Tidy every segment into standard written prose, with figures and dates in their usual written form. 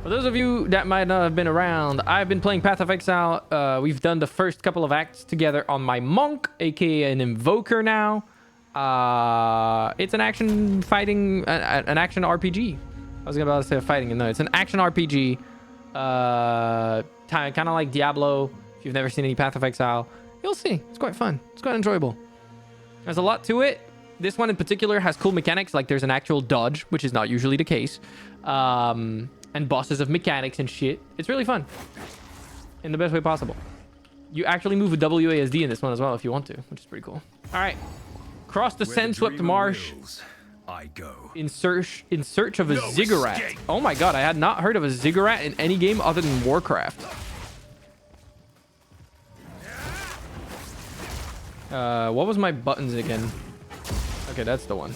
For those of you that might not have been around, I've been playing Path of Exile. We've done the first couple of acts together on my monk, aka an invoker now. It's an action fighting, an action RPG. I was about to say fighting, no, it's an action RPG. Kind of like Diablo. If you've never seen any Path of Exile, you'll see. It's quite fun. It's quite enjoyable. There's a lot to it. This one in particular has cool mechanics, like there's an actual dodge, which is not usually the case. And bosses of mechanics and shit. It's really fun. In the best way possible. You actually move with WASD in this one as well if you want to, which is pretty cool. All right. Cross the sand-swept marsh. I go. In search of a ziggurat. Escape. Oh my god, I had not heard of a ziggurat in any game other than Warcraft. What was my buttons again? Okay, that's the one.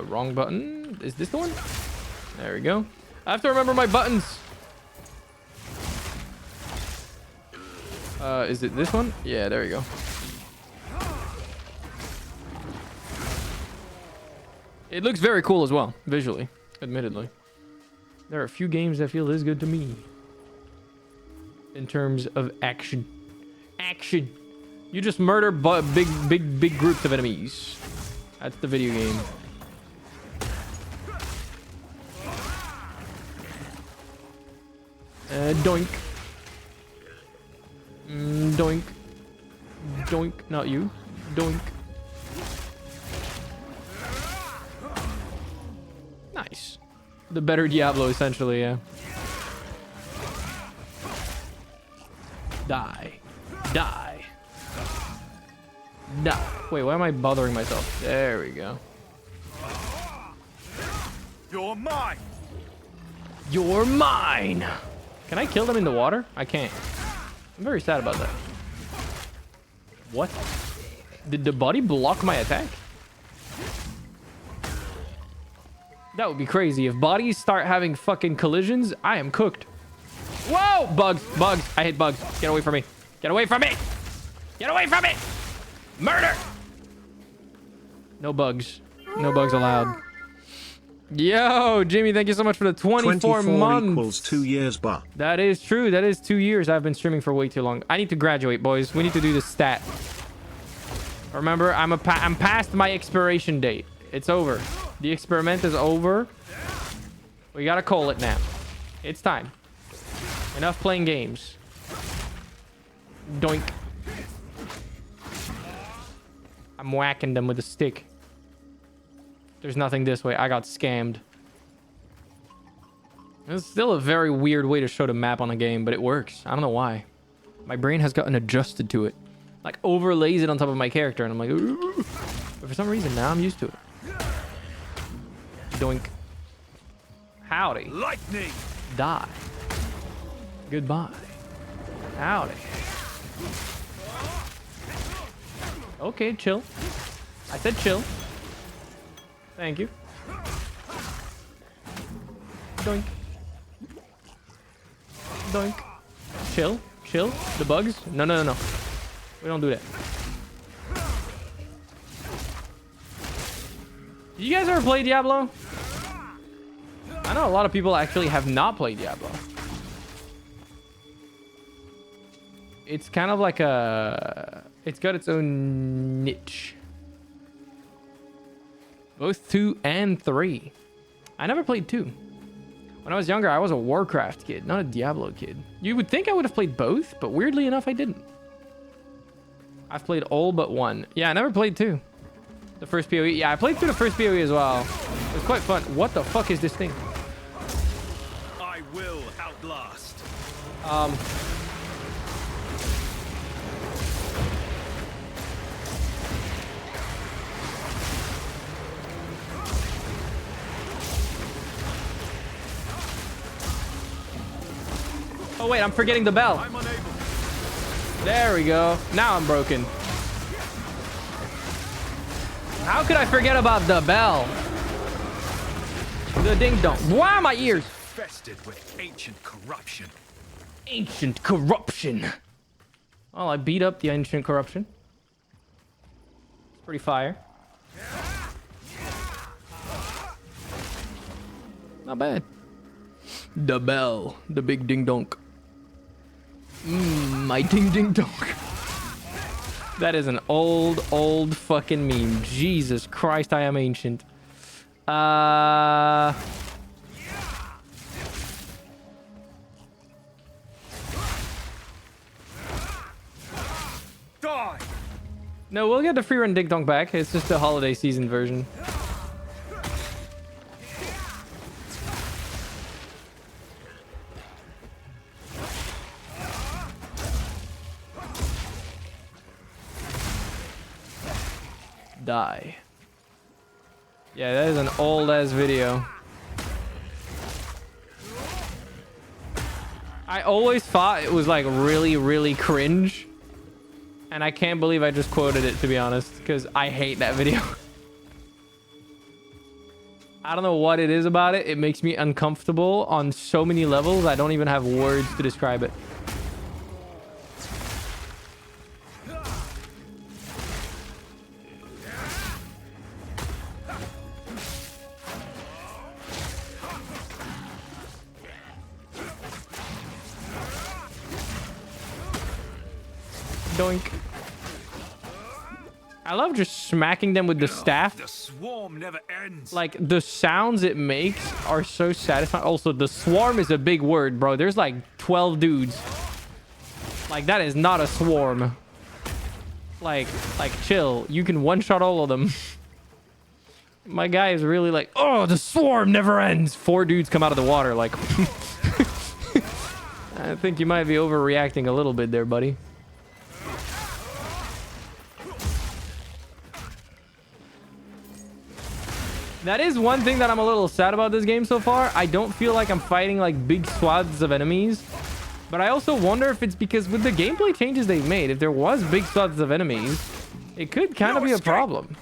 Wrong button. Is this the one? There we go. I have to remember my buttons. Is it this one? Yeah, there we go. It looks very cool as well, visually, admittedly. There are a few games that feel this good to me. In terms of action. Action. You just murder big groups of enemies. That's the video game. Doink. Doink. Doink. Not you. Doink. Nice. The better Diablo, essentially, yeah. Die. Die. Die. Wait, why am I bothering myself? There we go. You're mine. You're mine. Can I kill them in the water? I can't. I'm very sad about that. What? Did the body block my attack? That would be crazy. If bodies start having fucking collisions, I am cooked. Whoa! Bugs. Bugs. I hate bugs. Get away from me. Get away from me. Get away from me. Murder. No bugs. No bugs allowed. Yo, Jimmy, thank you so much for the 24 months. Equals 2 years, but that is true. That is 2 years. I've been streaming for way too long. I need to graduate, boys. We need to do this stat. Remember, I'm past my expiration date. It's over. The experiment is over. We gotta call it now. It's time. Enough playing games. Doink. I'm whacking them with a stick. There's nothing this way. I got scammed. It's still a very weird way to show the map on a game, but it works. I don't know why. My brain has gotten adjusted to it. Like, overlays it on top of my character, and I'm like, ooh. But for some reason, now I'm used to it. Doink. Howdy. Lightning. Die. Goodbye. Howdy. Okay, chill. I said chill. Thank you. Doink. Doink. Chill. Chill. The bugs? No, no, no, no. We don't do that. Did you guys ever play Diablo? I know a lot of people actually have not played Diablo. It's kind of like a... It's got its own niche. Both 2 and 3. I never played 2. When I was younger, I was a Warcraft kid, not a Diablo kid. You would think I would have played both, but weirdly enough, I didn't. I've played all but 1. Yeah, I never played 2. The first PoE. Yeah, I played through the first PoE as well. It was quite fun. What the fuck is this thing? I will outlast. Oh wait, I'm forgetting the bell. I'm unable. There we go. Now I'm broken. How could I forget about the bell? The ding dong. Wow, my ears. Infested with ancient corruption. Ancient corruption. Well, I beat up the ancient corruption. It's pretty fire. Not bad. The bell. The big ding donk. My ding ding donk. That is an old fucking meme. Jesus Christ, I am ancient. Die. No, we'll get the free run ding donk back. It's just the holiday season version. Die. Yeah, that is an old ass video. I always thought it was like really cringe. And I can't believe I just quoted it, to be honest, because I hate that video. I don't know what it is about it. It makes me uncomfortable on so many levels. I don't even have words to describe it. Doink. I love just smacking them with the staff. The swarm never ends. Like, the sounds it makes are so satisfying. Also, the swarm is a big word, bro. There's like 12 dudes. Like, that is not a swarm. Like chill. You can one-shot all of them. My guy is really like, oh, the swarm never ends. 4 dudes come out of the water. Like, I think you might be overreacting a little bit there, buddy. That is one thing that I'm a little sad about this game so far. I don't feel like I'm fighting like big swaths of enemies. But I also wonder if it's because with the gameplay changes they've made, if there was big swaths of enemies, it could kind of be a problem.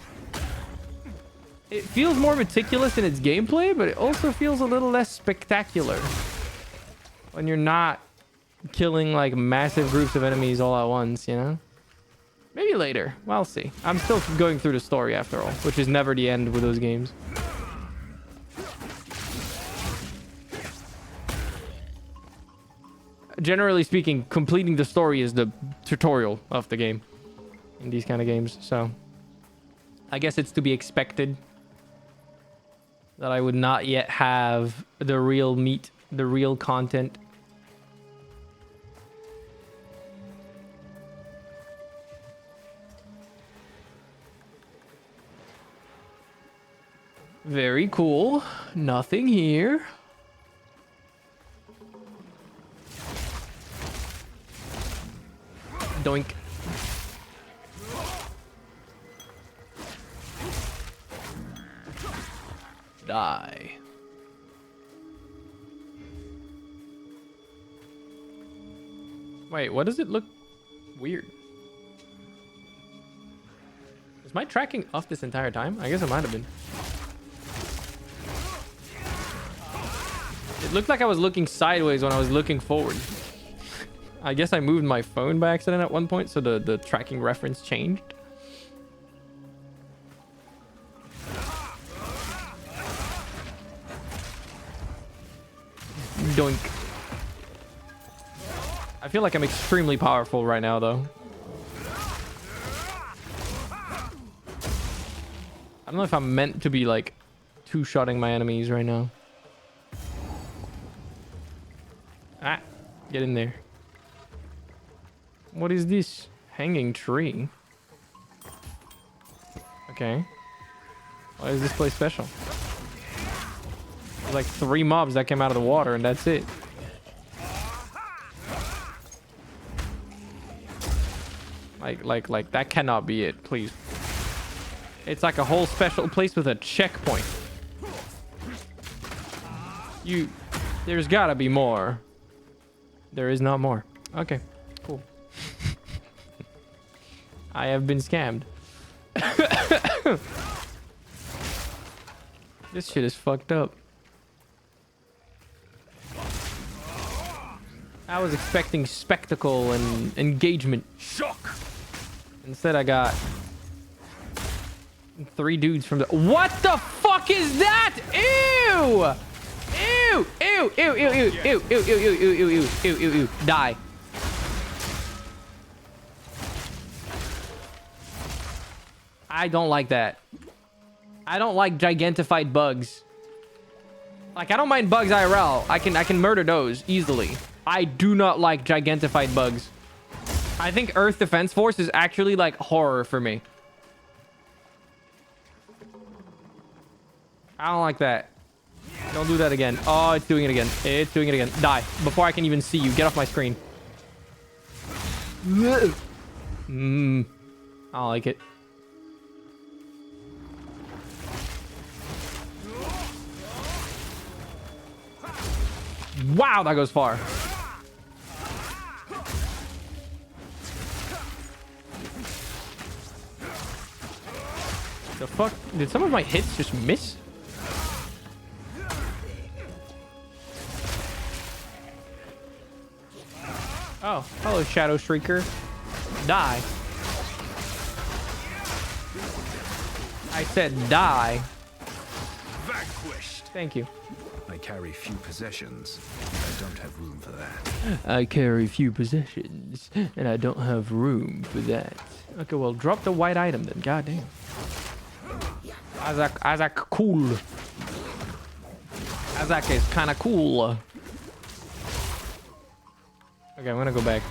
It feels more meticulous in its gameplay, but it also feels a little less spectacular when you're not killing like massive groups of enemies all at once, you know? Maybe later. We'll see. I'm still going through the story after all, which is never the end with those games. Generally speaking, completing the story is the tutorial of the game in these kind of games. So I guess it's to be expected that I would not yet have the real meat, the real content. Very cool. Nothing here. Doink. Die. Wait, what does it look weird? Was my tracking off this entire time? I guess it might have been. It looked like I was looking sideways when I was looking forward. I guess I moved my phone by accident at one point, so the tracking reference changed. Doink. I feel like I'm extremely powerful right now, though. I don't know if I'm meant to be, like, two-shotting my enemies right now. Ah, get in there. What is this? Hanging tree. Okay. Why is this place special? There's like 3 mobs that came out of the water and that's it. Like that cannot be it, please. It's like a whole special place with a checkpoint. There's gotta be more. There is not more. Okay, cool. I have been scammed. This shit is fucked up. I was expecting spectacle and engagement. Shock. Instead, I got 3 dudes from the... What the fuck is that? Ew! Ew, ew, ew, ew, ew, ew, ew, ew, ew, ew, ew, ew, ew, ew. Die. I don't like that. I don't like gigantified bugs. Like, I don't mind bugs IRL. I can murder those easily. I do not like gigantified bugs. I think Earth Defense Force is actually like horror for me. I don't like that. Don't do that again. Oh, it's doing it again. It's doing it again. Die. Before I can even see you. Get off my screen. I don't like it. Wow, that goes far. The fuck? Did some of my hits just miss? Oh, hello, Shadow Shrieker. Die. I said die. Vanquished. Thank you. I carry few possessions. I don't have room for that. I carry few possessions, and I don't have room for that. Okay, well, drop the white item then. Goddamn. Isaac cool. Isaac is kind of cool. Okay, I'm gonna go back.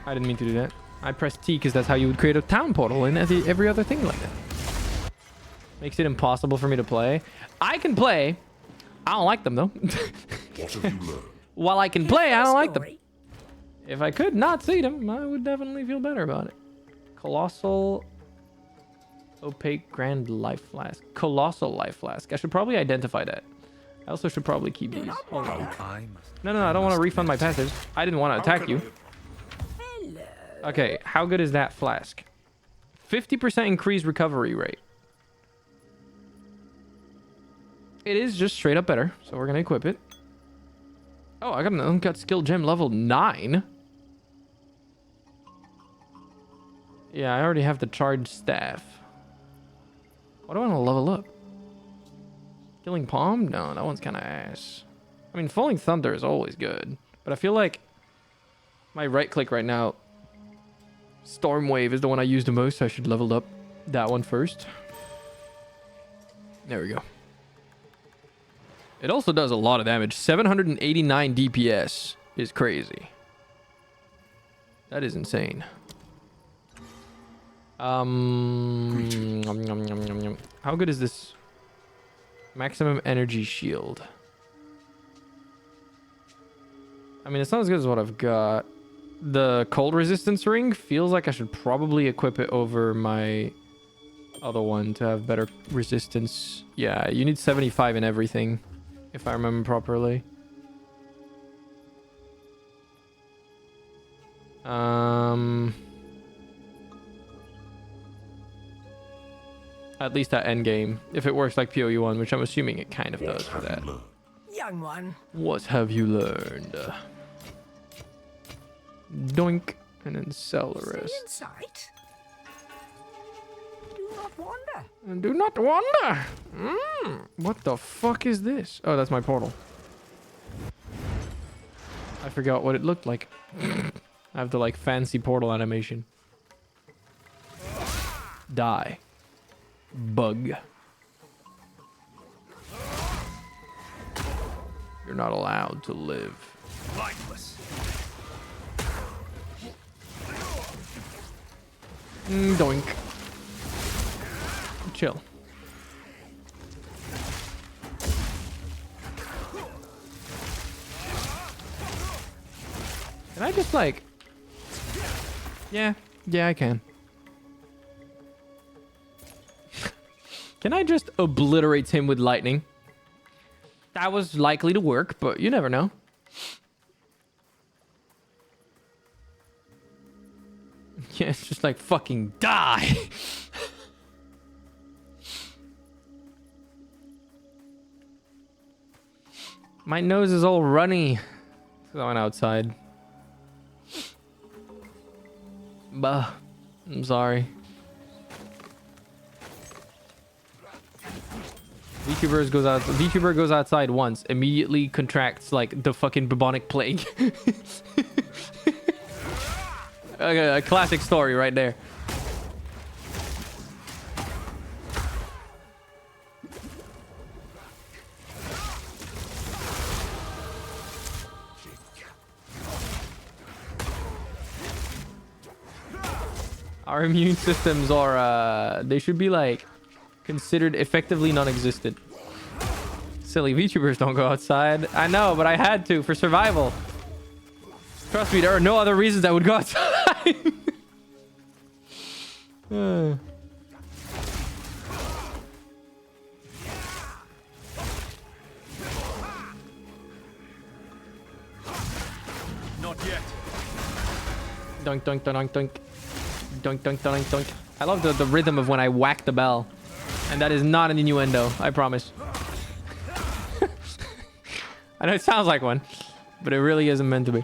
I didn't mean to do that. I pressed T because that's how you would create a town portal in every other thing like that. Makes it impossible for me to play. I can play. I don't like them though. What have you learned? While I can play, I don't like them. If I could not see them, I would definitely feel better about it. Colossal opaque grand life flask. Colossal life flask. I should probably identify that. I also should probably keep these. Hold on. No, I don't want to refund my passives. I didn't want to attack you. Okay, how good is that flask? 50% increased recovery rate. It is just straight up better, so we're gonna equip it. Oh, I got an uncut skill gem level 9. Yeah, I already have the charged staff. What do I want to level up? Killing Palm? No, that one's kind of ass. I mean, Falling Thunder is always good, but I feel like my right click right now, Storm Wave is the one I use the most, so I should level up that one first. There we go. It also does a lot of damage. 789 DPS is crazy. That is insane. How good is this? Maximum energy shield. I mean, it's not as good as what I've got. The cold resistance ring feels like I should probably equip it over my other one to have better resistance. Yeah, you need 75 in everything, if I remember properly. At least at endgame, if it works like PoE1, which I'm assuming it kind of does for that. Young one. What have you learned? Doink, and then sell the rest. In sight. Do not wander. And do not wander. What the fuck is this? Oh, that's my portal. I forgot what it looked like. I have the like fancy portal animation. Die. Bug. You're not allowed to live. Lifeless. Doink. Chill. Can I just like... Yeah, I can. Can I just obliterate him with lightning? That was likely to work, but you never know. Yeah, it's just like fucking die. My nose is all runny. So I went outside. Bah. I'm sorry. VTuber goes outside once, immediately contracts like the fucking bubonic plague. A classic story right there. Our immune systems are, they should be like considered effectively non-existent. Silly VTubers don't go outside. I know, but I had to for survival. Trust me, there are no other reasons I would go outside. Not yet. Dunk, dunk, dunk, dunk. Dunk, dunk, dunk, dunk. I love the rhythm of when I whack the bell. And that is not an innuendo, I promise. I know it sounds like one, but it really isn't meant to be.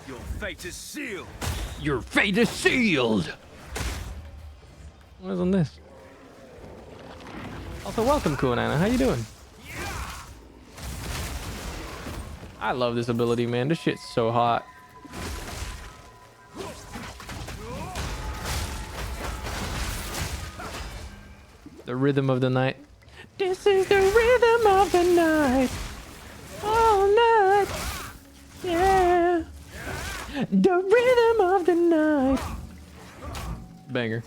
Your fate is sealed. Your fate is sealed. What is on this? Also, welcome, Kuanana. How you doing? I love this ability, man. This shit's so hot. The rhythm of the night. This is the rhythm of the night. All night. Yeah. The rhythm of the night. Banger.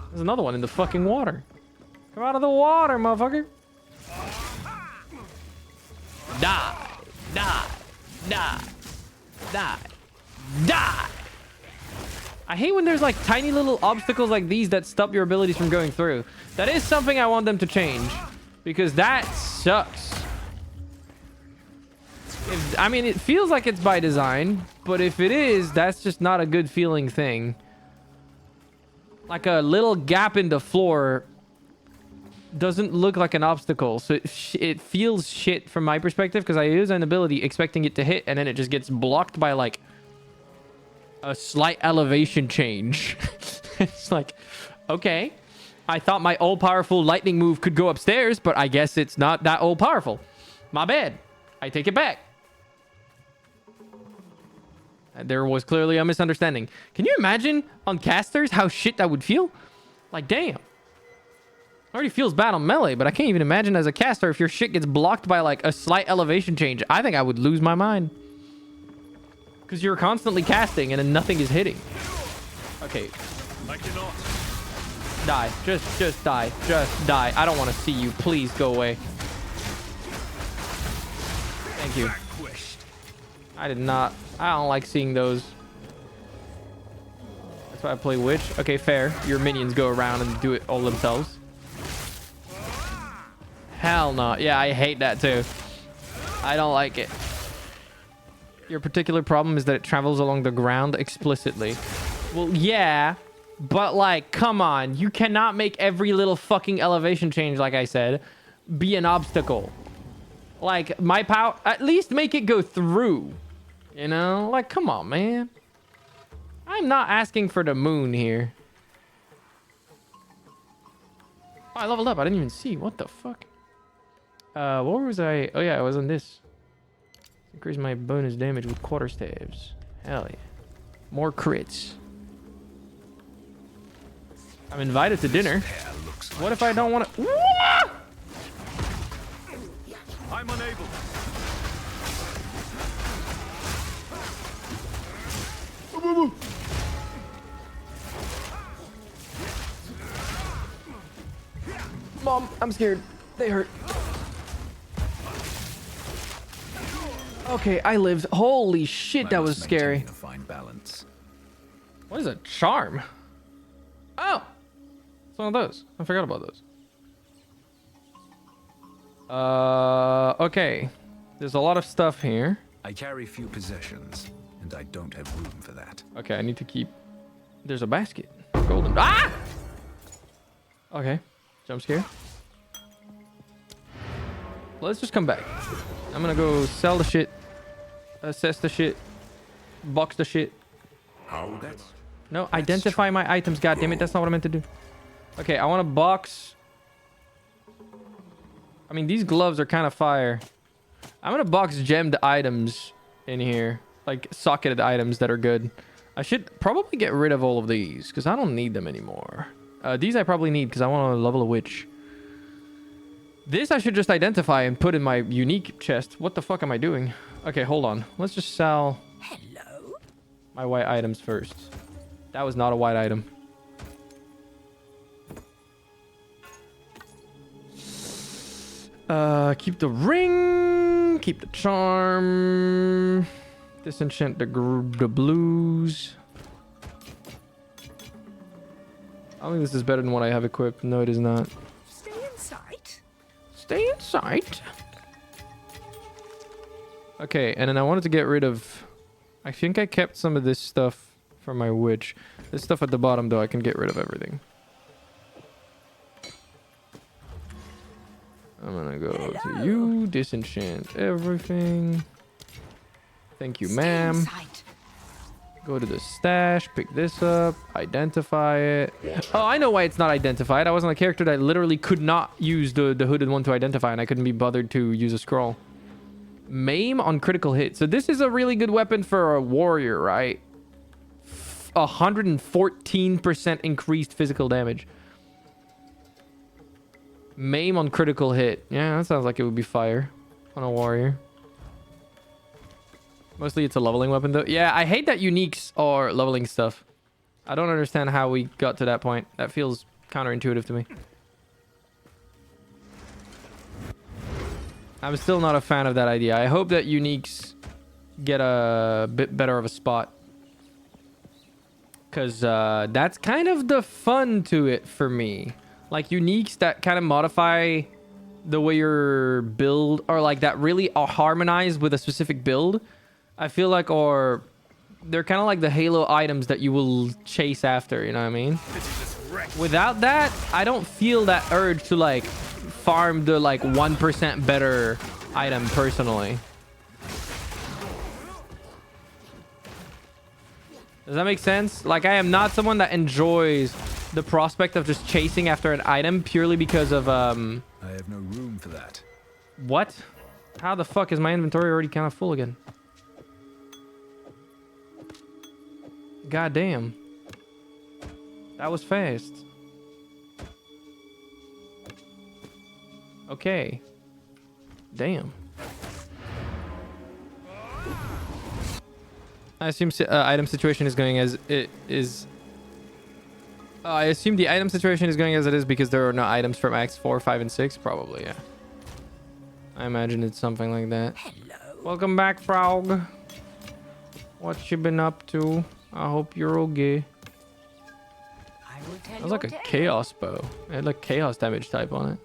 There's another one in the fucking water. Come out of the water, motherfucker. Die. Die. Die. Die. Die. I hate when there's like tiny little obstacles like these that stop your abilities from going through. That is something I want them to change. Because that sucks. I mean, it feels like it's by design. But if it is, that's just not a good feeling thing. Like a little gap in the floor doesn't look like an obstacle. So it feels shit from my perspective. Because I use an ability expecting it to hit. And then it just gets blocked by like a slight elevation change. It's like, okay, I thought my all-powerful lightning move could go upstairs, but I guess it's not that all-powerful. My bad. I take it back. There was clearly a misunderstanding. Can you imagine on casters how shit that would feel? Like, damn. Already feels bad on melee, but I can't even imagine as a caster if your shit gets blocked by like a slight elevation change. I think I would lose my mind. Because you're constantly casting and then nothing is hitting. Okay. I cannot. Die. Just die. Just die. I don't want to see you. Please go away. Thank you. I did not. I don't like seeing those. That's why I play Witch. Okay, fair. Your minions go around and do it all themselves. Hell no. Yeah, I hate that too. I don't like it. Your particular problem is that it travels along the ground explicitly. Well, yeah, but like, come on. You cannot make every little fucking elevation change, like I said, be an obstacle. Like, my power, at least make it go through. You know? Like, come on, man. I'm not asking for the moon here. Oh, I leveled up. I didn't even see. What the fuck? Where was I? Oh, yeah, I was on this. Increase my bonus damage with quarterstaves. Hell yeah. More crits. I'm invited to dinner. What if I don't want to... I'm unable. Mom, I'm scared. They hurt. Okay, I lived. Holy shit, that was scary. A fine balance. What is a charm? Oh! It's one of those. I forgot about those. Okay. There's a lot of stuff here. I carry few possessions, and I don't have room for that. Okay, I need to keep... There's a basket. Golden... Ah! Okay. Jump scare. Let's just come back. I'm gonna go sell the shit. Assess the shit. Box the shit. How? No, identify my items. God damn it. That's not what I meant to do. Okay, I want a box. I mean, these gloves are kind of fire. I'm going to box gemmed items in here. Like, socketed items that are good. I should probably get rid of all of these because I don't need them anymore. These I probably need because I want to level a witch. This I should just identify and put in my unique chest. What the fuck am I doing? Okay, hold on. Let's just sell Hello? my white items first. That was not a white item. Keep the ring. Keep the charm. Disenchant the blues. I don't think this is better than what I have equipped. No, it is not. Stay in sight. Stay in sight. Okay, and then I wanted to get rid of... I think I kept some of this stuff for my witch. This stuff at the bottom, though, I can get rid of everything. I'm gonna go to you. Disenchant everything. Thank you, ma'am. Go to the stash, pick this up, identify it. Oh, I know why it's not identified. I was on a character that literally could not use the hooded one to identify, and I couldn't be bothered to use a scroll. Maim on critical hit. So this is a really good weapon for a warrior, right? 114% increased physical damage. Maim on critical hit. Yeah, that sounds like it would be fire on a warrior. Mostly it's a leveling weapon though. Yeah, I hate that uniques are leveling stuff. I don't understand how we got to that point. That feels counterintuitive to me. I'm still not a fan of that idea. I hope that uniques get a bit better of a spot. Because that's kind of the fun to it for me. Like uniques that kind of modify the way your build, or like that really are harmonized with a specific build. I feel like, or they're kind of like the Halo items that you will chase after, you know what I mean? Without that, I don't feel that urge to like farm the like 1% better item personally. Does that make sense? Like, I am not someone that enjoys the prospect of just chasing after an item purely because of I have no room for that. What? How the fuck is my inventory already kind of full again? God damn. That was fast. Okay. Damn. I assume item situation is going as it is. I assume the item situation is going as it is because there are no items from Acts 4, 5, and 6. Probably, yeah. I imagine it's something like that. Hello. Welcome back, Frog. What you been up to? I hope you're okay. I will tell That was like a chaos bow. It had like chaos damage type on it.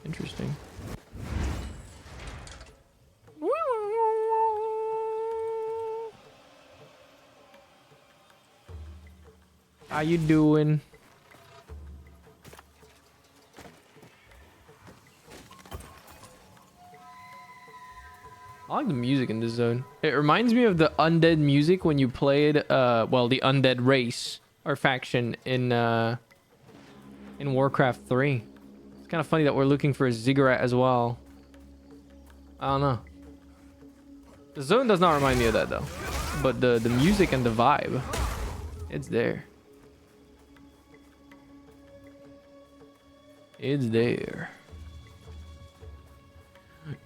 Interesting. How you doing? I like the music in this zone. It reminds me of the undead music when you played, well, the undead race or faction in Warcraft 3. It's kind of funny that we're looking for a ziggurat as well. I don't know. The zone does not remind me of that though, but the music and the vibe, it's there. It's there.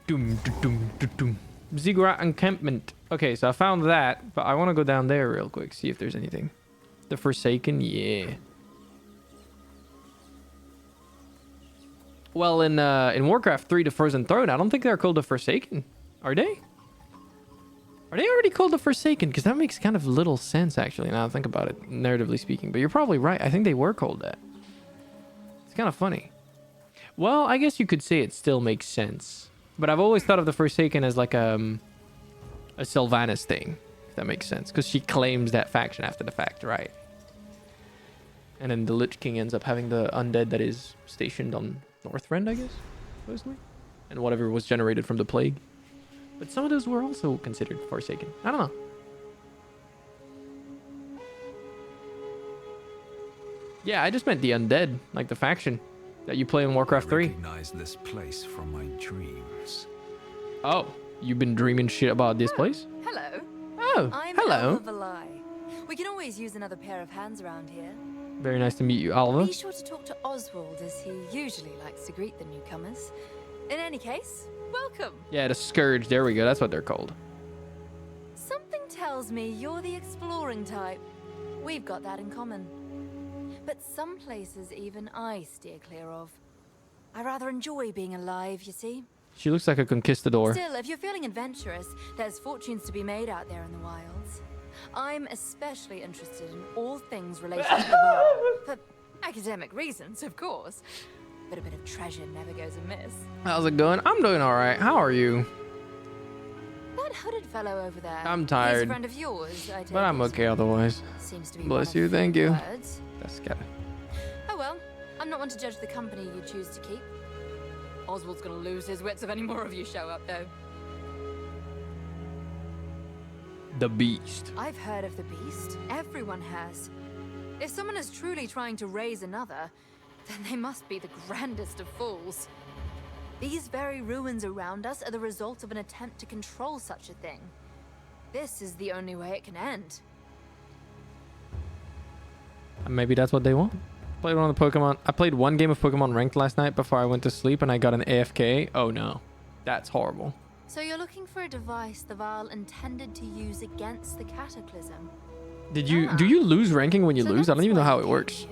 Doom, doom, doom, doom. Ziggurat encampment. Okay, so I found that, but I want to go down there real quick, see if there's anything. The Forsaken, yeah. Well, in Warcraft 3, the Frozen Throne, I don't think they're called the Forsaken. Are they? Are they already called the Forsaken? Because that makes kind of little sense, actually, now I think about it, narratively speaking. But you're probably right. I think they were called that. It's kind of funny. Well, I guess you could say it still makes sense. But I've always thought of the Forsaken as like a Sylvanas thing, if that makes sense. Because she claims that faction after the fact, right? And then the Lich King ends up having the undead that is stationed on Northrend, I guess, supposedly. And whatever was generated from the plague. But some of those were also considered Forsaken. I don't know. Yeah, I just meant the undead, like the faction that you play in Warcraft I 3. recognize this place from my dreams. Oh, you've been dreaming shit about this place? Hello. Oh, I'm hello. Alva Valai. We can always use another pair of hands around here. Very nice to meet you, Alva. Be sure to talk to Oswald, as he usually likes to greet the newcomers. In any case, welcome. Yeah, the Scourge. There we go. That's what they're called. Something tells me you're the exploring type. We've got that in common. But some places even I steer clear of. I rather enjoy being alive, you see. She looks like a conquistador. Still, if you're feeling adventurous, there's fortunes to be made out there in the wilds. I'm especially interested in all things related to the Val. For academic reasons, of course. But a bit of treasure never goes amiss. How's it going? I'm doing all right. How are you? That hooded fellow over there. I'm He's tired. a friend of yours, I take But I'm it. okay otherwise. Seems to be Bless one of you, thank few you. words. That's good. Oh well, I'm not one to judge the company you choose to keep. Oswald's gonna lose his wits if any more of you show up, though. The Beast. I've heard of the beast. Everyone has. If someone is truly trying to raise another, then they must be the grandest of fools. These very ruins around us are the result of an attempt to control such a thing. This is the only way it can end. Maybe that's what they want. Played one of the Pokemon. I played one game of Pokemon Ranked last night before I went to sleep, and I got an AFK. Oh no, that's horrible. So you're looking for a device the Val intended to use against the Cataclysm. Did you? Do you lose ranking when you So lose? I don't that's even know why how you it came works. here.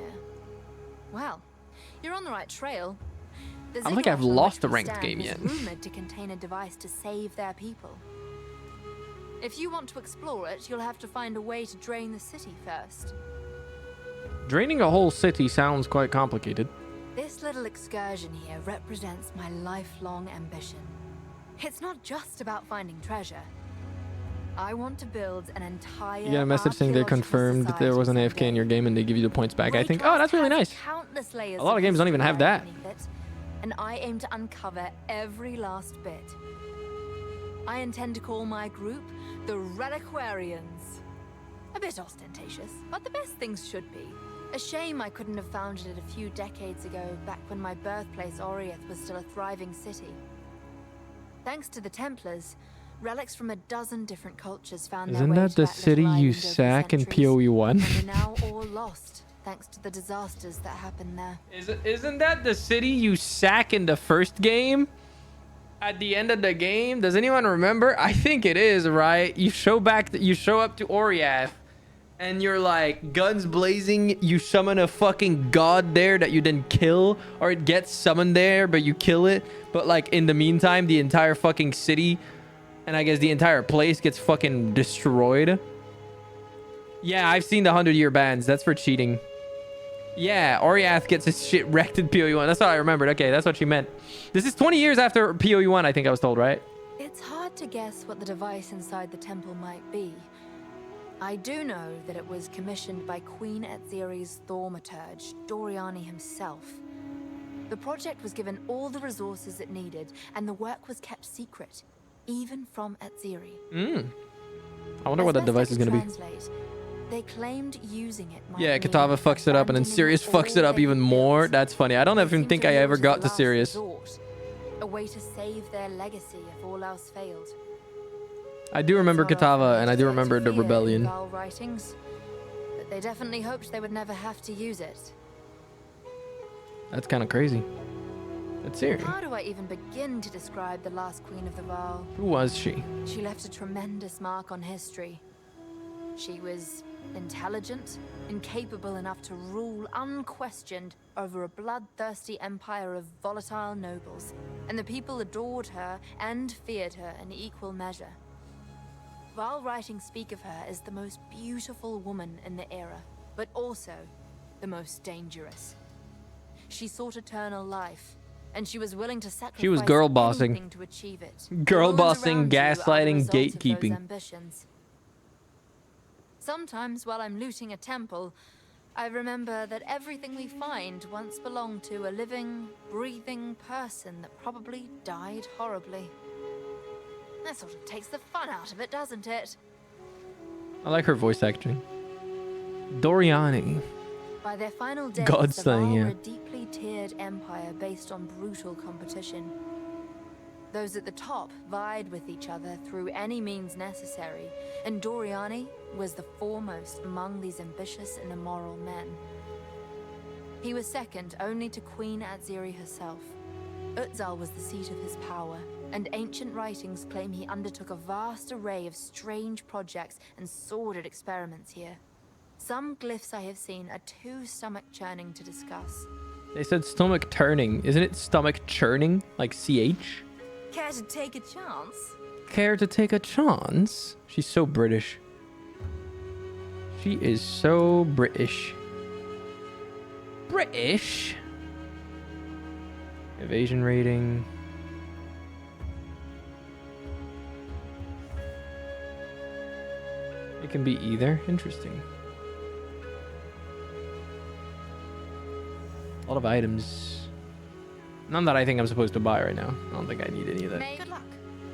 Well, you're on the right trail. The I don't think I've ziggurat on lost which a we ranked stand game is yet. rumored to contain a device to save their people. If you want to explore it, you'll have to find a way to drain the city first. Draining a whole city sounds quite complicated. This little excursion here represents my lifelong ambition. It's not just about finding treasure. I want to build an entire You got a message saying they archaeological confirmed that there was an society AFK in your game and they give you the points back. I think, oh, that's really nice. Countless layers A lot of games don't even have history that. beneath it, and I aim to uncover every last bit. I intend to call my group the Reliquarians. A bit ostentatious, but the best things should be. A shame I couldn't have founded it a few decades ago, back when my birthplace Oriath was still a thriving city. Thanks to the Templars, relics from a dozen different cultures found their Isn't way that to the little city you island over sack in centuries, PoE 1? and are now all lost, thanks to the disasters that happened there. Isn't that the city you sack in the first game? At the end of the game? Does anyone remember? I think it is, right? You show up to Oriath and you're like guns blazing, you summon a fucking god there that you then kill, or it gets summoned there but you kill it, but like in the meantime the entire fucking city and I guess the entire place gets fucking destroyed. Yeah, I've seen the 100-year bans. That's for cheating. Yeah, Oriath gets his shit wrecked in PoE 1. That's what I remembered. Okay, that's what she meant. This is 20 years after PoE 1, I think I was told, right? It's hard to guess what the device inside the temple might be. I do know that it was commissioned by Queen Etziri's thaumaturge, Doriani himself. The project was given all the resources it needed, and the work was kept secret, even from Etziri. I wonder what that device is going to be. They claimed using it might Yeah, mean Katava fucks it up and then abandoning Sirius fucks it all up they even had more. built. That's funny. I don't They even seemed think to I view ever it as got a to last Sirius. resort, a way to save their legacy if all else failed. I do remember That's how Katava I've and I do managed to remember the fear rebellion. Val writings, but they definitely hoped they would never have to use it. That's kind of crazy. That's serious. How do I even begin to describe the last queen of the Val? Who was she? She left a tremendous mark on history. She was intelligent and capable enough to rule unquestioned over a bloodthirsty empire of volatile nobles, and the people adored her and feared her in equal measure. Val writings speak of her as the most beautiful woman in the era, but also the most dangerous. She sought eternal life, and she was willing to sacrifice She was girl bossing. anything to achieve it. Girl The world bossing, around you are the gaslighting, result of those gatekeeping. ambitions. Sometimes while I'm looting a temple, I remember that everything we find once belonged to a living, breathing person that probably died horribly. That sort of takes the fun out of it, doesn't it? I like her voice acting. Doriani. By their final days, God the slaying, Vaal yeah. were a deeply tiered empire based on brutal competition. Those at the top vied with each other through any means necessary, and Doriani was the foremost among these ambitious and immoral men. He was second only to Queen Atziri herself. Exile was the seat of his power, and ancient writings claim he undertook a vast array of strange projects and sordid experiments here. Some glyphs I have seen are too stomach-churning to discuss. They said stomach turning. Isn't it stomach churning? Like CH? Care to take a chance? Care to take a chance? She's so British. She is so British. British? Evasion rating. It can be either. Interesting. A lot of items. None that I think I'm supposed to buy right now. I don't think I need any of that. Good luck.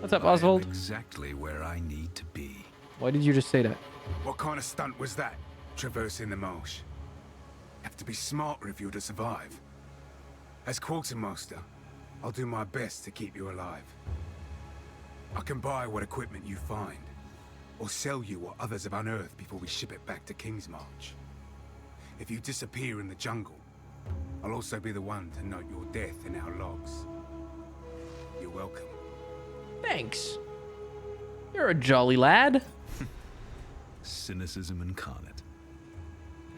What's up, I am Oswald? exactly where I need to be. Why did you just say that? What kind of stunt was that, traversing the marsh? Have to be smarter if you're to survive. As quartermaster, I'll do my best to keep you alive. I can buy what equipment you find, or sell you what others have unearthed before we ship it back to Kingsmarch. If you disappear in the jungle, I'll also be the one to note your death in our logs. You're welcome. Thanks. You're a jolly lad. Cynicism incarnate.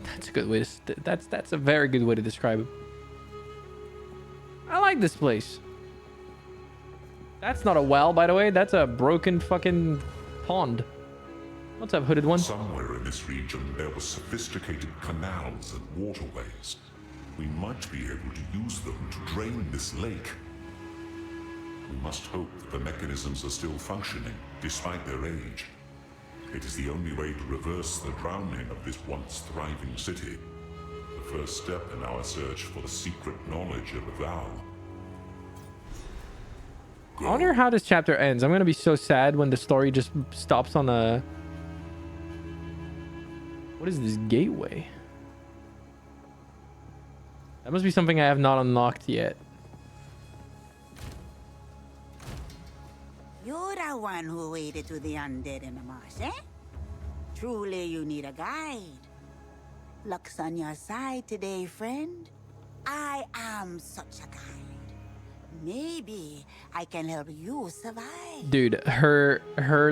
That's a good way to. That's a very good way to describe him. I like this place. That's not a well, by the way. That's a broken fucking pond. What's up, hooded one? Somewhere in this region there were sophisticated canals and waterways. We might be able to use them to drain this lake. We must hope that the mechanisms are still functioning, despite their age. It is the only way to reverse the drowning of this once thriving city. The first step in our search for the secret knowledge of Exile. I wonder how this chapter ends. I'm gonna be so sad when the story just stops on a... What is this gateway? That must be something I have not unlocked yet. You're the one who waded to the undead in the marsh, eh? Truly you need a guide. Luck's on your side today, friend. I am such a guide. Maybe I can help you survive. Dude, her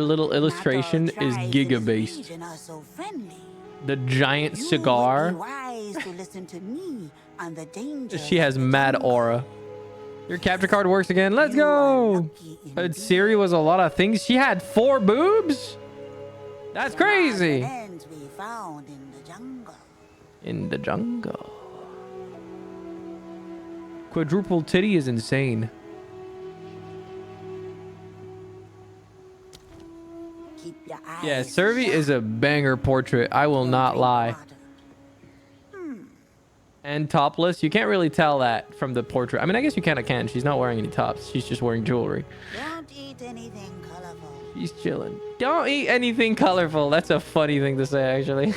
little illustration is giga based. So friendly. The giant You cigar. would be wise to listen to me on the dangers She has of the mad jungle. aura. Your capture card works again. Let's You are go. lucky But indeed. Siri was a lot of things. She had 4 boobs. That's The crazy. marshlands we found in the jungle. In the jungle. Quadruple titty is insane. Keep your eyes Yeah, Servi shut. is a banger portrait. I will Don't not drink lie. water. And topless. You can't really tell that from the portrait. I mean, I guess you kind of can. She's not wearing any tops. She's just wearing jewelry. Don't eat anything colorful. She's chilling. Don't eat anything colorful. That's a funny thing to say, actually.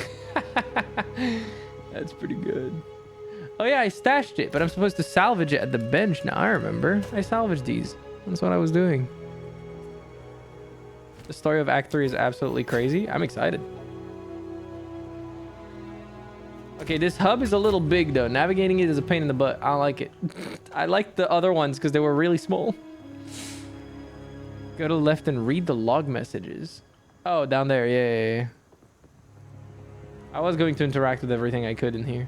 That's pretty good. Oh, yeah, I stashed it, but I'm supposed to salvage it at the bench now. I remember. I salvaged these. That's what I was doing. The story of Act 3 is absolutely crazy. I'm excited. Okay, this hub is a little big, though. Navigating it is a pain in the butt. I don't like it. I like the other ones because they were really small. Go to the left and read the log messages. Oh, down there. Yeah. I was going to interact with everything I could in here.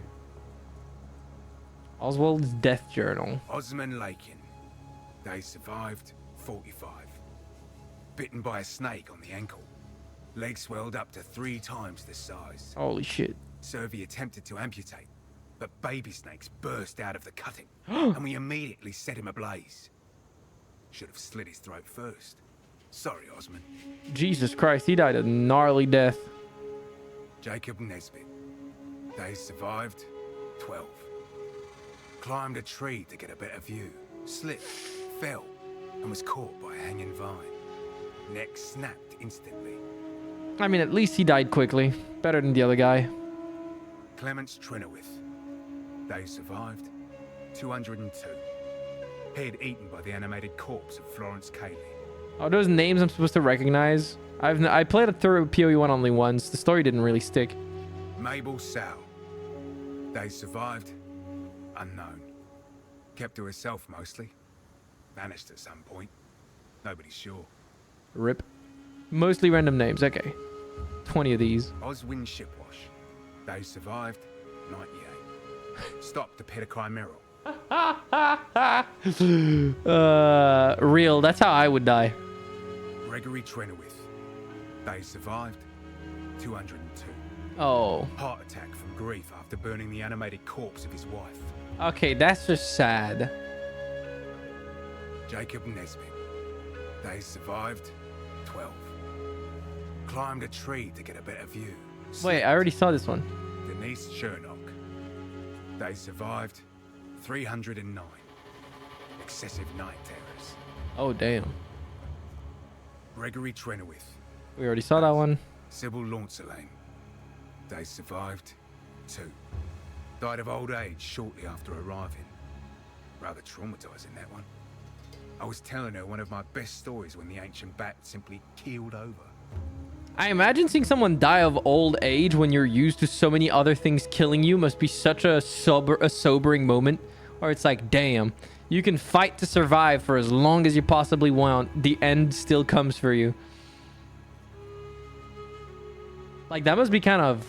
Oswald's death journal. Osman Lakin. Days survived, 45. Bitten by a snake on the ankle. Leg swelled up to 3 times the size. Holy shit. Servi attempted to amputate, but baby snakes burst out of the cutting, and we immediately set him ablaze. Should have slit his throat first. Sorry, Osman. Jesus Christ, he died a gnarly death. Jacob Nesbitt. Days survived, 12. Climbed a tree to get a better view. Slipped, fell, and was caught by a hanging vine. Neck snapped instantly. I mean, at least he died quickly. Better than the other guy. Clements Trenowith. They survived. 202. Head eaten by the animated corpse of Florence Cayley. Are those names I'm supposed to recognize? I played it through PoE1 only once. The story didn't really stick. Mabel Sal. They survived. Unknown. Kept to herself mostly. Vanished at some point. Nobody's sure. Rip. Mostly random names. Okay. 20 of these. Oswin Shipwash. They survived. 98. Stopped to pet a chimeral. Real. That's how I would die. Gregory Trenowith. They survived. 202. Oh. Heart attack from grief after burning the animated corpse of his wife. Okay, that's just sad. Jacob Nesbitt. They survived. 12. Climbed a tree to get a better view. Wait, I already saw this one. Denise Chernock. They survived. 309. Excessive night terrors. Oh, damn. Gregory Trenowith. We already saw that one. Sybil Launcelane. They survived. 2. Died of old age shortly after arriving. Rather traumatizing, that one. I was telling her one of my best stories when the ancient bat simply keeled over. I imagine seeing someone die of old age when you're used to so many other things killing you must be such a sobering moment. Or it's like, damn, you can fight to survive for as long as you possibly want. The end still comes for you. Like, that must be kind of...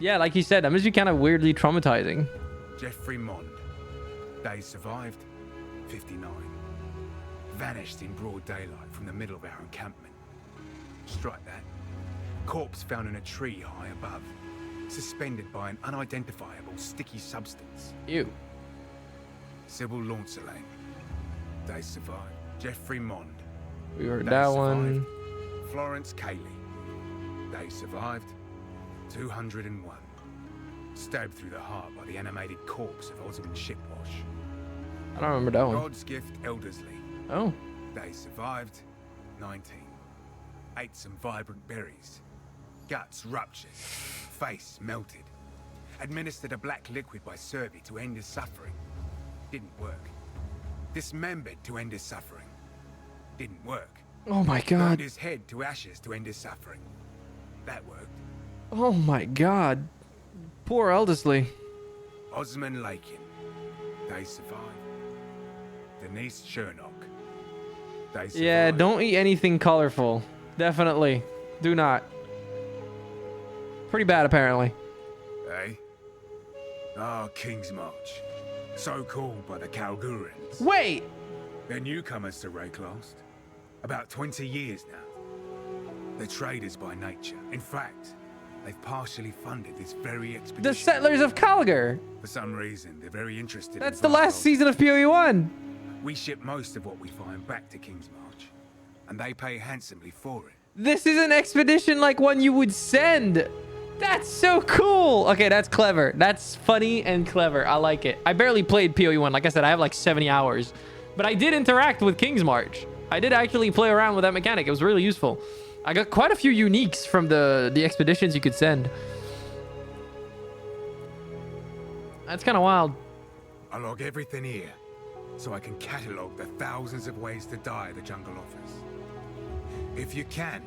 Yeah, like you said, that must be kind of weirdly traumatizing. Jeffrey Mond. They survived. 59. Vanished in broad daylight from the middle of our encampment. Strike that. Corpse found in a tree high above. Suspended by an unidentifiable sticky substance. Ew. Sybil Launcelane. They survived. Jeffrey Mond. We heard They that survived. one. Florence Cayley. They survived. 201. Stabbed through the heart by the animated corpse of Osmond Shipwash. I don't remember that one. God's gift Eldersley. Oh. They survived. 19. Ate some vibrant berries. Guts ruptured. Face melted. Administered a black liquid by Serby to end his suffering. Didn't work. Dismembered to end his suffering. Didn't work. Oh my Burned god. his head to ashes to end his suffering. That worked. Oh my god. Poor Eldersley. Osman Lakin. They survived. Denise Chernock. They survived. Yeah, don't eat anything colorful. Definitely. Do not. Pretty bad, apparently. Eh? Ah, King's March. So called by the Kalgurans. Wait! They're newcomers to Rayclast. About 20 years now. They're traders by nature. In fact, they've partially funded this very expedition. The Settlers of Calgar! For some reason, they're very interested That's in the last dialogue. season of PoE1! We ship most of what we find back to King's March, and they pay handsomely for it. This is an expedition like one you would send! That's so cool! Okay, that's clever. That's funny and clever. I like it. I barely played PoE1. Like I said, I have like 70 hours. But I did interact with King's March. I did actually play around with that mechanic. It was really useful. I got quite a few uniques from the expeditions you could send. That's kind of wild. I log everything here, so I can catalogue the thousands of ways to die the jungle offers. If you can,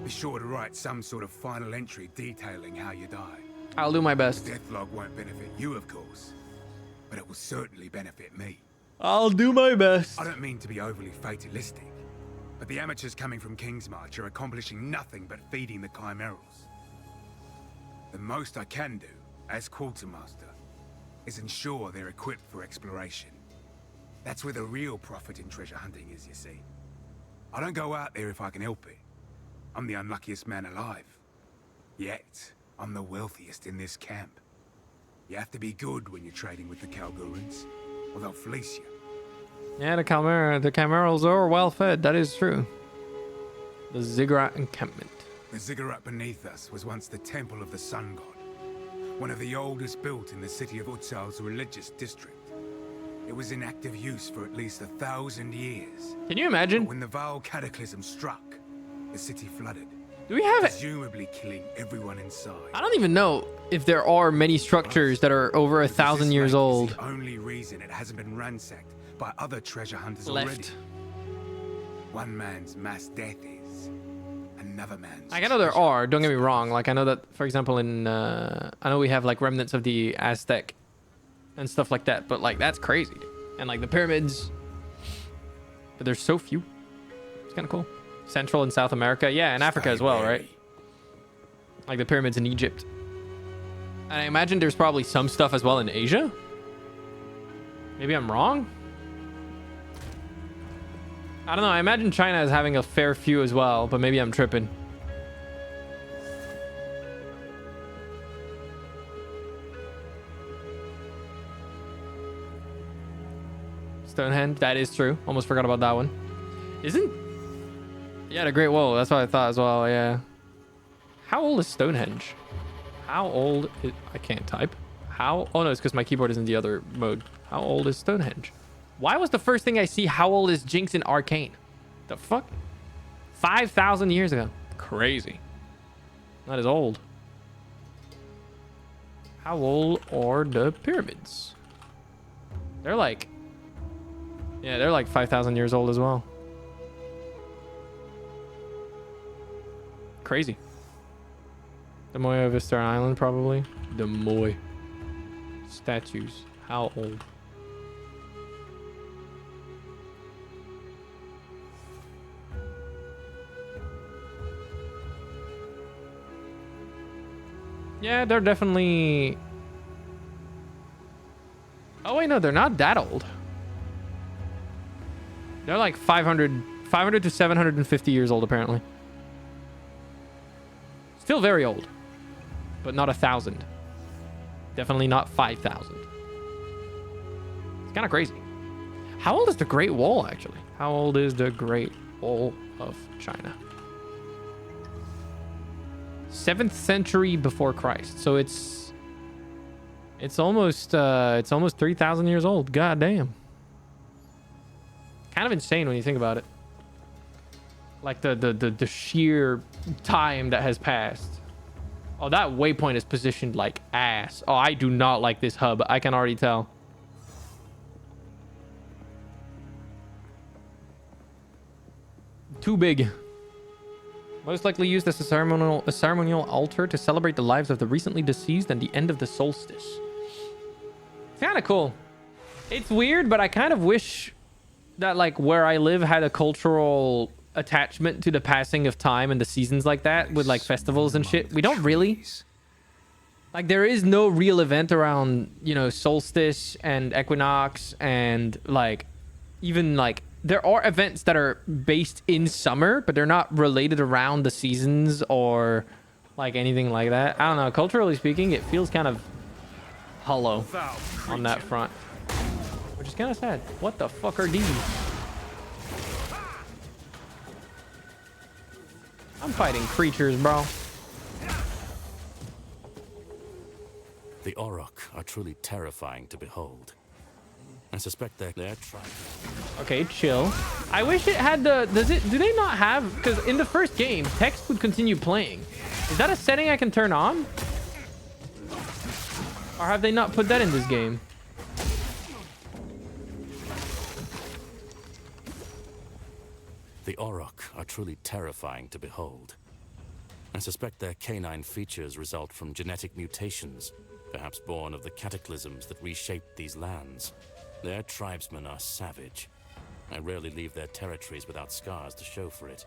be sure to write some sort of final entry detailing how you die. I'll do my The best. death log won't benefit you, of course, but it will certainly benefit me. I'll do my best. I don't mean to be overly fatalistic, but the amateurs coming from King's March are accomplishing nothing but feeding the chimerals. The most I can do, as quartermaster, is ensure they're equipped for exploration. That's where the real profit in treasure hunting is, you see. I don't go out there if I can help it. I'm the unluckiest man alive. Yet, I'm the wealthiest in this camp. You have to be good when you're trading with the Kalgurans, or they'll fleece you. Yeah, the chimerals are well fed. That is true. The Ziggurat encampment. The ziggurat beneath us was once the temple of the sun god, one of the oldest built in the city of Utzal's religious district. It was in active use for at least 1,000 years. Can you But imagine? when the Val cataclysm struck, the city flooded. Do we have it? presumably killing everyone inside. I don't even know if there are many structures that are over Because 1,000 this years lake is old the only reason it hasn't been ransacked by other treasure hunters left. already. One man's mass death is another man's. Like, I know there treasure. are, don't get me wrong. Like, I know that, for example, in I know we have like remnants of the Aztec and stuff like that, but like that's crazy. And like the pyramids, but there's so few. It's kind of cool. Central and South America, yeah, and Africa Stay as well, wary. right? Like the pyramids in Egypt. And I imagine there's probably some stuff as well in Asia. Maybe I'm wrong. I don't know. I imagine China is having a fair few as well, but maybe I'm tripping. Stonehenge, that is true. Almost forgot about that one. Isn't? Yeah, the Great Wall. That's what I thought as well. Yeah. How old is Stonehenge? How old is... I can't type. How... Oh, no, it's because my keyboard is in the other mode. How old is Stonehenge? Why was the first thing I see how old is Jinx in Arcane? The fuck? 5,000 years ago. Crazy. That is old. How old are the pyramids? They're like... Yeah, they're like 5,000 years old as well. Crazy. The Moya of Eastern Island, probably. The Moy. Statues. How old? Yeah, they're definitely... Oh, wait, no, they're not that old. They're like 500 to 750 years old, apparently. Still very old, but not 1,000. Definitely not 5,000. It's kind of crazy. How old is the Great Wall, actually? How old is the Great Wall of China? 7th century before Christ. So it's almost 3,000 years old. God damn. Kind of insane when you think about it. Like the sheer time that has passed. Oh, that waypoint is positioned like ass. Oh, I do not like this hub. I can already tell. Too big. Most likely used as a ceremonial altar to celebrate the lives of the recently deceased and the end of the solstice. It's kind of cool. It's weird, but I kind of wish that like where I live had a cultural attachment to the passing of time and the seasons like that, with like festivals and shit. We don't really. Like, there is no real event around, you know, solstice and equinox, and like even like there are events that are based in summer, but they're not related around the seasons or like anything like that. I don't know. Culturally speaking, it feels kind of hollow on that front, which is kind of sad. What the fuck are these? I'm fighting creatures, bro. The Auroch are truly terrifying to behold. I suspect they're trying. Okay, chill. I wish it had the... Do they not have... Because in the first game, text would continue playing. Is that a setting I can turn on? Or have they not put that in this game? The Auroch are truly terrifying to behold. I suspect their canine features result from genetic mutations, perhaps born of the cataclysms that reshaped these lands. Their tribesmen are savage. I rarely leave their territories without scars to show for it.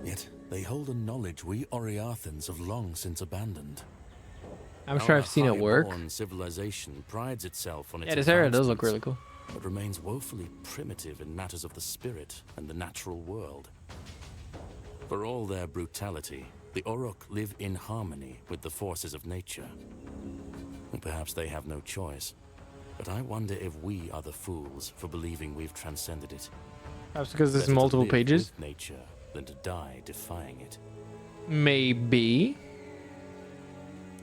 Yet they hold a knowledge we Oriathans have long since abandoned. I'm sure I've seen it work. Our civilization prides itself on its Yeah, this area does look really advancements, cool. but remains woefully primitive in matters of the spirit and the natural world. For all their brutality, the Auroch live in harmony with the forces of nature. And perhaps they have no choice. But I wonder if we are the fools for believing we've transcended it. Perhaps because there's Better to multiple live pages. with nature than to die defying it. Maybe.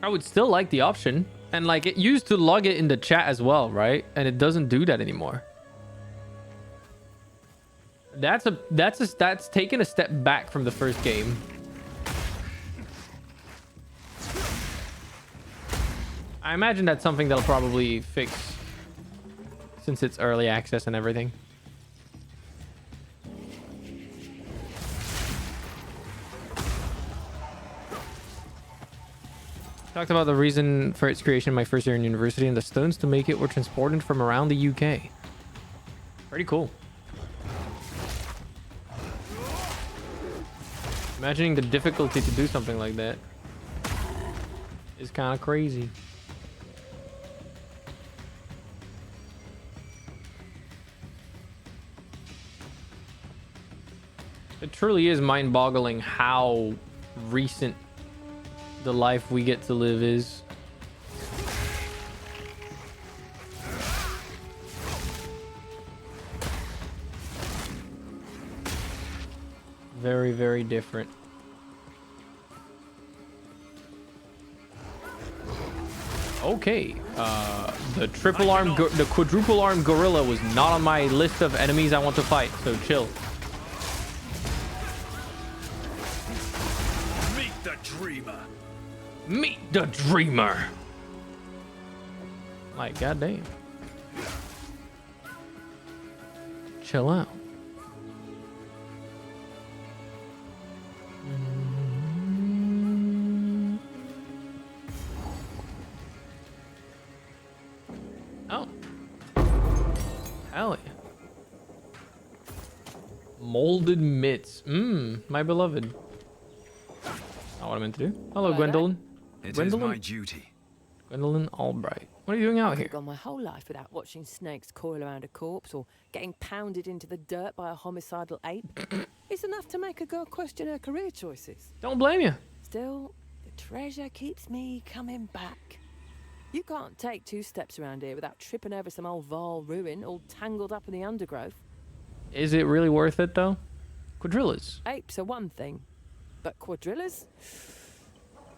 I would still like the option. And like, it used to log it in the chat as well, right? And it doesn't do that anymore. That's taken a step back from the first game. I imagine that's something they'll probably fix since it's early access and everything. Talked about the reason for its creation in my first year in university, and the stones to make it were transported from around the UK. Pretty cool. Imagining the difficulty to do something like that is kind of crazy. It truly is mind-boggling how recent the life we get to live is. Very, very different. Okay, the the quadruple arm gorilla was not on my list of enemies I want to fight, so chill. Meet the dreamer. Meet the dreamer. Like, goddamn. Chill out. Oh. Hell yeah. Molded mitts. My beloved. Not what I meant to do. Hello, Gwendolyn. It is my duty. Gwendolyn Albright. What are you doing out here? I've gone my whole life without watching snakes coil around a corpse or getting pounded into the dirt by a homicidal ape. It's enough to make a girl question her career choices. Don't blame you. Still, the treasure keeps me coming back. You can't take 2 steps around here without tripping over some old Val ruin all tangled up in the undergrowth. Is it really worth it, though? Quadrillas. Apes are one thing, but quadrillas?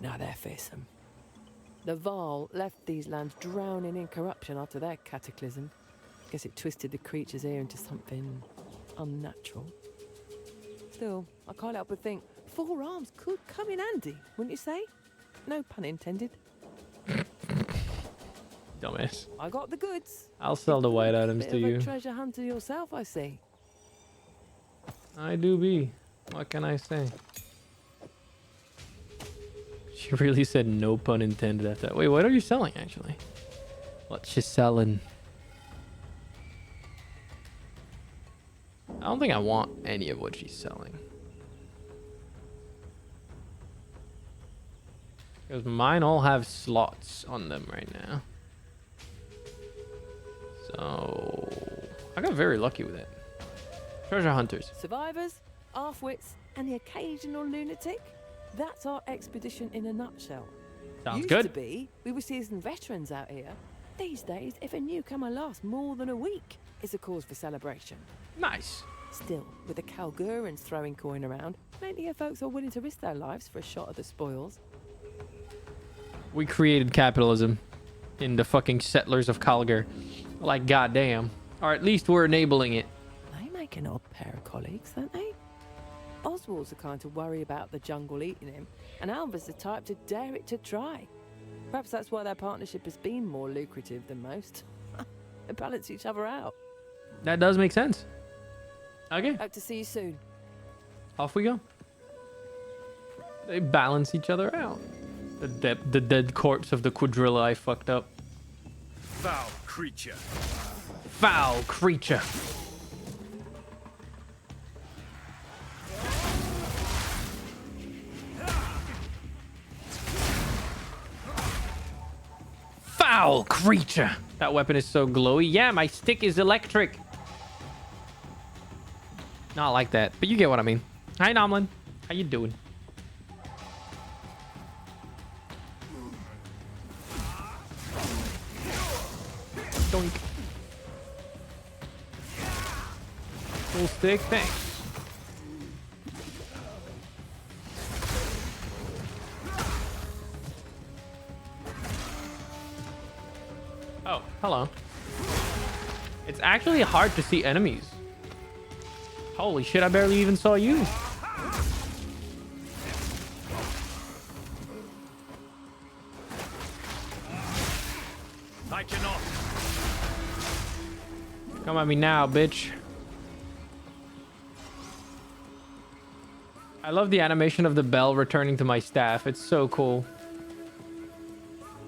Now they're fearsome. The Val left these lands drowning in corruption after their cataclysm. Guess it twisted the creatures here into something unnatural. Still, I can't help but think 4 arms could come in handy, wouldn't you say? No pun intended. Dumbass. I got the goods. I'll sell the white items Bit to of a you. treasure hunter yourself, I see. I do be. What can I say? She really said no pun intended at that. Wait, what are you selling, actually? What's she selling? I don't think I want any of what she's selling. Because mine all have slots on them right now. So I got very lucky with it. Treasure hunters. Survivors, half-wits, and the occasional lunatic. That's our expedition in a nutshell. Sounds Used good. to be, we were seasoned veterans out here. These days, if a newcomer lasts more than a week, it's a cause for celebration. Nice. Still, with the Kalgurans throwing coin around, plenty of folks are willing to risk their lives for a shot of the spoils. We created capitalism in the fucking settlers of Kalgar. Like, goddamn. Or at least we're enabling it. They make an odd pair of colleagues, don't they? Oswald's the kind to worry about the jungle eating him, and Alva's the type to dare it to try. Perhaps that's why their partnership has been more lucrative than most. They balance each other out. That does make sense. Okay, Hope to see you soon. off we go. They balance each other out. The dead corpse of the quadrilla I fucked up. Foul creature. Foul creature. Foul creature. That weapon is so glowy. Yeah, my stick is electric. Not like that, but you get what I mean. Hi, Nomlin. How you doing? Doink. Full stick, thanks. Oh, hello. It's actually hard to see enemies. Holy shit, I barely even saw you. Come at me now, bitch. I love the animation of the bell returning to my staff. It's so cool.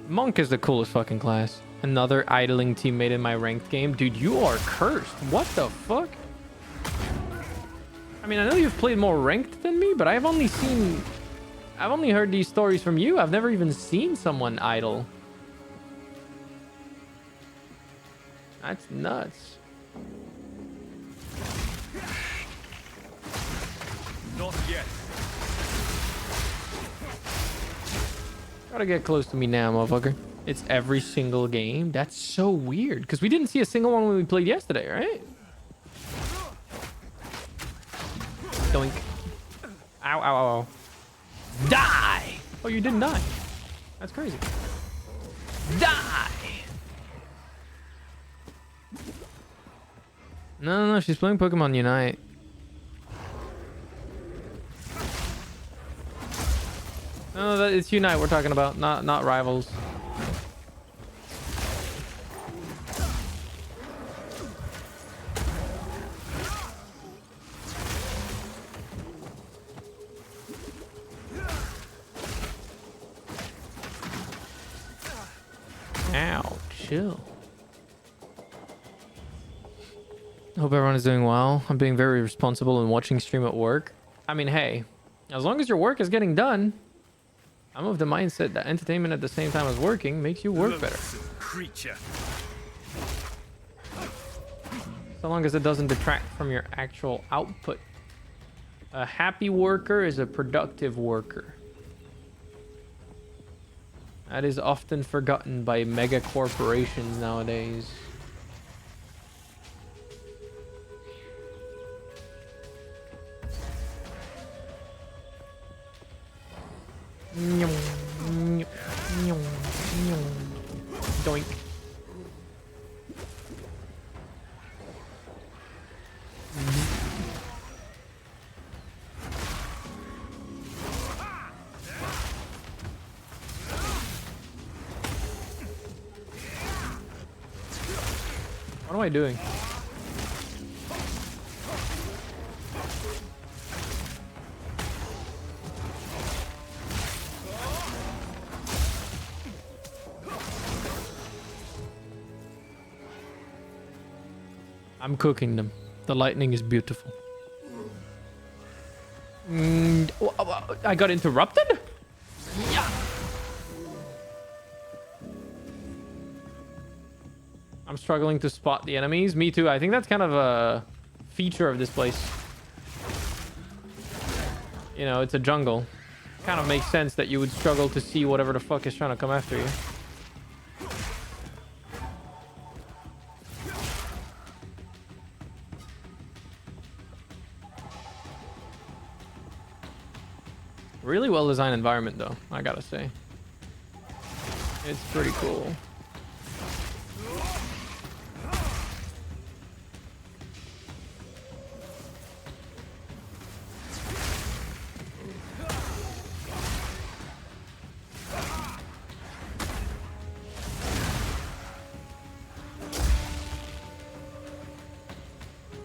Monk is the coolest fucking class. Another idling teammate in my ranked game. Dude, you are cursed. What the fuck? I mean, I know you've played more ranked than me, but I've only heard these stories from you. I've never even seen someone idle. That's nuts. Not yet. Gotta get close to me now, motherfucker. It's every single game. That's so weird. Because we didn't see a single one when we played yesterday, right? Doink. Ow, ow, ow, ow. Die! Oh, you didn't die. That's crazy. Die! No, she's playing Pokemon Unite. No, it's Unite we're talking about, not Rivals. Ow, chill. Hope everyone is doing well. I'm being very responsible and watching stream at work. I mean, hey, as long as your work is getting done, I'm of the mindset that entertainment at the same time as working makes you work better. Creature. So long as it doesn't detract from your actual output. A happy worker is a productive worker. That is often forgotten by mega corporations nowadays. Doink. What am I doing? I'm cooking them. The lightning is beautiful. I got interrupted? Yeah. I'm struggling to spot the enemies. Me too. I think that's kind of a feature of this place. You know, it's a jungle. Kind of makes sense that you would struggle to see whatever the fuck is trying to come after you. Really well designed environment though, I gotta say. It's pretty cool.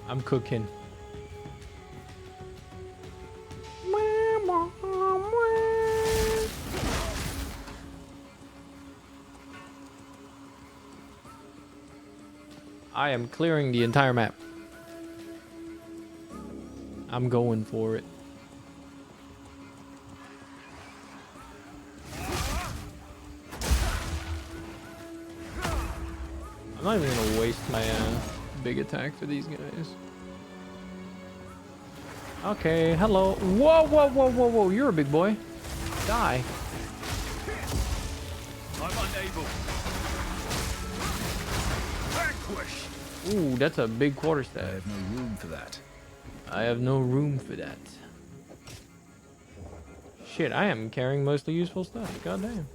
I'm cooking. I am clearing the entire map. I'm going for it. I'm not even gonna waste my big attack for these guys. Okay, hello. Whoa, whoa, whoa, whoa, whoa. You're a big boy. Die. I'm unable. Vanquish. Ooh, that's a big I quarterstaff. have no room for that. I have no room for that. Shit, I am carrying mostly useful stuff. God damn.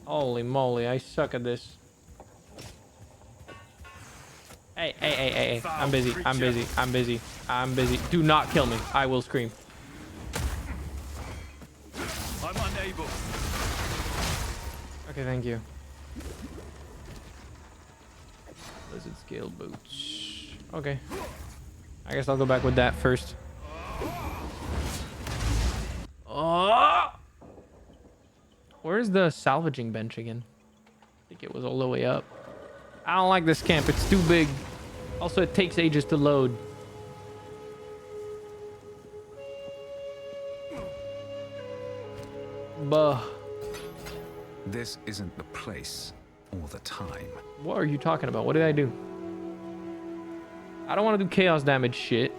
Holy moly, I suck at this. Hey, hey, hey, hey, hey. I'm busy. I'm busy. I'm busy. I'm busy. Do not kill me. I will scream. I'm unable. Okay, thank you. Lizard scale boots. Okay. I guess I'll go back with that first. Oh! Where's the salvaging bench again? I think it was all the way up. I don't like this camp. It's too big. Also, it takes ages to load. Buh. This isn't the place or the time. What are you talking about? What did I do? I don't want to do chaos damage shit.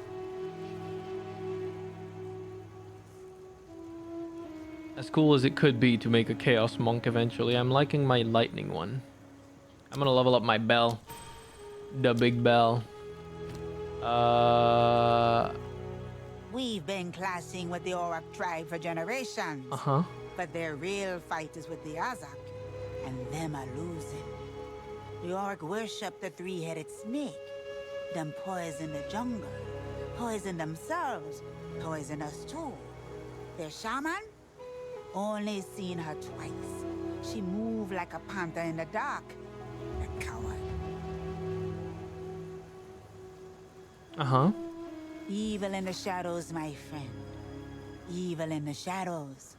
As cool as it could be to make a chaos monk eventually, I'm liking my lightning one. I'm gonna level up my bell. The big bell. We've been clashing with the Auroch tribe for generations. Uh-huh. But their real fight is with the Azak, and them are losing. The Auroch worship the three-headed snake. Them poison the jungle, poison themselves, poison us too. Their shaman? Only seen her twice. She moved like a panther in the dark. A coward. Uh-huh. Evil in the shadows, my friend. Evil in the shadows.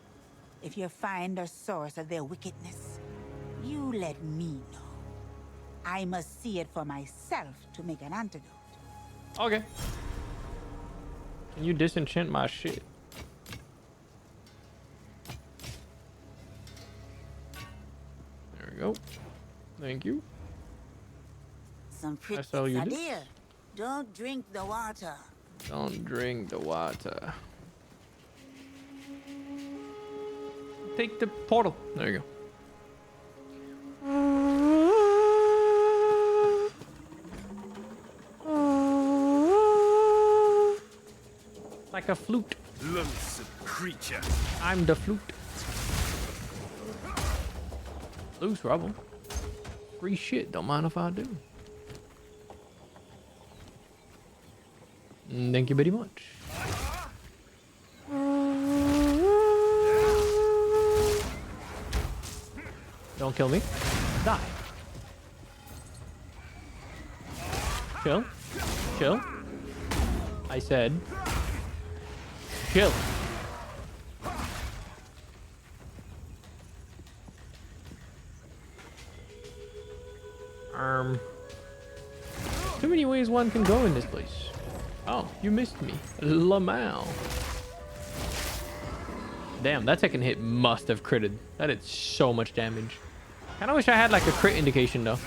If you find the source of their wickedness, you let me know. I must see it for myself to make an antidote. Okay. Can you disenchant my shit? There we go. Thank you. Some pretty all you do. idea. Don't drink the water. Don't drink the water. Take the portal. There you go. Like a flute. Loathsome creature. I'm the flute. Loose rubble. Free shit. Don't mind if I do. Thank you very much. Don't kill me. Die. Chill. Chill. I said. Chill. Too many ways one can go in this place. Oh, you missed me. Lamau. Damn, that second hit must have critted. That did so much damage. Kinda wish I had like a crit indication though.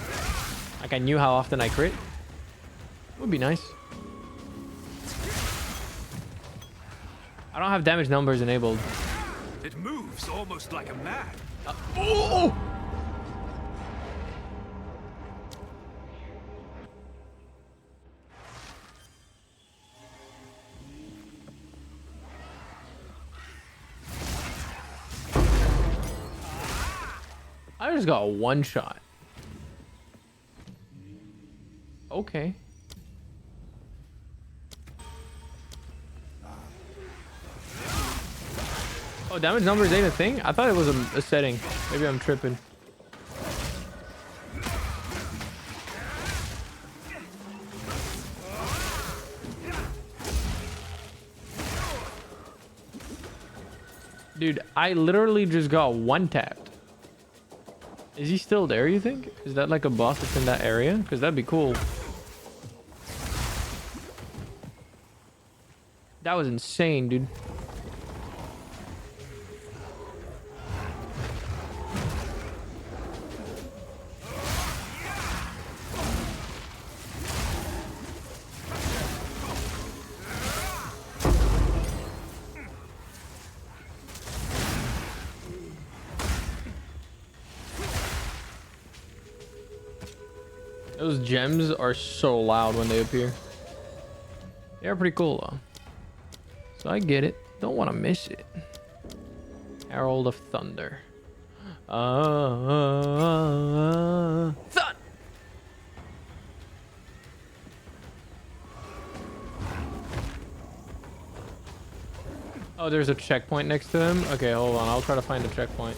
Like I knew how often I crit. Would be nice. I don't have damage numbers enabled. It moves almost like a man. Oh! I just got one shot. Okay. Oh, damage numbers ain't a thing? I thought it was a setting. Maybe I'm tripping. Dude, I literally just got one tapped. Is he still there, you think? Is that like a boss that's in that area? Because that'd be cool. That was insane, dude. Those gems are so loud when they appear. They're pretty cool though. So I get it. Don't want to miss it. Herald of Thunder. Thun! Oh, there's a checkpoint next to them? Okay, hold on. I'll try to find a checkpoint.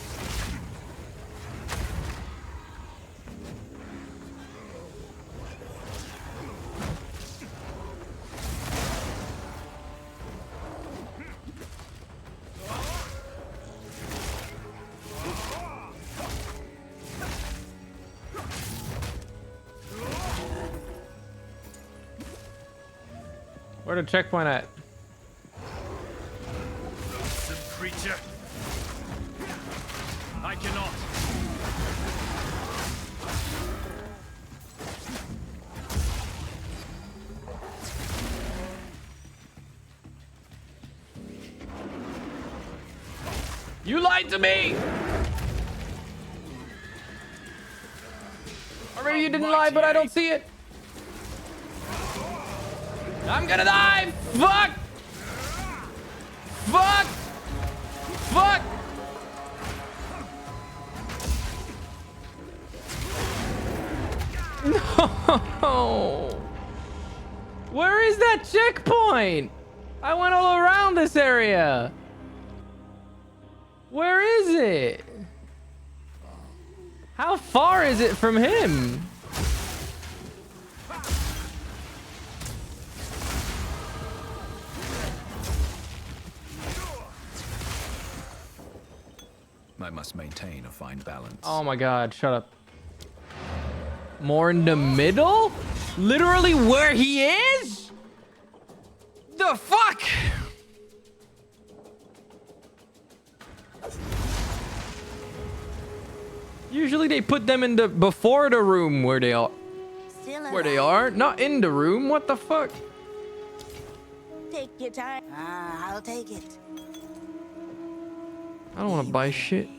Where the checkpoint at? Some creature. I cannot. You lied to me! Or maybe you didn't lie, but I don't see it. I'm gonna die! Fuck! Fuck! Fuck! No! Where is that checkpoint? I went all around this area. Where is it? How far is it from him? I must maintain a fine balance. Oh my god, shut up. More in the middle? Literally where he is? The fuck? Usually they put them in the before the room where they are. Still Where they alive? are, not in the room. What the fuck? Take your time. Ah, I'll take it. I don't want to buy shit.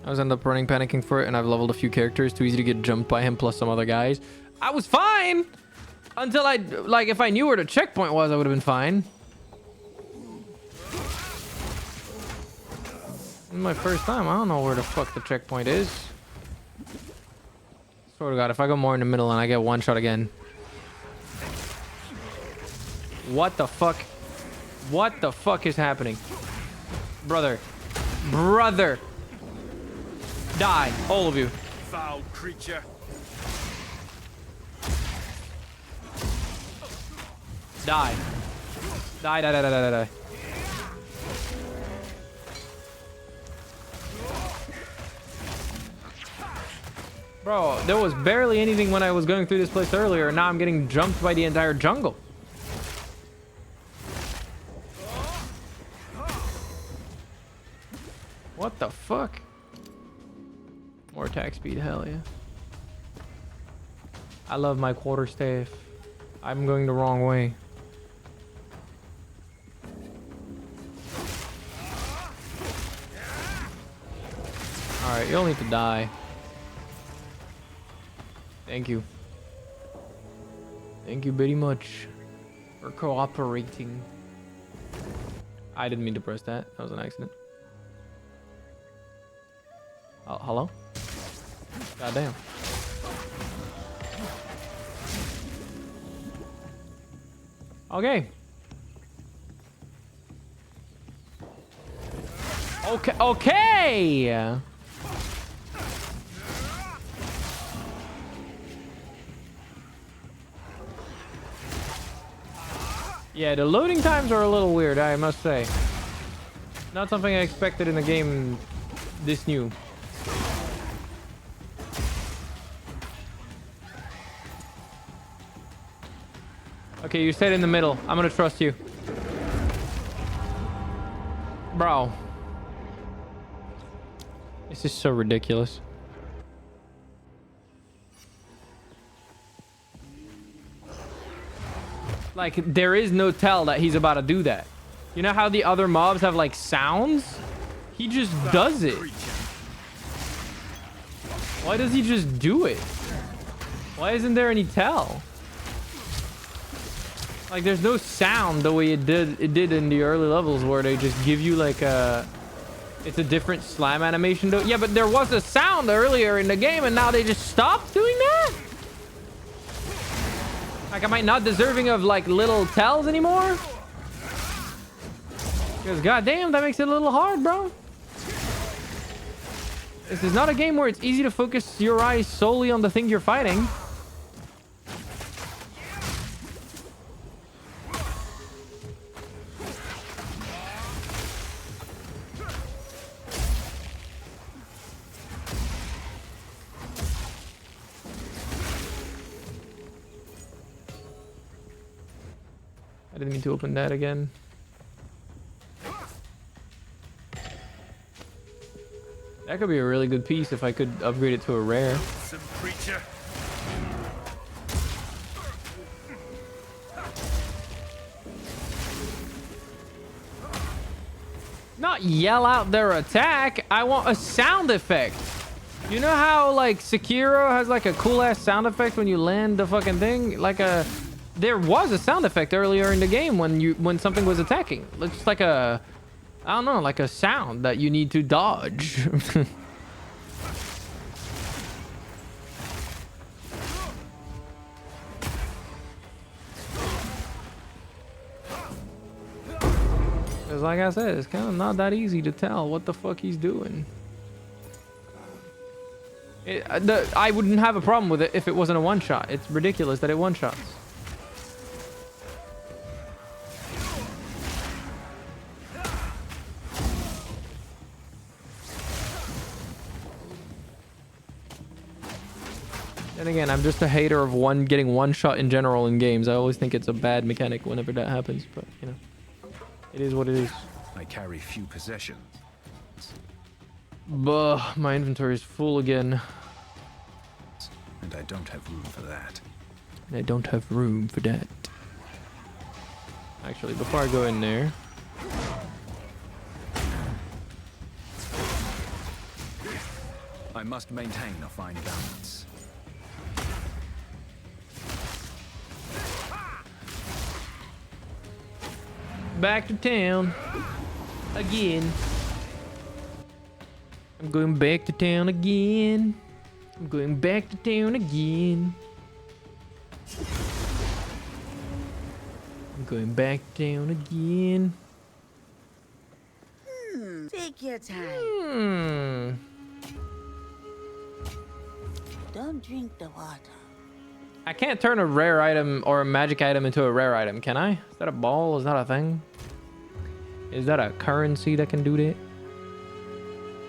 I was end up running panicking for it, and I've leveled a few characters. Too easy to get jumped by him plus some other guys. I was fine until I like if I knew where the checkpoint was, I would have been fine. This is my first time. I don't know where the fuck the checkpoint is. Swear to God, if I go more in the middle and I get one shot again. What the fuck? What the fuck is happening? Brother. Brother. Die, all of you. Foul creature. Die. Die, die, die, die, die, die. Bro, there was barely anything when I was going through this place earlier, and now I'm getting jumped by the entire jungle. What the fuck? More attack speed, hell yeah. I love my quarterstaff. I'm going the wrong way. Alright, you'll need to die. Thank you. Thank you very much for cooperating. I didn't mean to press that. That was an accident. Oh, hello? Goddamn. Okay. Okay. Okay. Yeah, the loading times are a little weird, I must say. Not something I expected in a game this new. Okay, you stayed in the middle. I'm gonna trust you. Bro. This is so ridiculous. Like, there is no tell that he's about to do that. You know how the other mobs have, like, sounds? He just does it. Why does he just do it? Why isn't there any tell? Like, there's no sound the way it did in the early levels where they just give you, like, a... It's a different slime animation, though. Yeah, but there was a sound earlier in the game, and now they just stopped doing that? Like, am I not deserving of, like, little tells anymore? Because, goddamn, that makes it a little hard, bro. This is not a game where it's easy to focus your eyes solely on the thing you're fighting. I didn't mean to open that again. That could be a really good piece if I could upgrade it to a rare. Some creature. Not yell out their attack. I want a sound effect. You know how like Sekiro has like a cool ass sound effect when you land the fucking thing? Like there was a sound effect earlier in the game when something was attacking. Looks like a, I don't know, like a sound that you need to dodge. Because like I said, it's kind of not that easy to tell what the fuck he's doing. I wouldn't have a problem with it if it wasn't a one-shot. It's ridiculous that it one-shots. And again, I'm just a hater of getting one shot in general in games. I always think it's a bad mechanic whenever that happens, but you know, it is what it is. I carry few possessions. Buh, my inventory is full again. And I don't have room for that. And I don't have room for that. Actually, before I go in there, I must maintain a fine balance. back to town again. I'm going back to town again. I'm going back to town again. I'm going back to town again. Take your time. Don't drink the water. I can't turn a rare item or a magic item into a rare item, can I? Is that a ball? Is that a thing? Is that a currency that can do that?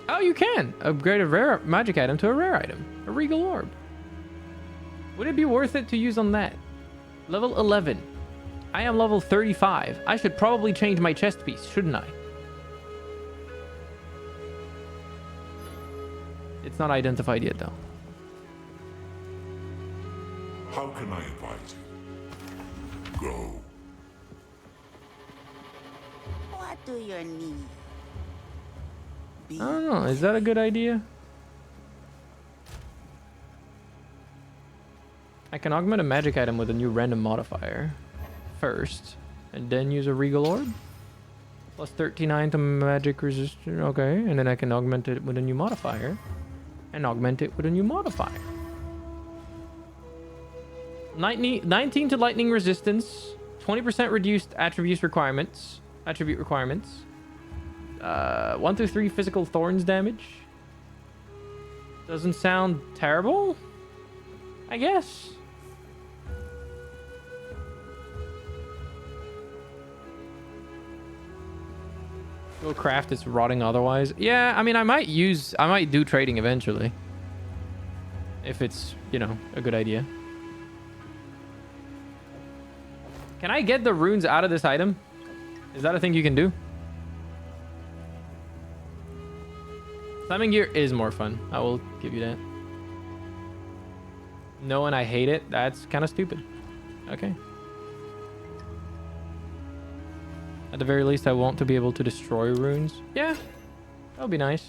Oh, you can upgrade a rare magic item to a rare item. A regal orb. Would it be worth it to use on that? Level 11. I am level 35. I should probably change my chest piece, shouldn't I? It's not identified yet, though. How can I advise you? Go. What do you need? I don't know. Is that a good idea? I can augment a magic item with a new random modifier first, and then use a regal orb. Plus 39 to magic resistance. Okay, and then I can augment it with a new modifier, and augment it with a new modifier. 19 to lightning resistance, 20% reduced attribute requirements. 1 through 3 physical thorns damage. Doesn't sound terrible, I guess. Go craft, it's rotting otherwise. Yeah, I mean, I might do trading eventually. If it's, you know, a good idea. Can I get the runes out of this item? Is that a thing you can do? Climbing gear is more fun. I will give you that. Knowing I hate it, that's kind of stupid. Okay. At the very least, I want to be able to destroy runes. Yeah, that would be nice.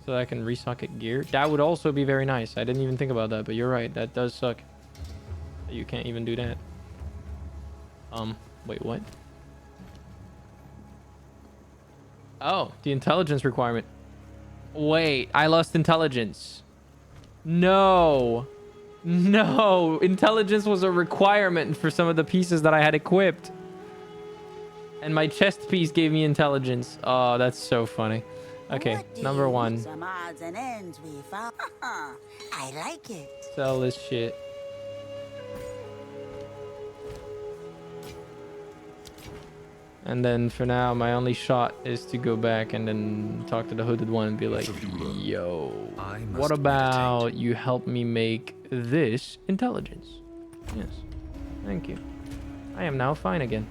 So I can resocket gear. That would also be very nice. I didn't even think about that, but you're right. That does suck. You can't even do that. Wait, what? Oh, the intelligence requirement. Wait, I lost intelligence. No. No, intelligence was a requirement for some of the pieces that I had equipped. And my chest piece gave me intelligence. Oh, that's so funny. Okay, number 1. Some odds and ends we found. I like it. Sell this shit. And then for now, my only shot is to go back and then talk to the hooded one and be like, yo, what about you help me make this intelligence? Yes. Thank you. I am now fine again.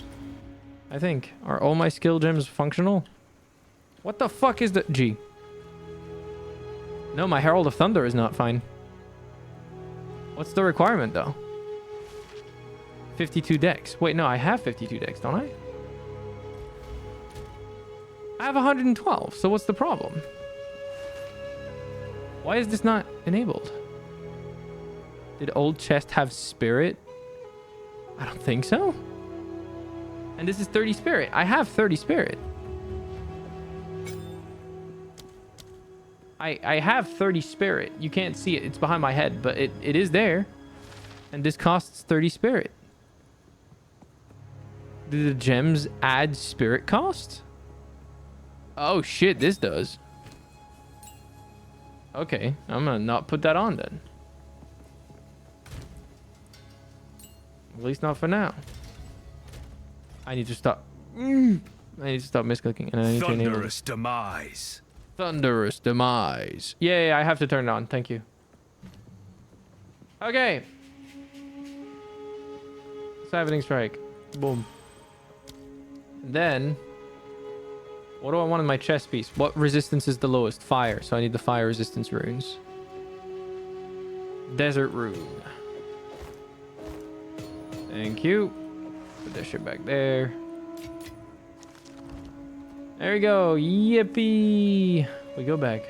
I think. Are all my skill gems functional? What the fuck is the... G. No, my Herald of Thunder is not fine. What's the requirement, though? 52 decks. Wait, no, I have 52 decks, don't I? I have 112, so what's the problem? Why is this not enabled? Did old chest have spirit? I don't think so. And this is 30 spirit. I have 30 spirit. I have 30 spirit. You can't see it. It's behind my head, but it is there. And this costs 30 spirit. Do the gems add spirit cost? Oh shit, this does. Okay, I'm gonna not put that on then. At least not for now. I need to stop. I need to stop misclicking, and I need to enable Thunderous demise. Thunderous demise. Yeah, I have to turn it on. Thank you. Okay. Savagening strike. Boom. And then, what do I want in my chest piece? What resistance is the lowest? Fire. So I need the fire resistance runes. Desert rune. Thank you. Put that shit back there. There we go. Yippee. We go back.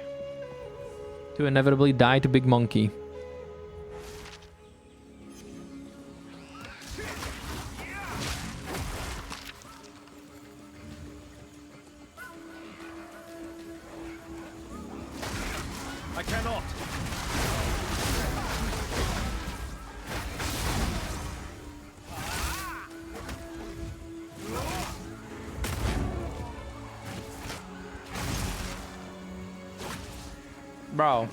To inevitably die to Big Monkey. I cannot. Bro.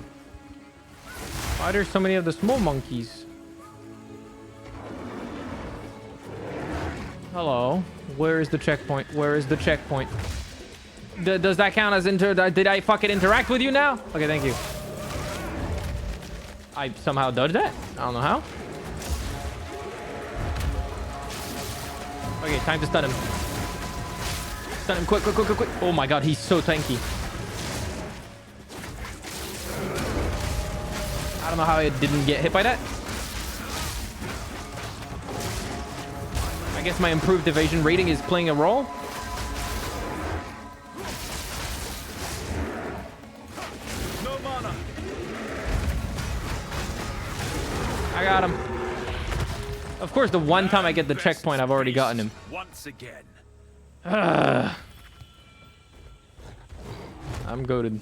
Why are there so many of the small monkeys? Hello. Where is the checkpoint? Where is the checkpoint? Does that count as did I fucking interact with you now? Okay, thank you. I somehow dodged that. I don't know how. Okay, time to stun him. Stun him quick, quick, quick, quick, quick. Oh my god, he's so tanky. I don't know how it didn't get hit by that. I guess my improved evasion rating is playing a role. No mana. I got him. Of course, the one time I get the checkpoint, I've already gotten him. Once again. I'm goated.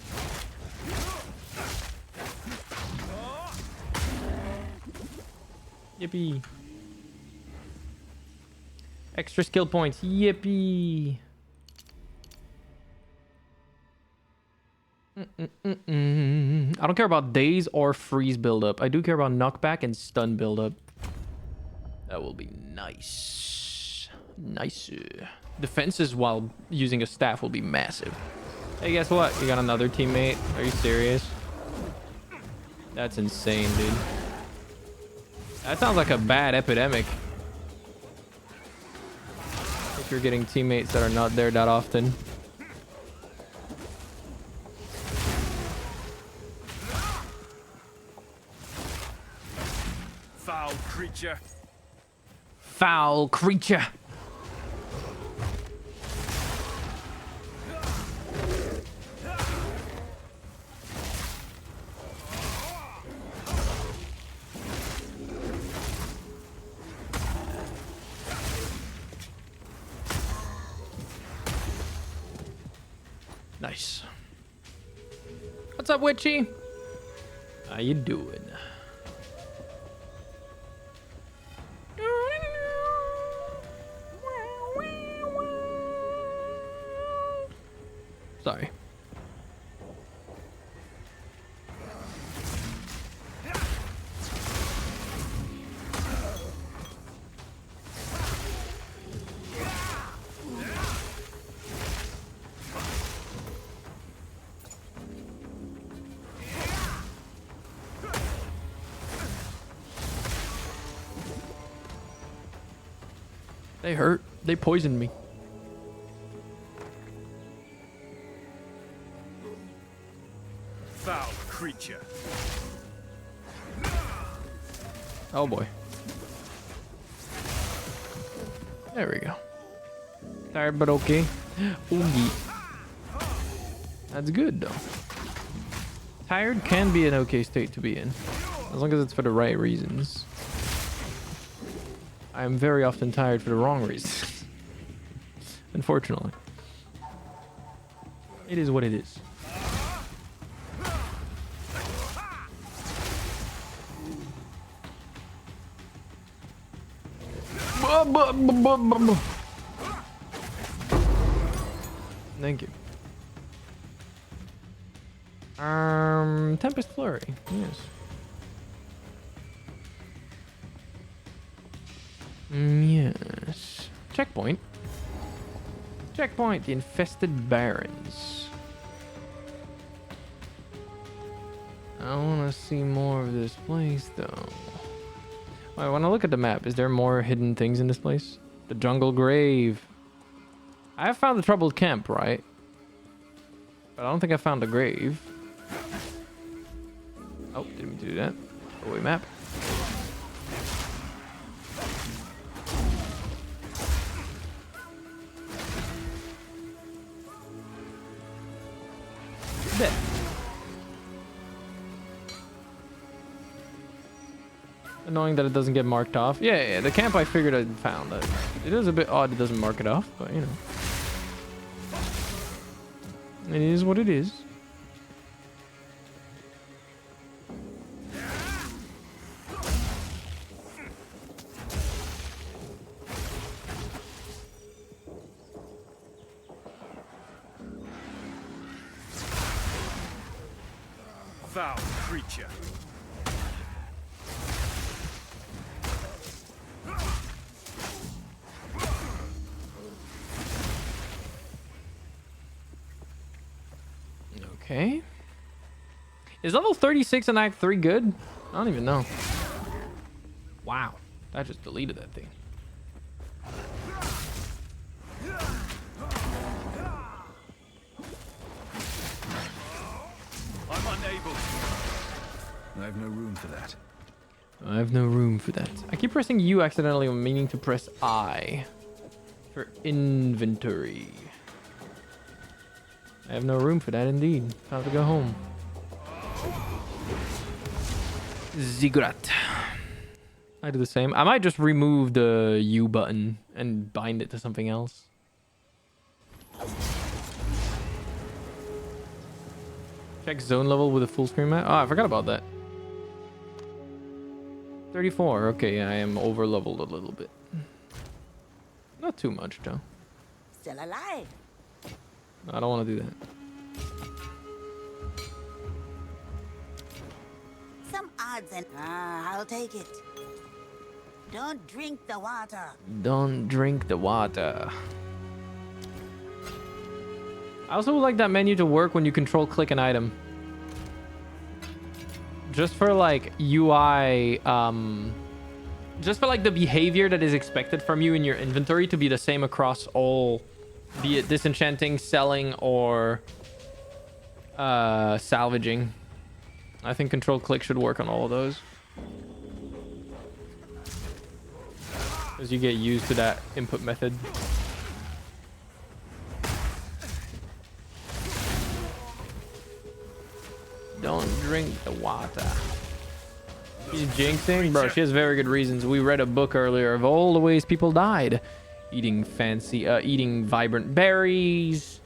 Yippee. Extra skill points. Yippee. I don't care about daze or freeze buildup. I do care about knockback and stun buildup. That will be nice. Nice. Defenses while using a staff will be massive. Hey, guess what? You got another teammate. Are you serious? That's insane, dude. That sounds like a bad epidemic. If you're getting teammates that are not there that often. Foul creature. Foul creature. Nice. What's up, Witchy? How you doing? Sorry. They hurt. They poisoned me. Foul creature. Oh boy. There we go. Tired but okay. Oogie. That's good though. Tired can be an okay state to be in, as long as it's for the right reasons. I am very often tired for the wrong reasons. Unfortunately. It is what it is. Thank you. Tempest Flurry. Yes. Yes. Checkpoint. Checkpoint. The Infested Barrens. I want to see more of this place, though. I want to look at the map. Is there more hidden things in this place? The Jungle Grave. I have found the Troubled Camp, right? But I don't think I found the grave. Oh, didn't mean to do that. Oh, wait, map. There. Annoying that it doesn't get marked off. Yeah, the camp I figured I found. It is a bit odd it doesn't mark it off, but you know. It is what it is. Foul creature. Okay. Is level 36 in Act 3 good? I don't even know. Wow. That just deleted that thing. I'm unable. I have no room for that. I have no room for that. I keep pressing U accidentally when meaning to press I. For inventory. I have no room for that indeed. Time to go home. Ziggurat. I do the same. I might just remove the U button and bind it to something else. Check zone level with a full screen map. Oh, I forgot about that. 34. Okay, I am over leveled a little bit. Not too much though. Still alive. I don't want to do that. Some odds and I'll take it. Don't drink the water. Don't drink the water. I also would like that menu to work when you control click an item. Just for like UI, just for like the behavior that is expected from you in your inventory to be the same across all, be it disenchanting, selling, or salvaging. I think control click should work on all of those. As you get used to that input method. Don't drink the water. She's jinxing? Bro, she has very good reasons. We read a book earlier of all the ways people died. Eating vibrant berries,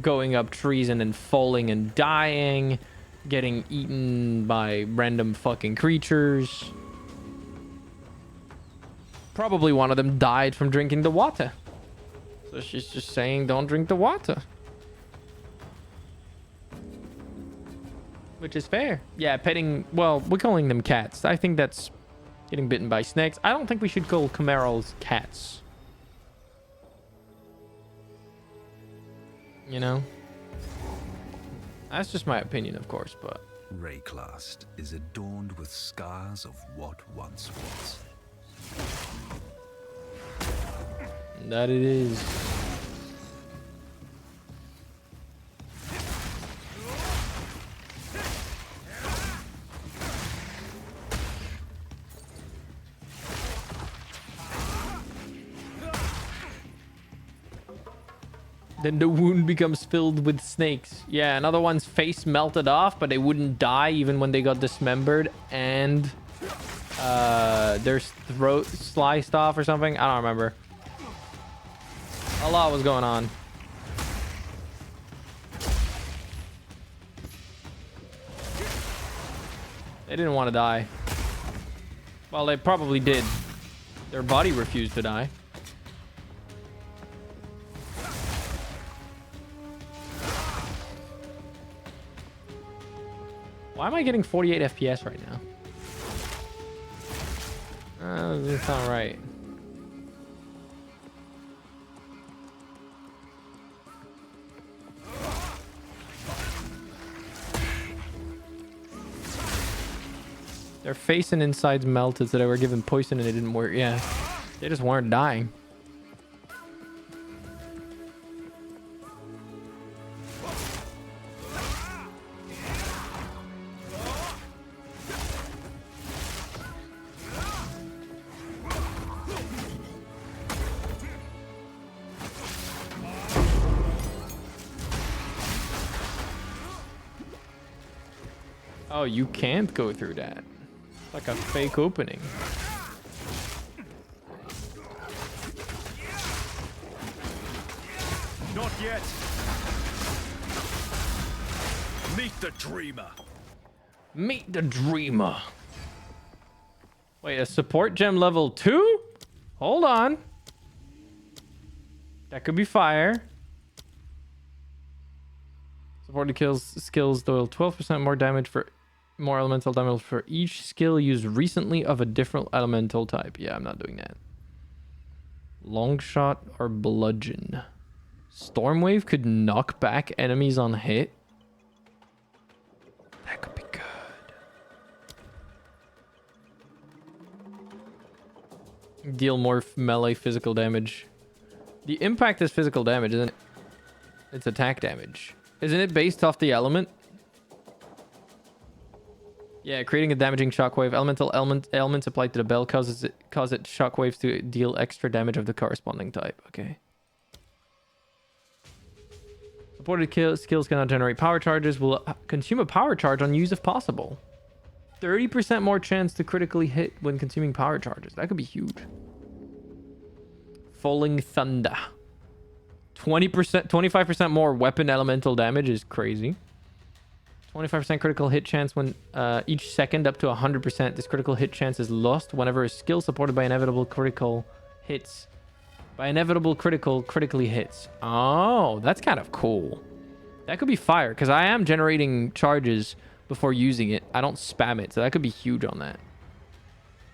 going up trees and then falling and dying, getting eaten by random fucking creatures. Probably one of them died from drinking the water. So she's just saying don't drink the water. Which is fair. Yeah, petting... Well, we're calling them cats. I think that's getting bitten by snakes. I don't think we should call Camerals cats. You know? That's just my opinion, of course, but... Rayclast is adorned with scars of what once was. That it is. Then the wound becomes filled with snakes. Yeah, another one's face melted off, but they wouldn't die even when they got dismembered. And their throat sliced off or something. I don't remember. A lot was going on. They didn't want to die. Well, they probably did. Their body refused to die. Why am I getting 48 FPS right now? That's not right. Their face and insides melted, so they were given poison and it didn't work. Yeah, they just weren't dying. Oh, you can't go through that. It's like a fake opening. Not yet. Meet the dreamer. Meet the dreamer. Wait, a support gem level 2? Hold on. That could be fire. Supported skills deal 12% more damage for more elemental damage for each skill used recently of a different elemental type. Yeah, I'm not doing that. Long shot or bludgeon. Stormwave could knock back enemies on hit. That could be good. Deal more melee physical damage. The impact is physical damage, isn't it? It's attack damage. Isn't it based off the element? Yeah, creating a damaging shockwave. Elements applied to the bell cause it shockwaves to deal extra damage of the corresponding type. Okay. Supported skills cannot generate power charges. Will consume a power charge on use if possible. 30% more chance to critically hit when consuming power charges. That could be huge. Falling Thunder. 20%, 25% more weapon elemental damage is crazy. 25% critical hit chance when each second up to 100%. This critical hit chance is lost whenever a skill supported by inevitable critical hits. By inevitable critically hits. Oh, that's kind of cool. That could be fire because I am generating charges before using it. I don't spam it, so that could be huge on that.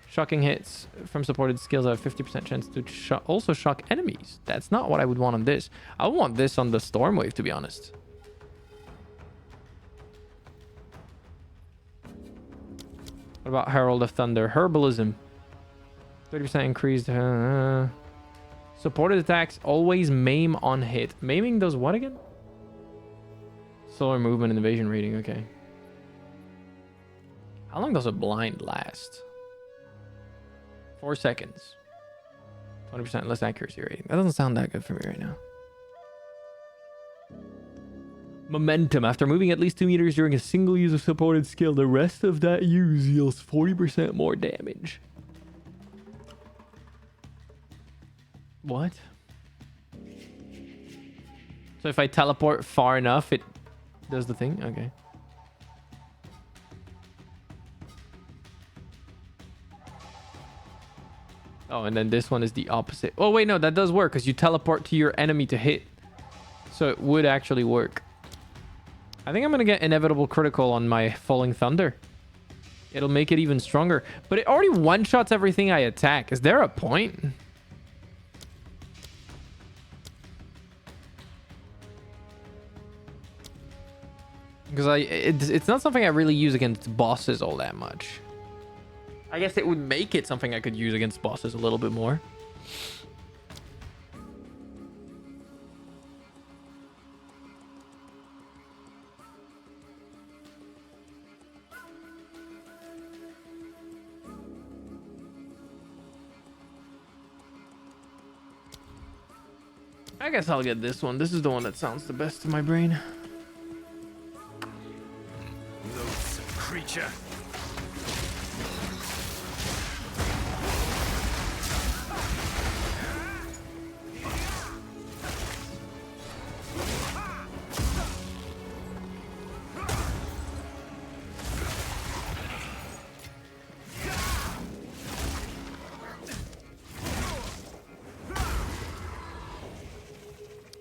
Shocking hits from supported skills have a 50% chance to also shock enemies. That's not what I would want on this. I would want this on the Stormwave, to be honest. What about Herald of Thunder? Herbalism. 30% increased. Supported attacks always maim on hit. Maiming does what again? Solar movement and evasion rating. Okay. How long does a blind last? 4 seconds. 20% less accuracy rating. That doesn't sound that good for me right now. Momentum. After moving at least 2 meters during a single use of supported skill, the rest of that use deals 40% more damage. What? So if I teleport far enough, it does the thing? Okay. Oh, and then this one is the opposite. Oh, wait, no, that does work because you teleport to your enemy to hit. So it would actually work. I think I'm going to get inevitable critical on my Falling Thunder. It'll make it even stronger. But it already one-shots everything I attack. Is there a point? Because it's not something I really use against bosses all that much. I guess it would make it something I could use against bosses a little bit more. I guess I'll get this one. This is the one that sounds the best to my brain. Loathsome creature.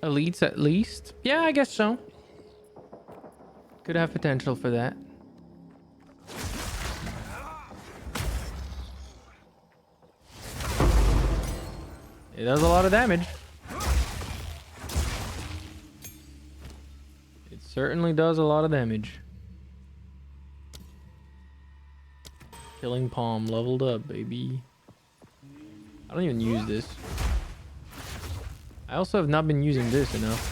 Elites at least? Yeah, I guess so. Could have potential for that. It does a lot of damage. It certainly does a lot of damage. Killing Palm leveled up, baby. I don't even use this. I also have not been using this enough.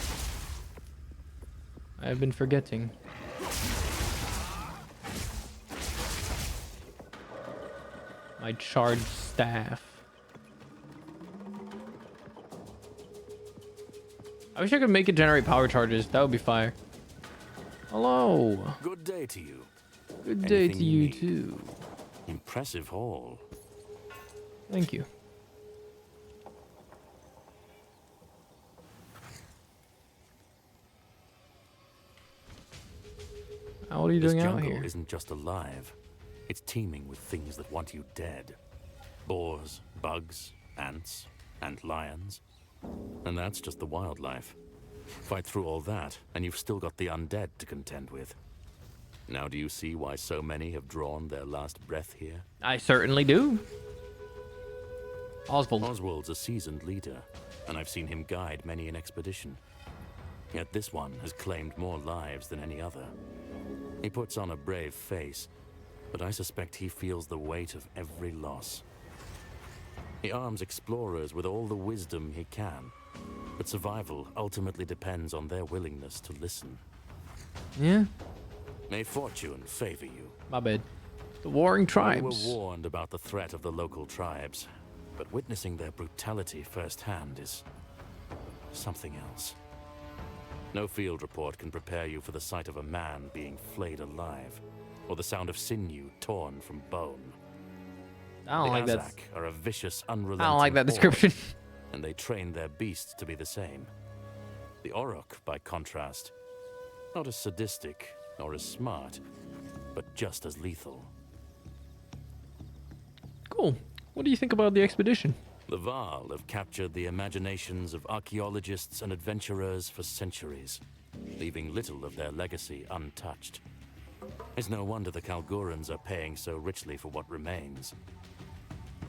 I have been forgetting. My charged staff. I wish I could make it generate power charges. That would be fire. Hello. Good day to you. Good day Anything to you you need? too. Impressive haul. Thank you. What are you This doing out jungle here? isn't just alive. It's teeming with things that want you dead. Boars, bugs, ants, and lions. And that's just the wildlife. Fight through all that, and you've still got the undead to contend with. Now do you see why so many have drawn their last breath here? I certainly do. Oswald. Oswald's a seasoned leader, and I've seen him guide many an expedition. Yet this one has claimed more lives than any other. He puts on a brave face, but I suspect he feels the weight of every loss. He arms explorers with all the wisdom he can, but survival ultimately depends on their willingness to listen. Yeah, May fortune favor you. my bad. The warring We tribes. were warned about the threat of the local tribes, but witnessing their brutality firsthand is something else. No field report can prepare you for the sight of a man being flayed alive, or the sound of sinew torn from bone. I don't like the that. Azak are a vicious, unrelenting I don't like that horde, description. and they train their beasts to be the same. The Orok, by contrast, not as sadistic nor as smart, but just as lethal. Cool. What do you think about the expedition? The Val have captured the imaginations of archaeologists and adventurers for centuries, leaving little of their legacy untouched. It's no wonder the Kalgorans are paying so richly for what remains.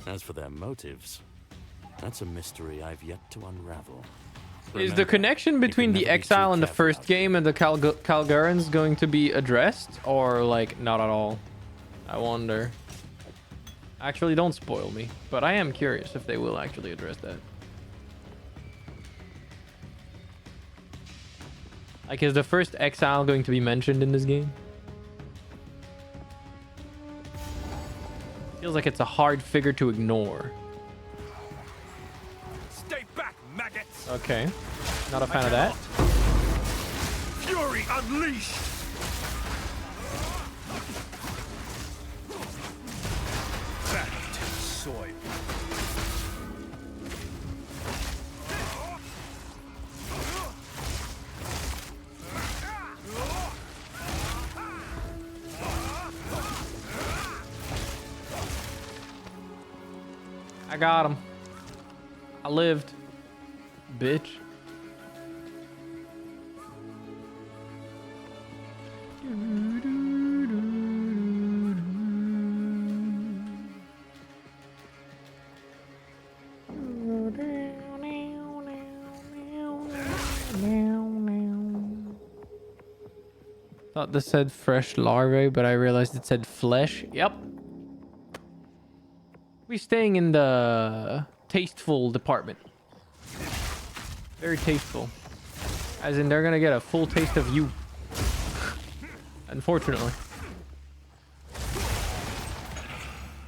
As for their motives, that's a mystery I've yet to unravel. Is the Remember, connection you between can the never be Exile too in the careful first out game and the Kalgurans going to be addressed? Or, like, not at all? I wonder. Actually, don't spoil me. But I am curious if they will actually address that. Like, is the first Exile going to be mentioned in this game? Feels like it's a hard figure to ignore. Stay back, maggots! Okay. Not a fan of that. Fury unleashed! Back to the soil. I got him. I lived. Bitch. Thought this said fresh larvae, but I realized it said flesh. Yep. We staying in the tasteful department. Very tasteful. As in, they're gonna get a full taste of you. Unfortunately.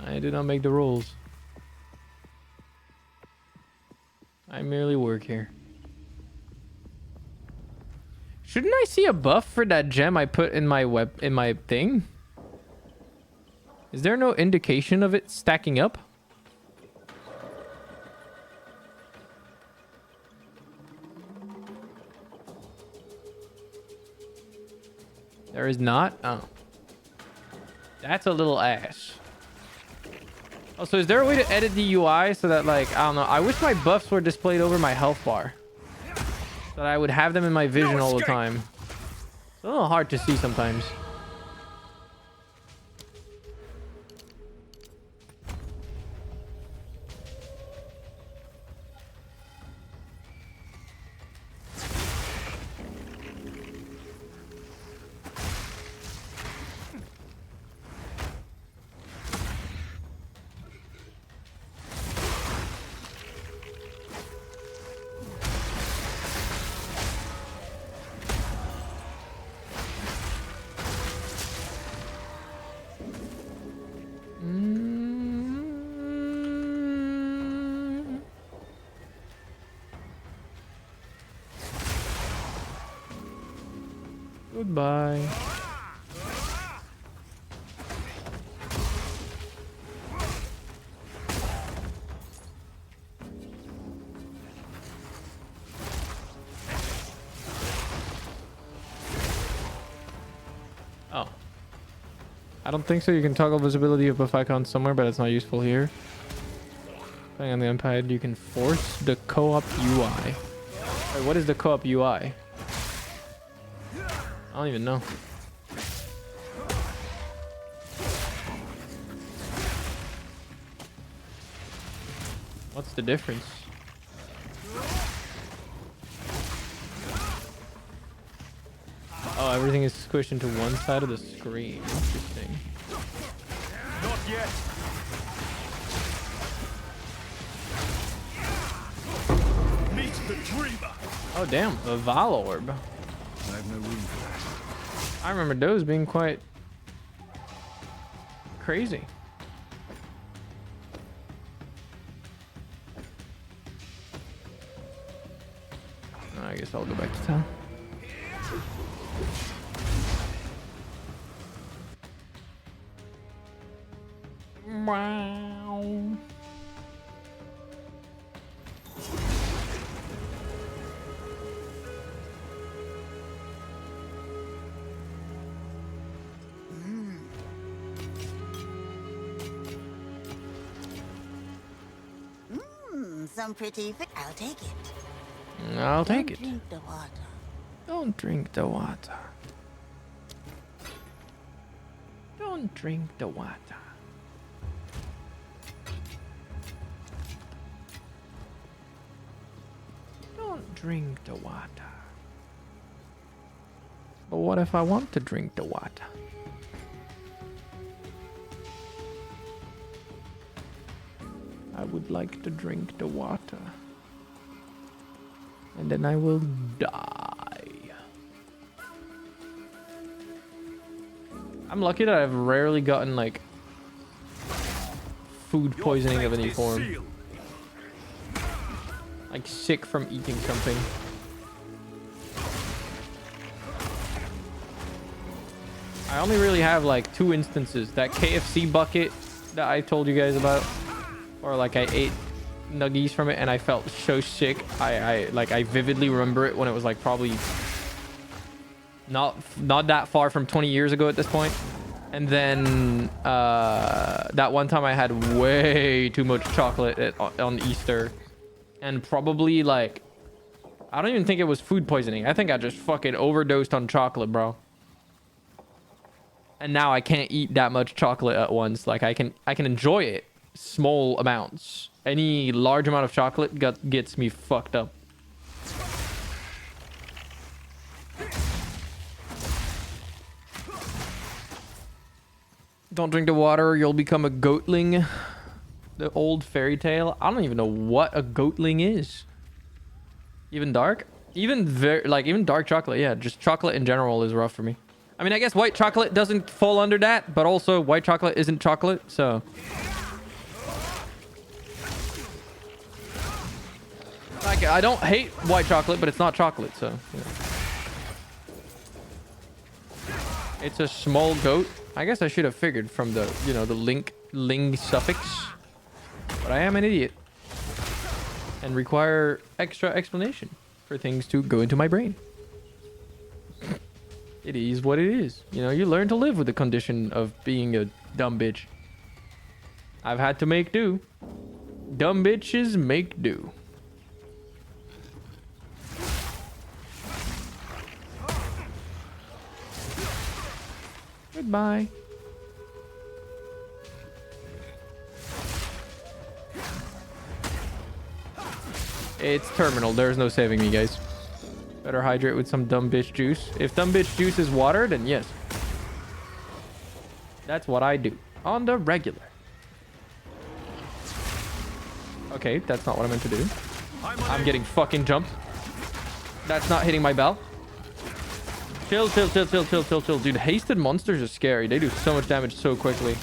I did not make the rules. I merely work here. Shouldn't I see a buff for that gem I put in my thing? Is there no indication of it stacking up? There is not? Oh. That's a little ass. Oh, so is there a way to edit the UI so that, like, I don't know. I wish my buffs were displayed over my health bar. So that I would have them in my vision all the time. It's a little hard to see sometimes. Goodbye. Oh. I don't think so. You can toggle visibility of buff icons somewhere, but it's not useful here. Depending on the iPad, you can force the co-op UI. Wait, what is the co-op UI? I don't even know. What's the difference? Oh, everything is squished into one side of the screen. Interesting. Not yet. Meet the dreamer. Oh, damn. A Val orb. I have no room for that. I remember those being quite crazy. I guess I'll go back to town. Wow. Some pretty I'll take it. I'll take it. Drink the water. Don't drink the water. Don't drink the water. Don't drink the water. But what if I want to drink the water? I would like to drink the water. And then I will die. I'm lucky that I've rarely gotten, like, food poisoning of any form. Like, sick from eating something. I only really have, like, 2 instances. That KFC bucket that I told you guys about. Or, like, I ate nuggies from it and I felt so sick. I vividly remember it when it was, like, probably not that far from 20 years ago at this point. And then that one time I had way too much chocolate on Easter. And probably, like, I don't even think it was food poisoning. I think I just fucking overdosed on chocolate, bro. And now I can't eat that much chocolate at once. Like, I can enjoy it. Small amounts. Any large amount of chocolate gets me fucked up. Don't drink the water or you'll become a goatling. The old fairy tale. I don't even know what a goatling is. Even dark? Even dark chocolate. Yeah, just chocolate in general is rough for me. I mean, I guess white chocolate doesn't fall under that, but also white chocolate isn't chocolate, so... Like, I don't hate white chocolate, but it's not chocolate, so... You know. It's a small goat. I guess I should have figured from the, you know, the ling suffix. But I am an idiot. And require extra explanation for things to go into my brain. It is what it is. You know, you learn to live with the condition of being a dumb bitch. I've had to make do. Dumb bitches make do. Goodbye. It's terminal. There's no saving me, guys. Better hydrate with some dumb bitch juice. If dumb bitch juice is water, then yes. That's what I do. On the regular. Okay, that's not what I meant to do. I'm getting fucking jumped. That's not hitting my bell. Chill, chill, chill, chill, chill, chill, chill. Dude, hasted monsters are scary. They do so much damage so quickly.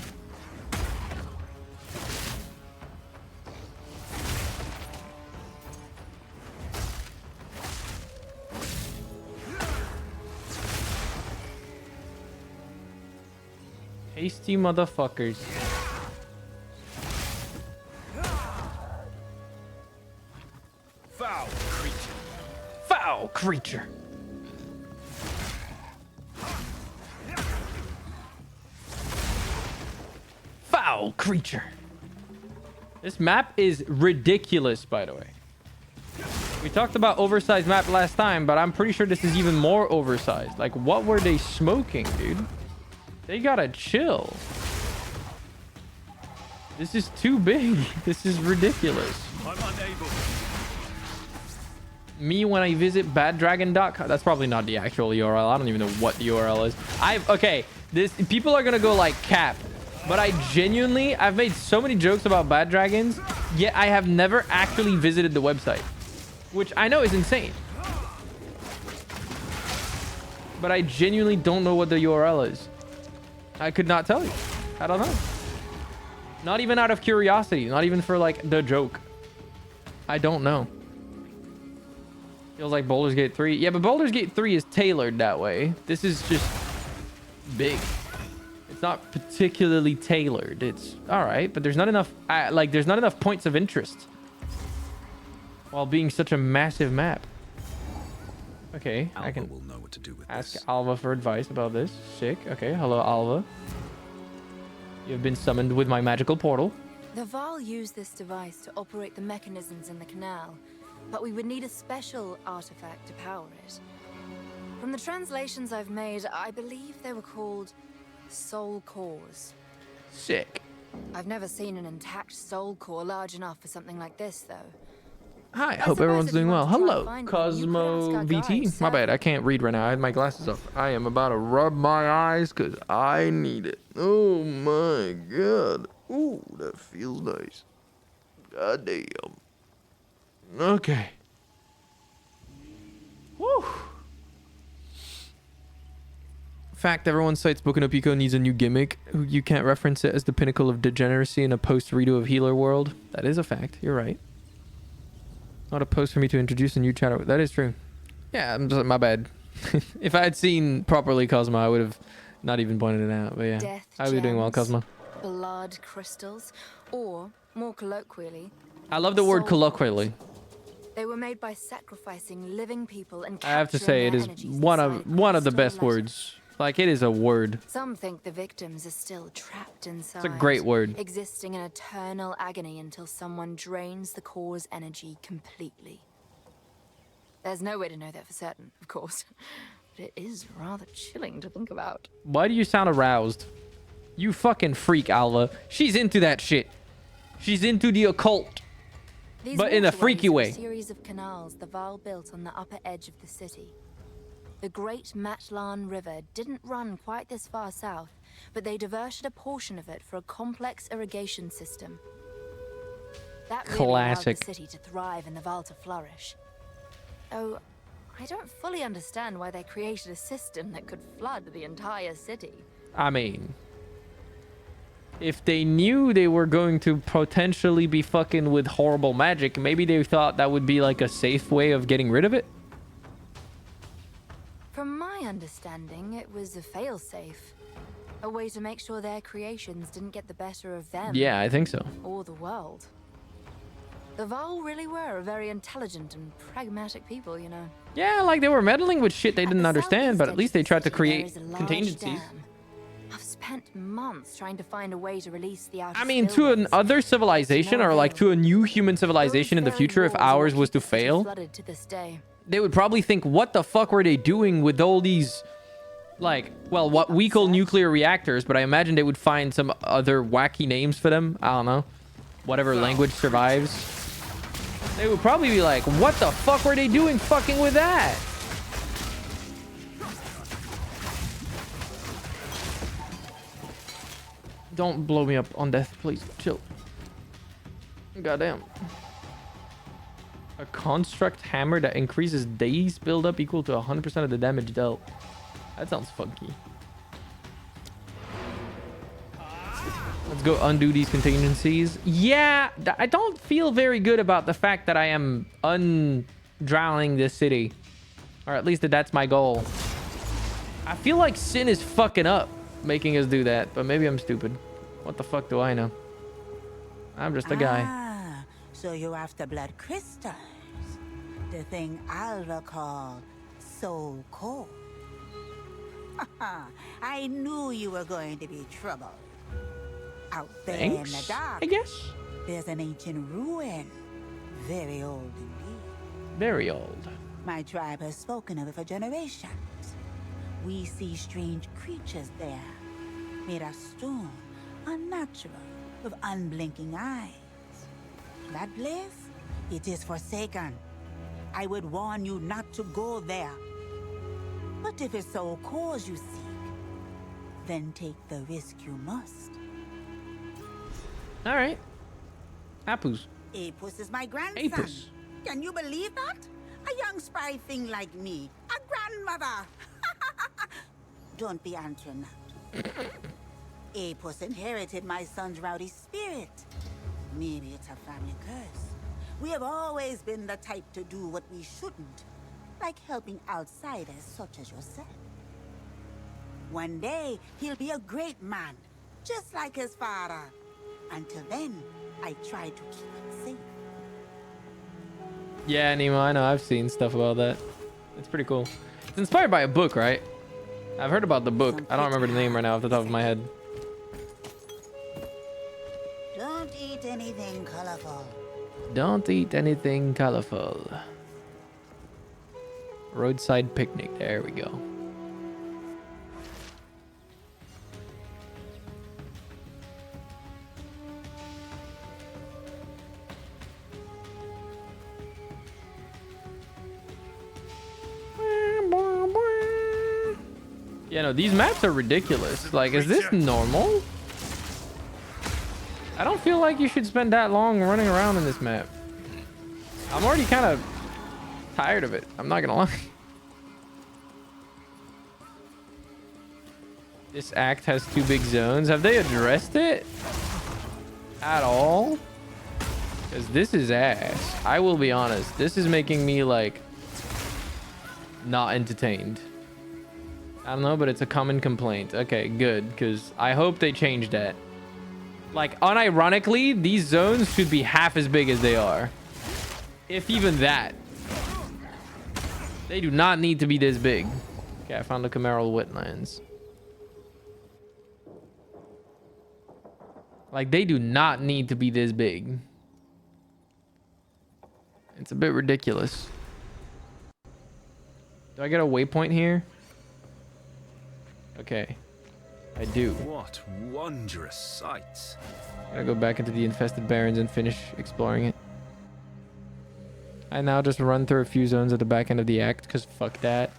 Hasty motherfuckers. Foul creature. Foul creature. Foul creature. This map is ridiculous, by the way. We talked about oversized map last time, but I'm pretty sure this is even more oversized. Like, what were they smoking, dude? They gotta chill. This is too big. This is ridiculous. I'm unable. Me when I visit baddragon.com. That's probably not the actual URL. I don't even know what the URL is. Okay, people are gonna go like cap, but I've made so many jokes about bad dragons, yet I have never actually visited the website, which I know is insane. But I genuinely don't know what the URL is. I could not tell you. I don't know. Not even out of curiosity. Not even for like the joke. I don't know. Feels like Baldur's Gate 3. Yeah, but Baldur's Gate 3 is tailored that way. This is just big. It's not particularly tailored. It's all right, but there's not enough there's not enough points of interest while being such a massive map. Okay, Alva I can will know what to do with ask this. Alva for advice about this. Sick. Okay, hello Alva. You have been summoned with my magical portal. The Val used this device to operate the mechanisms in the canal, but we would need a special artifact to power it. From the translations I've made, I believe they were called soul cores. Sick. I've never seen an intact soul core large enough for something like this, though. Hi, I hope suppose everyone's if you doing well. want to try Hello, finding them, you Cosmo could ask our VT. guide, My bad, I Ciel. can't read right now. I had my glasses off. I am about to rub my eyes because I need it. Oh my god. Ooh, that feels nice. God damn. Okay. Woo. Fact, everyone cites Boku no Pico needs a new gimmick. You can't reference it as the pinnacle of degeneracy in a post-redo of Healer World. That is a fact. You're right. Not a post for me to introduce a new channel. That is true. Yeah, my bad. If I had seen properly Cosmo, I would have not even pointed it out. But yeah, Death I would be doing well, gems, Cosmo. blood crystals, or, more colloquially, I love the word soul colloquially. cores. They were made by sacrificing living people and I have to capturing say it their is energies one inside of the crystal best letters. words. Like, it is a word. Some think the victims are still trapped inside. It's a great word. Existing in eternal agony until someone drains the core's energy completely. There's no way to know that for certain, of course. But it is rather chilling to think about. Why do you sound aroused? You fucking freak, Alva. She's into that shit. She's into the occult. These But in a waterways freaky were way. A series of canals the Val built on the upper edge of the city. The Great Matlan River didn't run quite this far south, but they diverted a portion of it for a complex irrigation system. That really allowed Classic. the city to thrive and the Val to flourish. Oh, I don't fully understand why they created a system that could flood the entire city. I mean, if they knew they were going to potentially be fucking with horrible magic, maybe they thought that would be like a safe way of getting rid of it. From my understanding, it was a failsafe. A way to make sure their creations didn't get the better of them. Yeah, I think so. Or the world. The Vol really were a very intelligent and pragmatic people, you know. Yeah, like they were meddling with shit they didn't the understand, but at southeast least they edge tried of to the city, there create is a large contingencies. dam. I've spent months trying to find a way to release the outer I mean, to spillways. another civilization, No or like avail. to a new human civilization in the Those future, if very walls are ours what was to keep the city fail, flooded to this day. they would probably think, what the fuck were they doing with all these, like, well, what we call nuclear reactors, but I imagine they would find some other wacky names for them. I don't know. Whatever language survives. They would probably be like, what the fuck were they doing fucking with that? Don't blow me up on death, please. Chill. Goddamn. A construct hammer that increases days buildup equal to 100% of the damage dealt. That sounds funky. Let's go undo these contingencies. Yeah, I don't feel very good about the fact that I am undrowning this city. Or at least that's my goal. I feel like Sin is fucking up making us do that, but maybe I'm stupid. What the fuck do I know? I'm just a guy. Ah, so you're after blood crystals. The thing I'll recall so cold. I knew you were going to be trouble. Out there in the Thanks, dark, I guess. there's an ancient ruin. Very old indeed. Very old. My tribe has spoken of it for generations. We see strange creatures there, made of stone, unnatural, with unblinking eyes. That place, it is forsaken. I would warn you not to go there. But if it's so cause you seek, then take the risk you must. All right. Apus. Apus is my grandson. Apus. Can you believe that? A young spry thing like me, a grandmother. Don't be answering that. Apus inherited my son's rowdy spirit. Maybe it's a family curse. We have always been the type to do what we shouldn't, like helping outsiders such as yourself. One day, he'll be a great man, just like his father. Until then, I try to keep him safe. Yeah, Nemo, I know. I've seen stuff about that. It's pretty cool. It's inspired by a book, right? I've heard about the book. I don't remember the name right now off the top of my head. Don't eat anything colorful. Don't eat anything colorful. Roadside picnic. There we go. Yeah, no, these maps are ridiculous. Like, is this normal? I don't feel like you should spend that long running around in this map. I'm already kind of tired of it. I'm not gonna lie. This act has 2 big zones. Have they addressed it at all? Because this is ass. I will be honest. This is making me, like, not entertained. I don't know, but it's a common complaint. Okay, good, because I hope they change that. Like, unironically, these zones should be half as big as they are. If even that. They do not need to be this big. Okay, I found the Cameral wetlands. Like, they do not need to be this big. It's a bit ridiculous. Do I get a waypoint here? Okay. I do. What wondrous sights. Gotta go back into the infested barrens and finish exploring it. I now just run through a few zones at the back end of the act, because fuck that.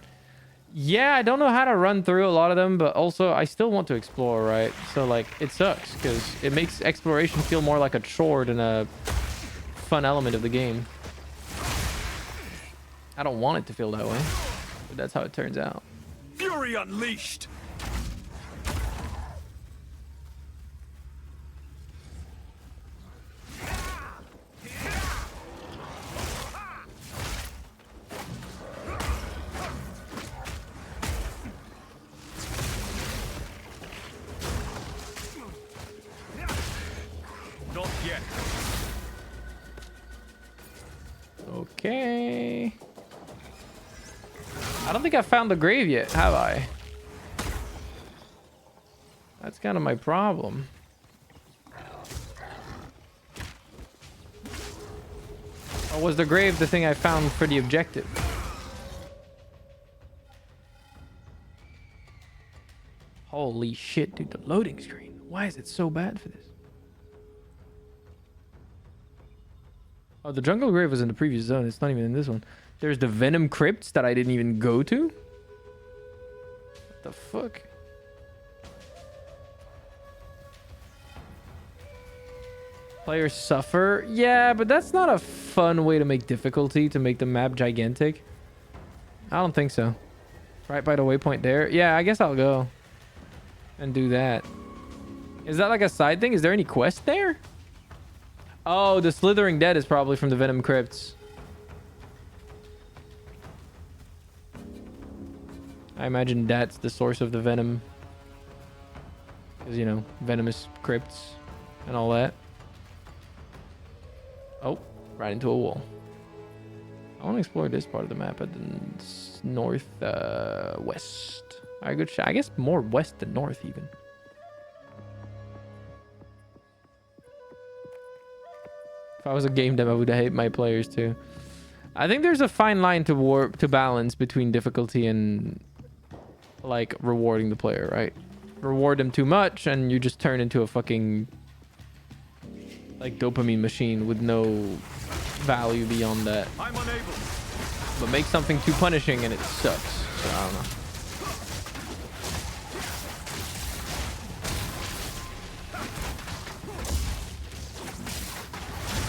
Yeah, I don't know how to run through a lot of them, but also I still want to explore, right? So, like, it sucks, because it makes exploration feel more like a chore than a fun element of the game. I don't want it to feel that way, but that's how it turns out. Fury unleashed! Okay. I don't think I found the grave yet, have I? That's kind of my problem. Or was the grave the thing I found for the objective? Holy shit, dude, the loading screen. Why is it so bad for this? Oh, the jungle grave was in the previous zone. It's not even in this one. There's the venom crypts that I didn't even go to. What the fuck? Players suffer. Yeah, but that's not a fun way to make difficulty, to make the map gigantic. I don't think so. Right by the waypoint there. Yeah, I guess I'll go and do that. Is that like a side thing? Is there any quest there? Oh, the slithering dead is probably from the venom crypts. I imagine that's the source of the venom. Because, you know, venomous crypts and all that. Oh, right into a wall. I want to explore this part of the map at the north, west. All right, good shot. I guess more west than north even. If I was a game dev, I would hate my players too. I think there's a fine line to balance between difficulty and like rewarding the player, right? Reward them too much and you just turn into a fucking like dopamine machine with no value beyond that. I'm unable. But make something too punishing and it sucks. So I don't know.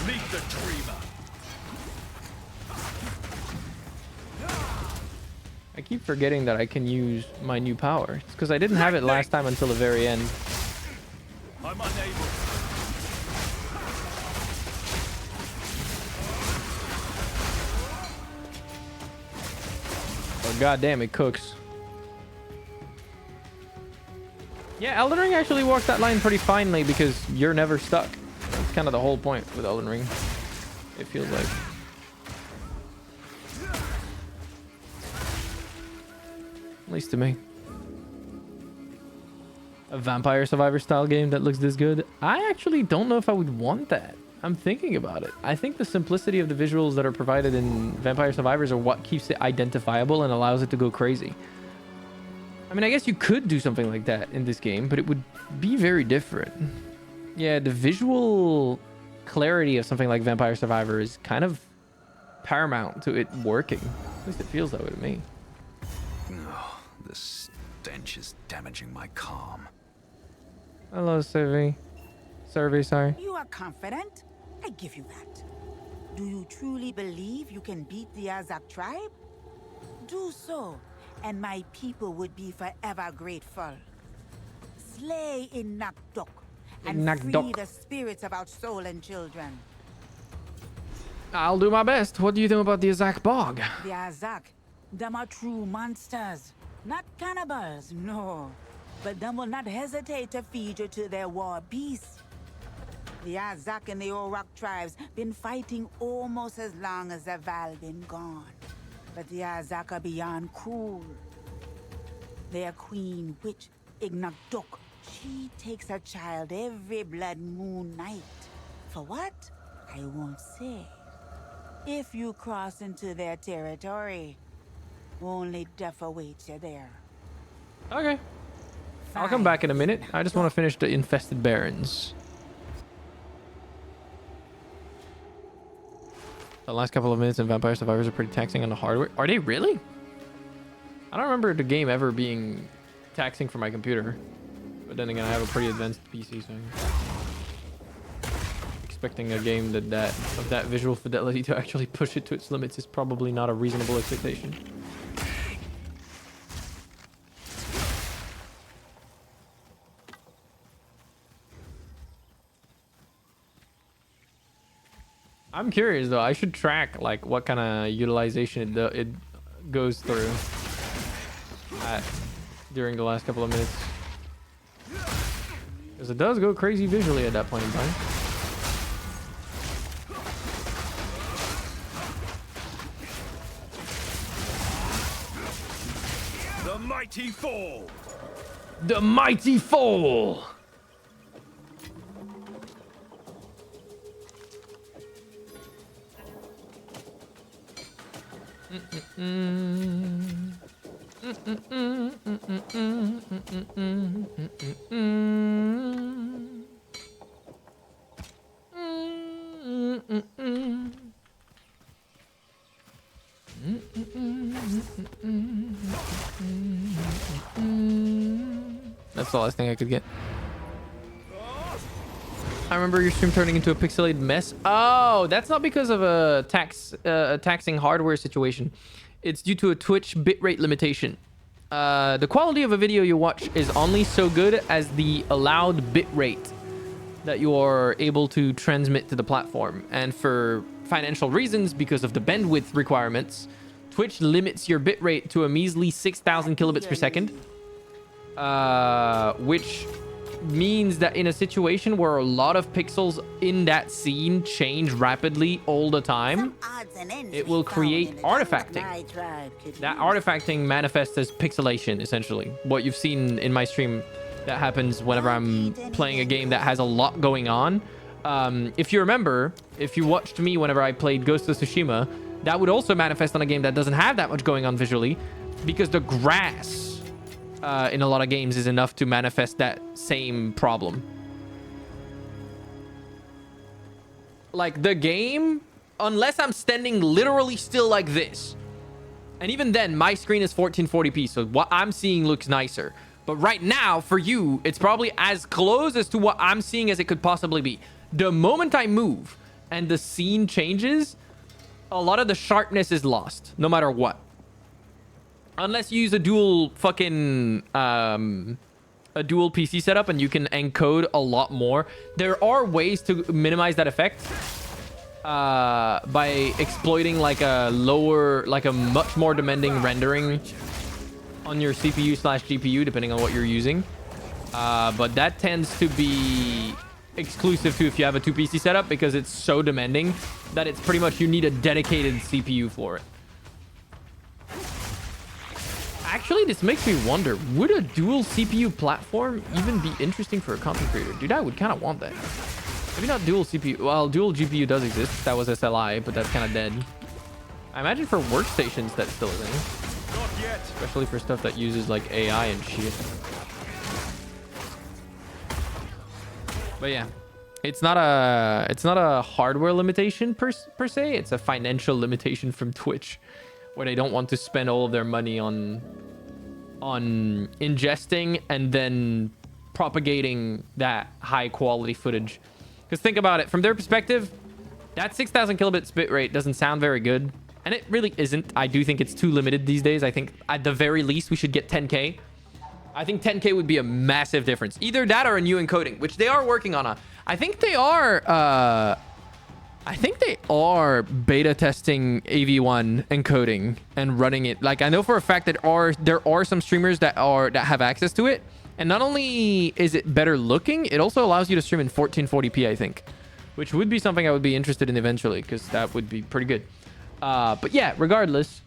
Meet the dreamer. I keep forgetting that I can use my new power. It's because I didn't have it last time until the very end. I'm unable. But goddamn, it cooks. Yeah, Elden Ring actually walks that line pretty finely because you're never stuck. That's kind of the whole point with Elden Ring. It feels like. At least to me. A Vampire Survivor style game that looks this good? I actually don't know if I would want that. I'm thinking about it. I think the simplicity of the visuals that are provided in Vampire Survivors are what keeps it identifiable and allows it to go crazy. I mean, I guess you could do something like that in this game, but it would be very different. Yeah, the visual clarity of something like Vampire Survivor is kind of paramount to it working. At least it feels that way to me. Oh, the stench is damaging my calm. Hello, Survey. Sorry. You are confident? I give you that. Do you truly believe you can beat the Azak tribe? Do so, and my people would be forever grateful. Slay in Nakdok and free the spirits of our stolen children. I'll do my best. What do you think about the Azak Bog? The Azak, them are true monsters. Not cannibals, no. But them will not hesitate to feed you to their war beasts. The Azak and the Orak tribes been fighting almost as long as the Val been gone. But the Azak are beyond cruel. Their queen witch, Ignakdok, she takes her child every blood moon night. For what? I won't say. If you cross into their territory, only death awaits you there. Okay. I'll come back in a minute. I just want to finish the infested barrens. The last couple of minutes in Vampire Survivors are pretty taxing on the hardware. Are they really? I don't remember the game ever being taxing for my computer. But then again, I have a pretty advanced PC, so expecting a game of that visual fidelity to actually push it to its limits is probably not a reasonable expectation. I'm curious though. I should track like what kind of utilization it goes through during the last couple of minutes, because it does go crazy visually at that point in time. mighty fall. The mighty fall. That's the last thing I could get. I remember your stream turning into a pixelated mess. Oh, that's not because of a taxing hardware situation. It's due to a Twitch bitrate limitation. The quality of a video you watch is only so good as the allowed bitrate that you are able to transmit to the platform. And for financial reasons, because of the bandwidth requirements, Twitch limits your bitrate to a measly 6,000 kilobits per second. Which means that in a situation where a lot of pixels in that scene change rapidly all the time, it will create artifacting. That artifacting manifests as pixelation, essentially. What you've seen in my stream that happens whenever I'm playing a game that has a lot going on. If you remember, if you watched me whenever I played Ghost of Tsushima, that would also manifest on a game that doesn't have that much going on visually, because the grass in a lot of games is enough to manifest that same problem. Like the game, unless I'm standing literally still like this, and even then my screen is 1440p, so what I'm seeing looks nicer. But right now for you, it's probably as close as to what I'm seeing as it could possibly be. The moment I move and the scene changes, a lot of the sharpness is lost, no matter what. Unless you use a dual fucking a dual PC setup and you can encode a lot more. There are ways to minimize that effect by exploiting like a much more demanding rendering on your CPU/GPU, depending on what you're using. But that tends to be exclusive to if you have a 2 PC setup, because it's so demanding that it's pretty much you need a dedicated CPU for it. Actually, this makes me wonder, would a dual CPU platform even be interesting for a content creator? Dude, I would kind of want that. Maybe not dual CPU. Well, dual GPU does exist. That was SLI, but that's kind of dead. I imagine for workstations that's still a thing. Not yet. Especially for stuff that uses like AI and shit. But yeah, it's not a hardware limitation per se. It's a financial limitation from Twitch, where they don't want to spend all of their money on ingesting and then propagating that high quality footage. Because think about it, from their perspective, that 6,000 kilobits bit rate doesn't sound very good, and it really isn't. I do think it's too limited these days. I think at the very least we should get 10K. I think 10K would be a massive difference. Either that or a new encoding, which they are working on. I think they are beta testing AV1 encoding and running it. Like, I know for a fact that there are some streamers that have access to it. And not only is it better looking, it also allows you to stream in 1440p, I think, which would be something I would be interested in eventually, because that would be pretty good. But yeah, regardless,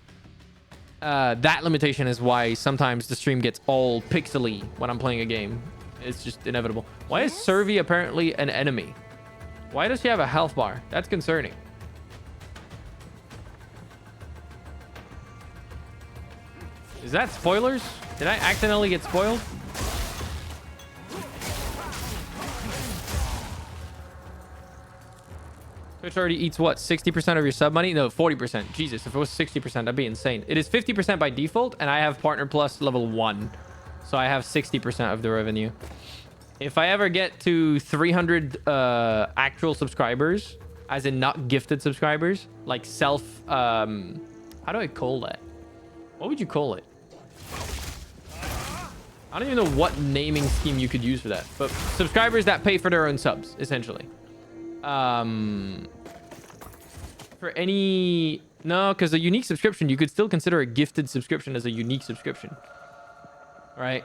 that limitation is why sometimes the stream gets all pixely when I'm playing a game. It's just inevitable. Why is Servi apparently an enemy? Why does she have a health bar? That's concerning. Is that spoilers? Did I accidentally get spoiled? Twitch already eats what? 60% of your sub money? No, 40%. Jesus, if it was 60%, that'd be insane. It is 50% by default, and I have Partner Plus level 1. So I have 60% of the revenue. If I ever get to 300 actual subscribers, as in not gifted subscribers, like self... how do I call that? What would you call it? I don't even know what naming scheme you could use for that. But subscribers that pay for their own subs, essentially. For any... No, because a unique subscription, you could still consider a gifted subscription as a unique subscription. Right?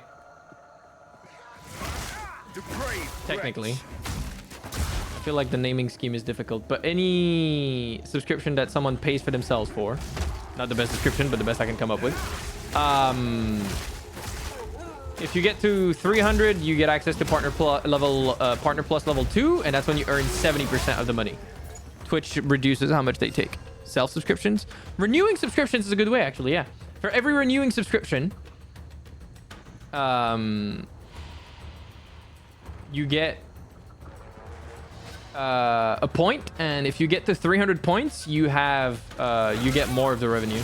Technically. I feel like the naming scheme is difficult, but any subscription that someone pays for themselves for, not the best description, but the best I can come up with, If you get to 300, you get access to Partner Plus level 2, and that's when you earn 70% of the money. Twitch reduces how much they take. Self-subscriptions. Renewing subscriptions is a good way, actually, yeah. For every renewing subscription, you get a point, and if you get to 300 points, you have you get more of the revenue.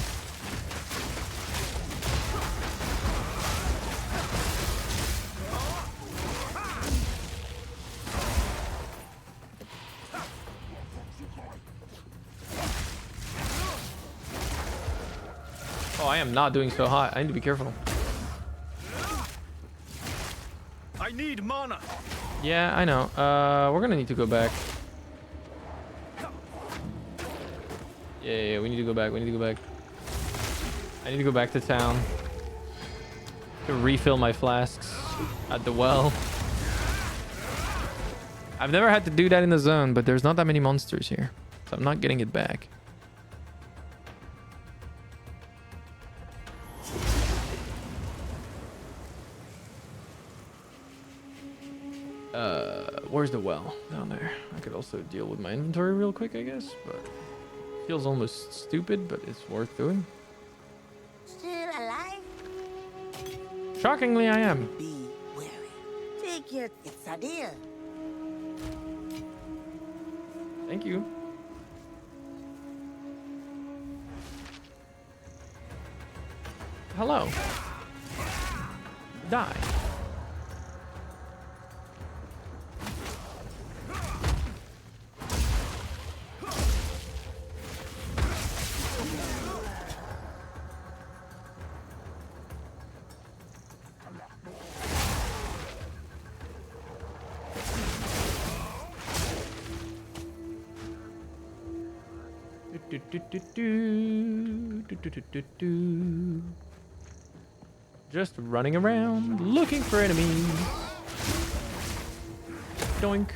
Oh, I am not doing so hot. I need to be careful. I need mana. Yeah, I know. We're gonna need to go back. Yeah, we need to go back. We need to go back. I need to go back to town to refill my flasks at the well. I've never had to do that in the zone, but there's not that many monsters here, so I'm not getting it back. Where's the well? Down there. I could also deal with my inventory real quick, I guess, but feels almost stupid, but it's worth doing. Still alive? Shockingly, I am. Be wary. Take your... It's a deal. Thank you. Hello. Die. Just running around looking for enemies. Doink.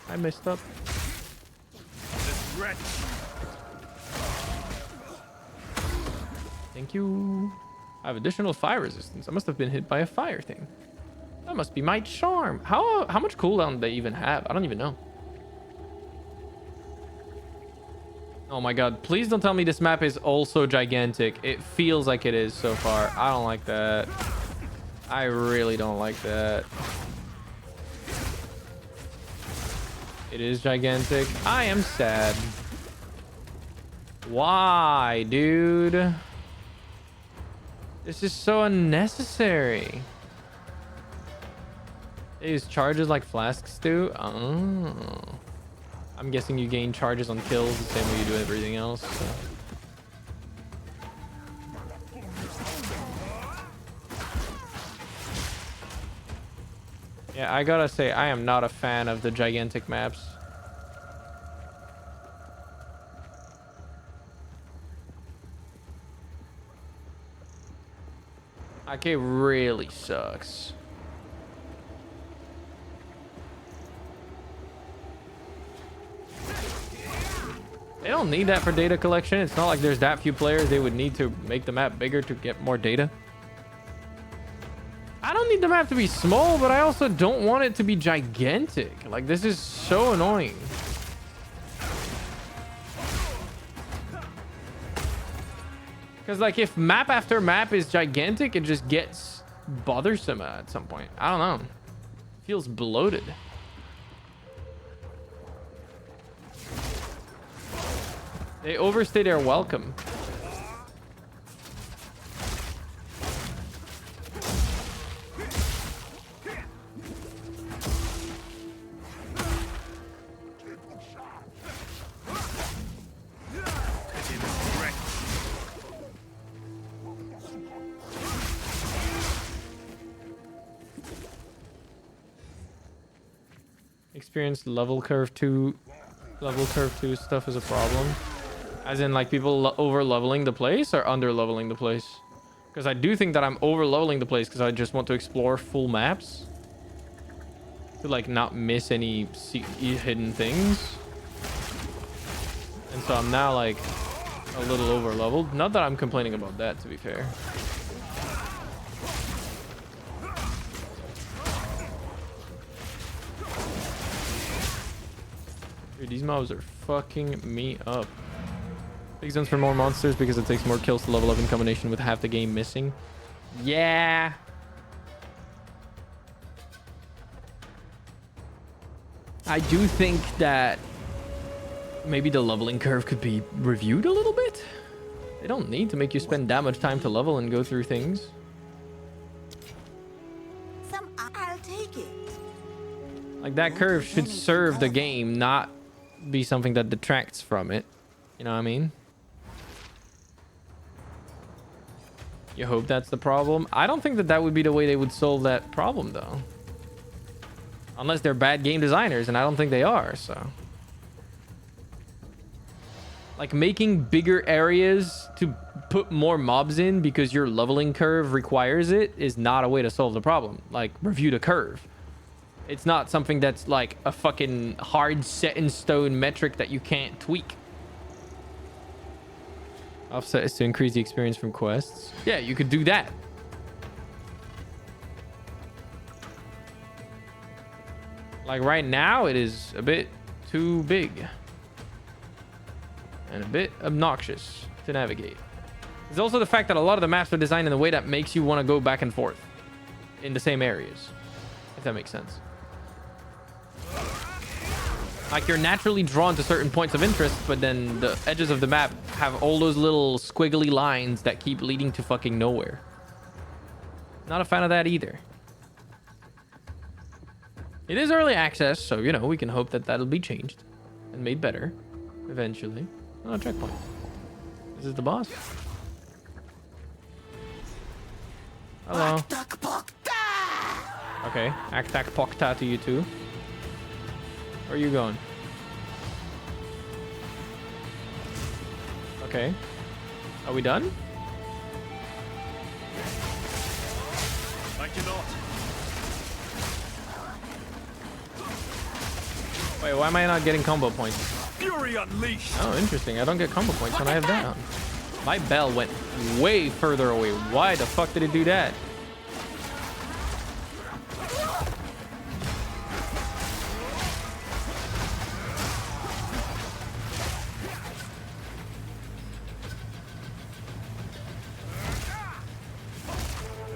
I messed up. Thank you. I have additional fire resistance. I must have been hit by a fire thing. That must be my charm. How much cooldown do they even have? I don't even know. Oh my god, please don't tell me this map is also gigantic. It feels like it is so far. I don't like that. I really don't like that. It is gigantic. I am sad. Why, dude? This is so unnecessary. They use charges like flasks do? Oh. I'm guessing you gain charges on kills the same way you do everything else. So. Yeah, I gotta say, I am not a fan of the gigantic maps. Like, it really sucks. They don't need that for data collection. It's not like there's that few players they would need to make the map bigger to get more data. I don't need the map to be small, but I also don't want it to be gigantic. Like, this is so annoying. Because, like, if map after map is gigantic, it just gets bothersome at some point. I don't know. It feels bloated. They overstay their welcome. Experienced level curve 2 stuff is a problem. As in, like, people over leveling the place or under leveling the place? Because I do think that I'm over leveling the place because I just want to explore full maps to, like, not miss any hidden things. And so I'm now, like, a little over leveled. Not that I'm complaining about that, to be fair. Dude, these mobs are fucking me up. Big zones for more monsters because it takes more kills to level up in combination with half the game missing. Yeah. I do think that maybe the leveling curve could be reviewed a little bit. They don't need to make you spend that much time to level and go through things. I'll take it. Like, that curve should serve the game, not be something that detracts from it. You know what I mean? You hope that's the problem. I don't think that that would be the way they would solve that problem, though. Unless they're bad game designers, and I don't think they are, so. Like, making bigger areas to put more mobs in because your leveling curve requires it is not a way to solve the problem. Like, review the curve. It's not something that's like a fucking hard set in stone metric that you can't tweak. Offset is to increase the experience from quests. Yeah, you could do that. Like, right now, it is a bit too big. And a bit obnoxious to navigate. There's also the fact that a lot of the maps are designed in a way that makes you want to go back and forth in the same areas. If that makes sense. Like, you're naturally drawn to certain points of interest, but then the edges of the map have all those little squiggly lines that keep leading to fucking nowhere. Not a fan of that either. It is early access, so, you know, we can hope that that'll be changed and made better eventually. Oh, checkpoint. This is the boss. Hello. Okay, Aktak Pokta to you too. Where are you going? Okay. Are we done? I cannot. Wait, why am I not getting combo points? Fury unleashed. Oh, interesting. I don't get combo points when I have that on. My bell went way further away. Why the fuck did it do that?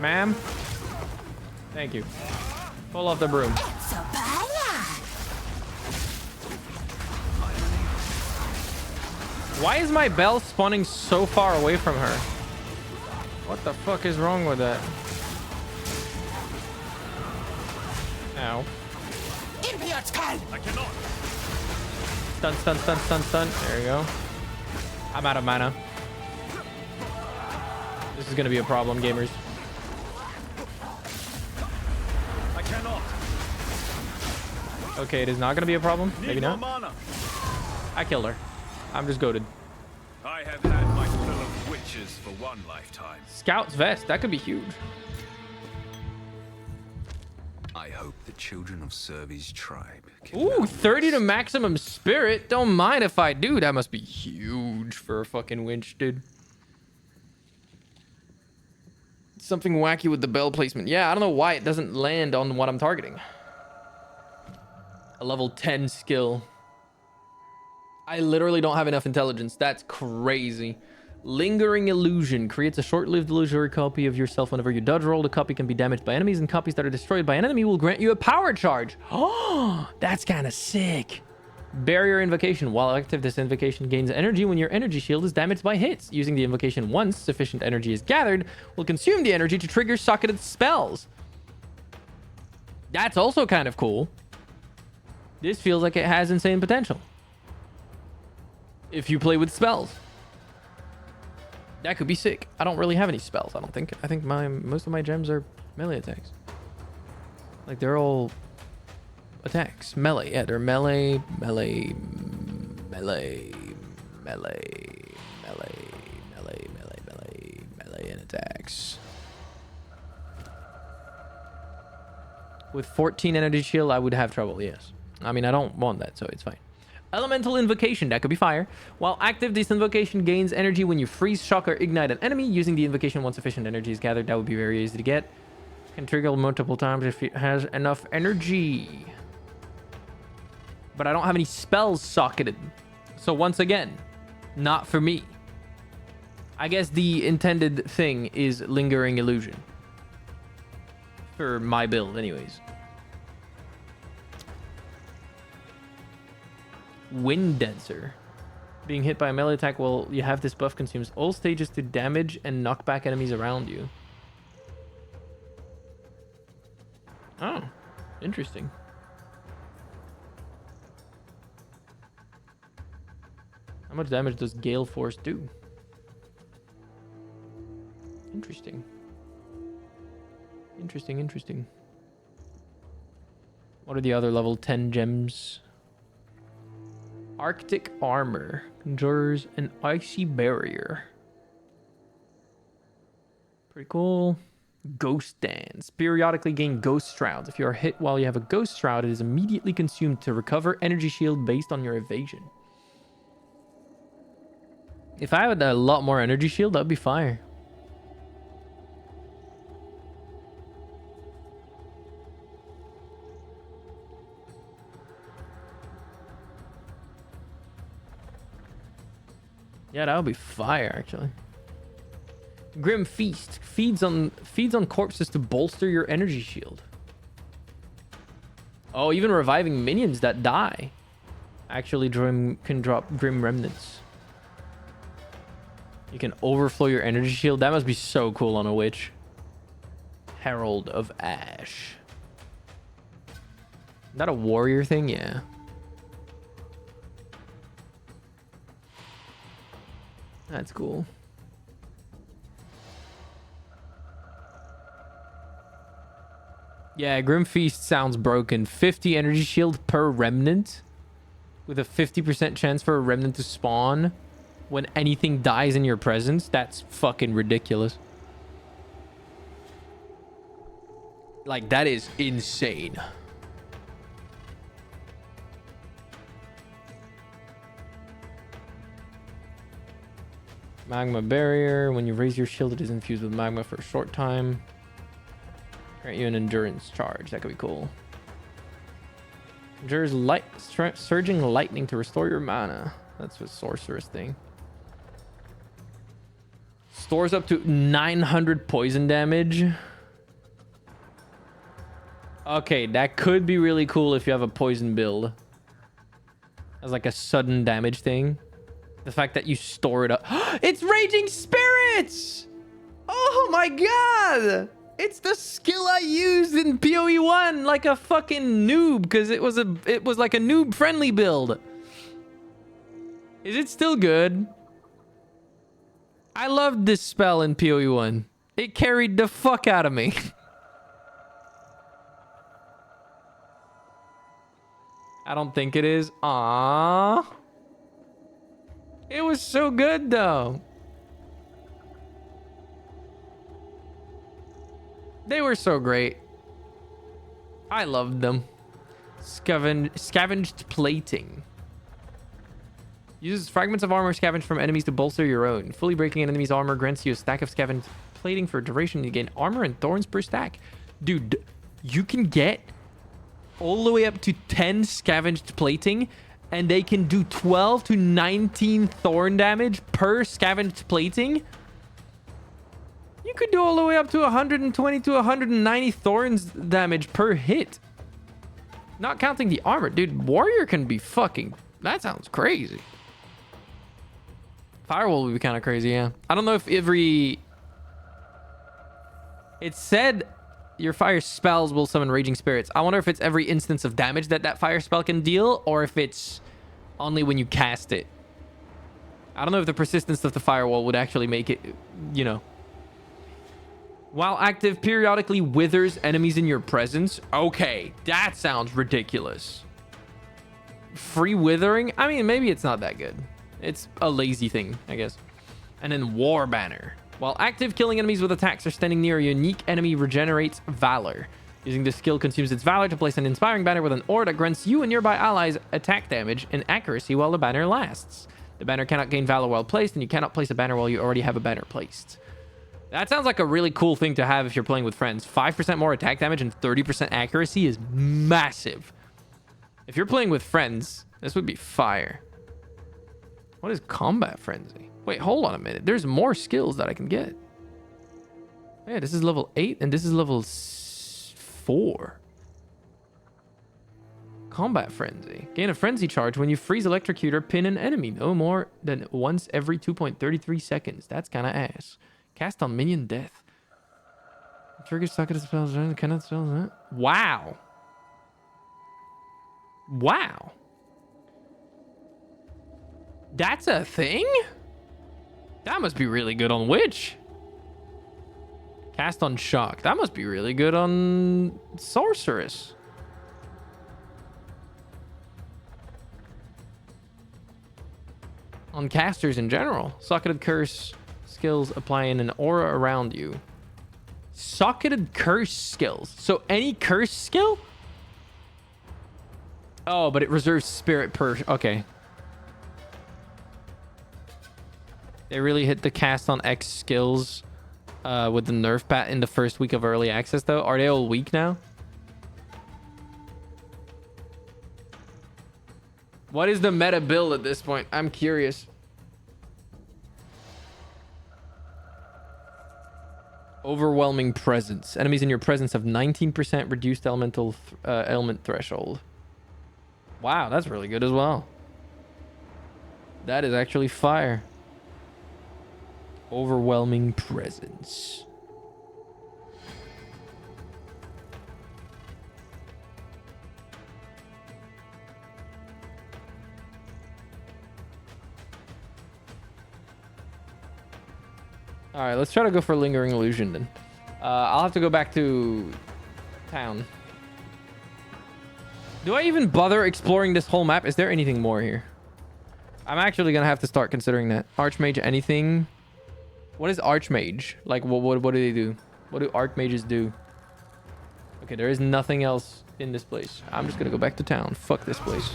Ma'am? Thank you. Pull off the broom. Why is my bell spawning so far away from her? What the fuck is wrong with that? Ow. I cannot. Stun, stun, stun, stun, stun. There you go. I'm out of mana. This is gonna be a problem, gamers. I cannot. Okay, it is not gonna be a problem. Maybe not. I killed her. I'm just goated. I have had my fill of witches for one lifetime. Scout's vest. That could be huge. I hope the children of Servi's tribe can Ooh, 30 to maximum spirit. Don't mind if I do. That must be huge for a fucking winch, dude. Something wacky with the bell placement. Yeah, I don't know why it doesn't land on what I'm targeting. A level 10 skill. I literally don't have enough intelligence. That's crazy. Lingering illusion creates a short-lived illusory copy of yourself whenever you dodge roll. The copy can be damaged by enemies, and copies that are destroyed by an enemy will grant you a power charge. Oh, that's kind of sick. Barrier invocation. While active, this invocation gains energy when your energy shield is damaged by hits. Using the invocation once sufficient energy is gathered will consume the energy to trigger socketed spells. That's also kind of cool. This feels like it has insane potential. If you play with spells. That could be sick. I don't really have any spells, I don't think. I think most of my gems are melee attacks. Like, they're all attacks. Melee. Yeah, they're melee, melee, melee, melee, melee, melee, melee, melee, melee, and attacks. With 14 energy shield, I would have trouble, yes. I mean, I don't want that, so it's fine. Elemental invocation, that could be fire. While active, this invocation gains energy when you freeze, shock, or ignite an enemy. Using the invocation once sufficient energy is gathered, that would be very easy to get. Can trigger multiple times if it has enough energy. but I don't have any spells socketed. So once again, not for me. I guess the intended thing is Lingering Illusion. For my build, anyways. Wind Dancer. Being hit by a melee attack while you have this buff consumes all stages to damage and knock back enemies around you. Oh, interesting. How much damage does Gale Force do? Interesting. Interesting. What are the other level 10 gems? Arctic Armor. Conjures an icy barrier. Pretty cool. Ghost Dance. Periodically gain Ghost Shrouds. If you are hit while you have a Ghost Shroud, it is immediately consumed to recover energy shield based on your evasion. If I had a lot more energy shield, that'd be fire. Yeah, that would be fire, actually. Grim Feast feeds on corpses to bolster your energy shield. Oh, even reviving minions that die actually can drop Grim Remnants. You can overflow your energy shield. That must be so cool on a witch. Herald of Ash. Is that a warrior thing? Yeah. That's cool. Yeah, Grim Feast sounds broken. 50 energy shield per remnant with a 50% chance for a remnant to spawn when anything dies in your presence. That's fucking ridiculous. Like, that is insane. Magma Barrier. When you raise your shield, it is infused with magma for a short time. Grant you an endurance charge. That could be cool. Endures surging lightning to restore your mana. That's a sorceress thing. Stores up to 900 poison damage. Okay, that could be really cool if you have a poison build. As like a sudden damage thing. The fact that you store it up. It's Raging Spirits! Oh my god! It's the skill I used in PoE 1 like a fucking noob because it was like a noob friendly build. Is it still good? I loved this spell in PoE 1. It carried the fuck out of me. I don't think it is. Aww. It was so good though. They were so great. I loved them. Scavenged plating. Uses fragments of armor scavenged from enemies to bolster your own. Fully breaking an enemy's armor grants you a stack of scavenged plating for a duration. You gain armor and thorns per stack. Dude, you can get all the way up to 10 scavenged plating, and they can do 12 to 19 thorn damage per scavenged plating. You could do all the way up to 120 to 190 thorns damage per hit. Not counting the armor. Dude, warrior can be fucking... That sounds crazy. Firewall would be kind of crazy, yeah. I don't know if every... It said your fire spells will summon Raging Spirits. I wonder if it's every instance of damage that fire spell can deal, or if it's only when you cast it. I don't know if the persistence of the firewall would actually make it, you know. While active, periodically withers enemies in your presence. Okay, that sounds ridiculous. Free withering? I mean, maybe it's not that good. It's a lazy thing, I guess. And then War Banner. While active, killing enemies with attacks or standing near a unique enemy regenerates Valor. Using this skill consumes its Valor to place an inspiring banner with an aura that grants you and nearby allies attack damage and accuracy while the banner lasts. The banner cannot gain Valor while placed, and you cannot place a banner while you already have a banner placed. That sounds like a really cool thing to have if you're playing with friends. 5% more attack damage and 30% accuracy is massive. If you're playing with friends, this would be fire. What is combat frenzy? Wait, hold on a minute. There's more skills that I can get. Yeah, this is level 8 and this is level 4. Combat frenzy. Gain a frenzy charge when you freeze, electrocute, or pin an enemy no more than once every 2.33 seconds. That's kind of ass. Cast on minion death. Trigger socket spells. Cannot spells that. Wow. Wow. That's a thing? That must be really good on Witch. Cast on Shock. That must be really good on Sorceress. On casters in general. Socketed Curse skills applying an aura around you. Socketed Curse skills. So any curse skill? Oh, but it reserves spirit per... Okay. They really hit the cast on X skills with the nerf pat in the first week of early access, though. Are they all weak now? What is the meta build at this point? I'm curious. Overwhelming presence. Enemies in your presence have 19% reduced elemental element threshold. Wow, that's really good as well. That is actually fire. Overwhelming presence. All right, let's try to go for Lingering Illusion then. I'll have to go back to town. Do I even bother exploring this whole map? Is there anything more here? I'm actually gonna have to start considering that. Archmage, anything? What is Archmage? Like, what do they do? What do Archmages do? Okay, there is nothing else in this place. I'm just gonna go back to town. Fuck this place.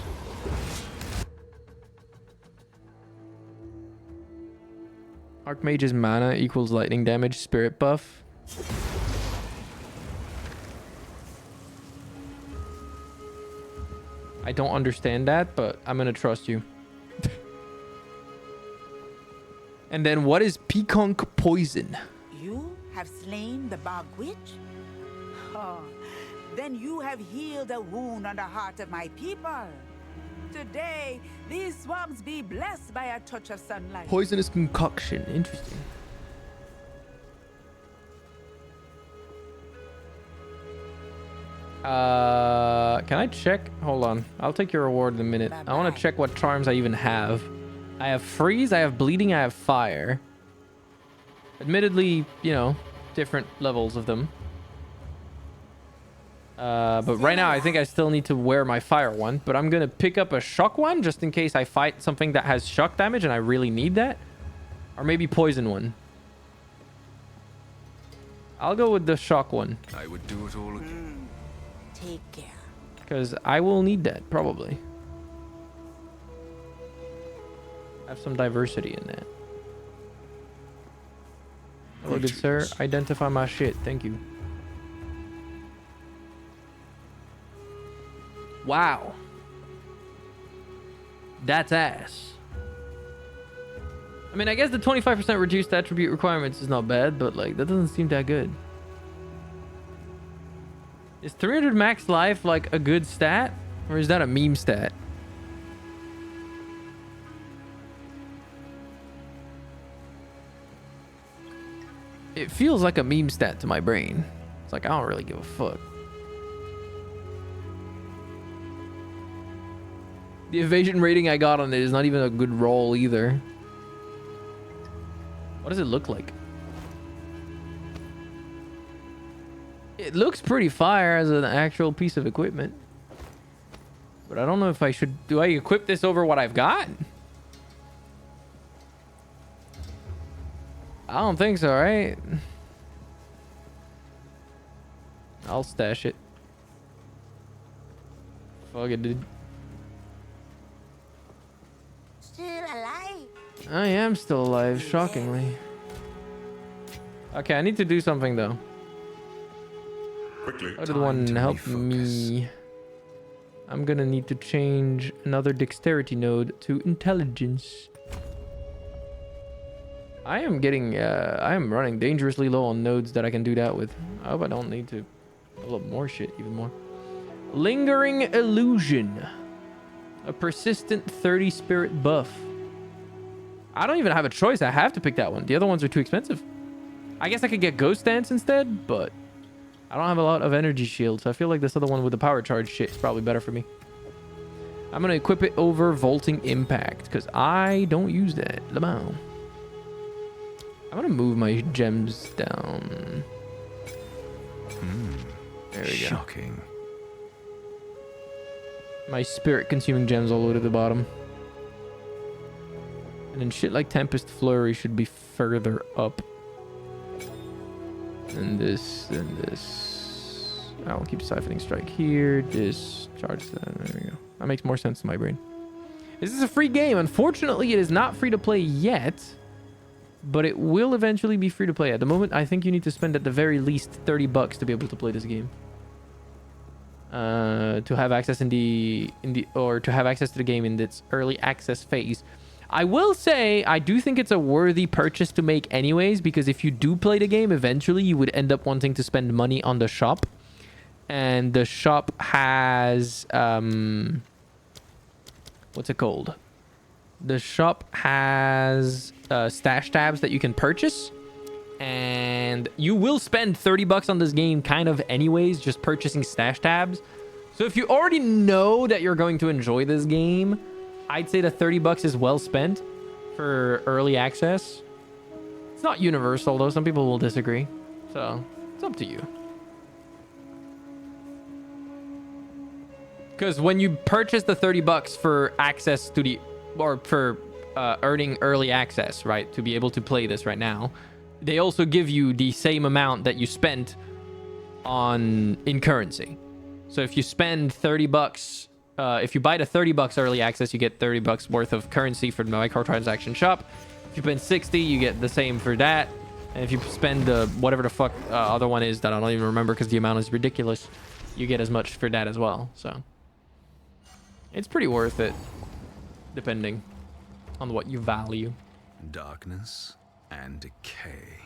Archmage's mana equals lightning damage, spirit buff. I don't understand that, but I'm gonna trust you. And then what is Peaconk Poison? You have slain the Bog Witch? Oh, then you have healed a wound on the heart of my people. Today, these swamps be blessed by a touch of sunlight. Poisonous concoction. Interesting. Can I check? Hold on. I'll take your reward in a minute. I want to check what charms I even have. I have freeze, I have bleeding, I have fire. Admittedly, you know, different levels of them. But right now I think I still need to wear my fire one, but I'm gonna pick up a shock one just in case I fight something that has shock damage and I really need that. Or maybe poison one. I'll go with the shock one. I would do it all again. Take care. Because I will need that, probably. Have some diversity in that. Hello, good sir. Identify my shit. Thank you. Wow. That's ass. I mean, I guess the 25% reduced attribute requirements is not bad, but like, that doesn't seem that good. Is 300 max life like a good stat? Or is that a meme stat? It feels like a meme stat to my brain. It's like, I don't really give a fuck. The evasion rating I got on it is not even a good roll either. What does it look like? It looks pretty fire as an actual piece of equipment. But I don't know if I should... Do I equip this over what I've got? I don't think so, right? I'll stash it. Fuck it, dude. Still alive? I am still alive, shockingly. Okay, I need to do something, though. Quickly. How did one help me? I'm gonna need to change another dexterity node to intelligence. I am running dangerously low on nodes that I can do that with. I hope I don't need to pull up more shit even more. Lingering Illusion. A persistent 30 spirit buff. I don't even have a choice. I have to pick that one. The other ones are too expensive. I guess I could get Ghost Dance instead, but I don't have a lot of energy shield, so I feel like this other one with the power charge shit is probably better for me. I'm going to equip it over Vaulting Impact, because I don't use that. Lamau. I'm going to move my gems down. There we go. Shocking. My spirit-consuming gems all the way to the bottom. And then shit like Tempest Flurry should be further up. And this, and this. I'll keep Siphoning Strike here. Discharge that. There we go. That makes more sense to my brain. This is a free game. Unfortunately, it is not free to play yet. But it will eventually be free to play. At the moment, I think you need to spend at the very least $30 to be able to play this game. To have access to have access to the game in its early access phase. I will say, I do think it's a worthy purchase to make anyways, because if you do play the game, eventually you would end up wanting to spend money on the shop. And the shop has, what's it called? The shop has stash tabs that you can purchase. And you will spend $30 on this game kind of anyways, just purchasing stash tabs. So if you already know that you're going to enjoy this game, I'd say the $30 is well spent for early access. It's not universal though. Some people will disagree. So it's up to you. Because when you purchase the $30 for access to the, or for earning early access, right, to be able to play this right now, they also give you the same amount that you spent in currency. So if you spend $30, if you buy the $30 early access, you get $30 worth of currency for the microtransaction shop. If you spend 60, you get the same for that. And if you spend whatever the fuck other one is that I don't even remember because the amount is ridiculous, you get as much for that as well. So it's pretty worth it, depending on what you value. Darkness and decay.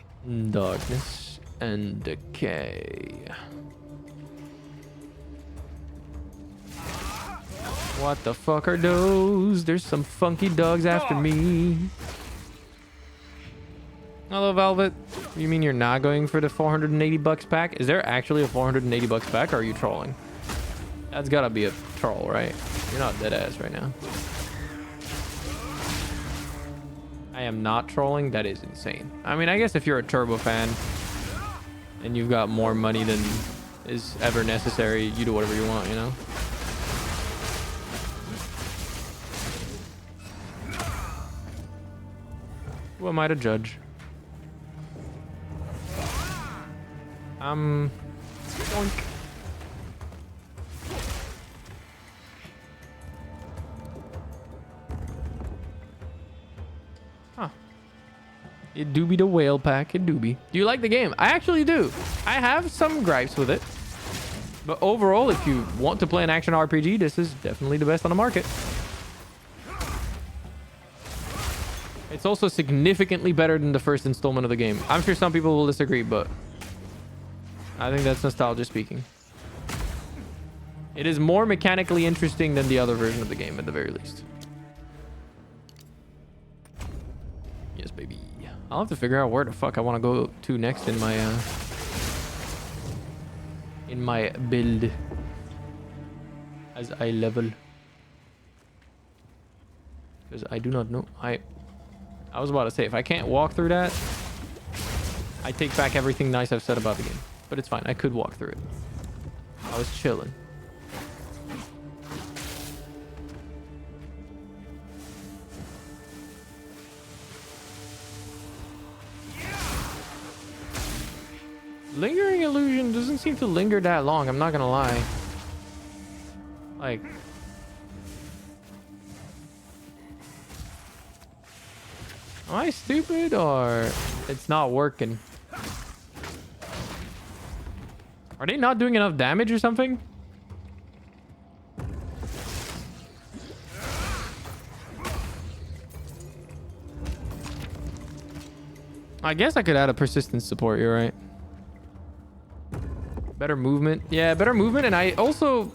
Darkness and decay. What the fuck are those? There's some funky dogs after me. Hello, Velvet. You mean you're not going for the $480 pack? Is there actually a $480 pack, or are you trolling? That's gotta be a troll, right? You're not dead ass right now. I am not trolling. That is insane. I mean, I guess if you're a Turbo fan and you've got more money than is ever necessary, you do whatever you want, you know? Who am I to judge? Boink. Huh. It do be the whale pack. It do be. Do you like the game? I actually do. I have some gripes with it. But overall, if you want to play an action RPG, this is definitely the best on the market. It's also significantly better than the first installment of the game. I'm sure some people will disagree, but I think that's nostalgia speaking. It is more mechanically interesting than the other version of the game, at the very least. Yes, baby. I'll have to figure out where the fuck I want to go to next in my build as I level. Because I do not know. I was about to say, if I can't walk through that, I take back everything nice I've said about the game. But it's fine. I could walk through it. I was chilling. Lingering Illusion doesn't seem to linger that long. I'm not gonna lie. Like... Am I stupid or it's not working? Are they not doing enough damage or something? I guess I could add a persistence support. You're right. Better movement. Yeah, better movement. And I also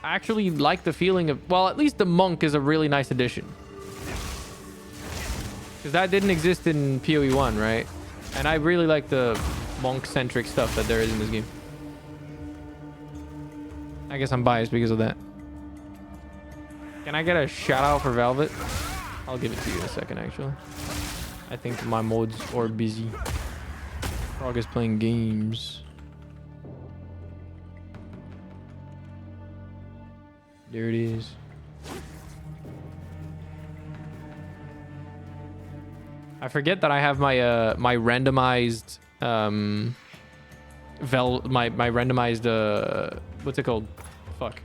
actually like the feeling of, well, at least the monk is a really nice addition. Because that didn't exist in PoE 1, right? And I really like the monk-centric stuff that there is in this game. I guess I'm biased because of that. Can I get a shout out for Velvet? I'll give it to you in a second, actually. I think my mods are busy. Frog is playing games. There it is. I forget that I have my my randomized my randomized what's it called? Fuck.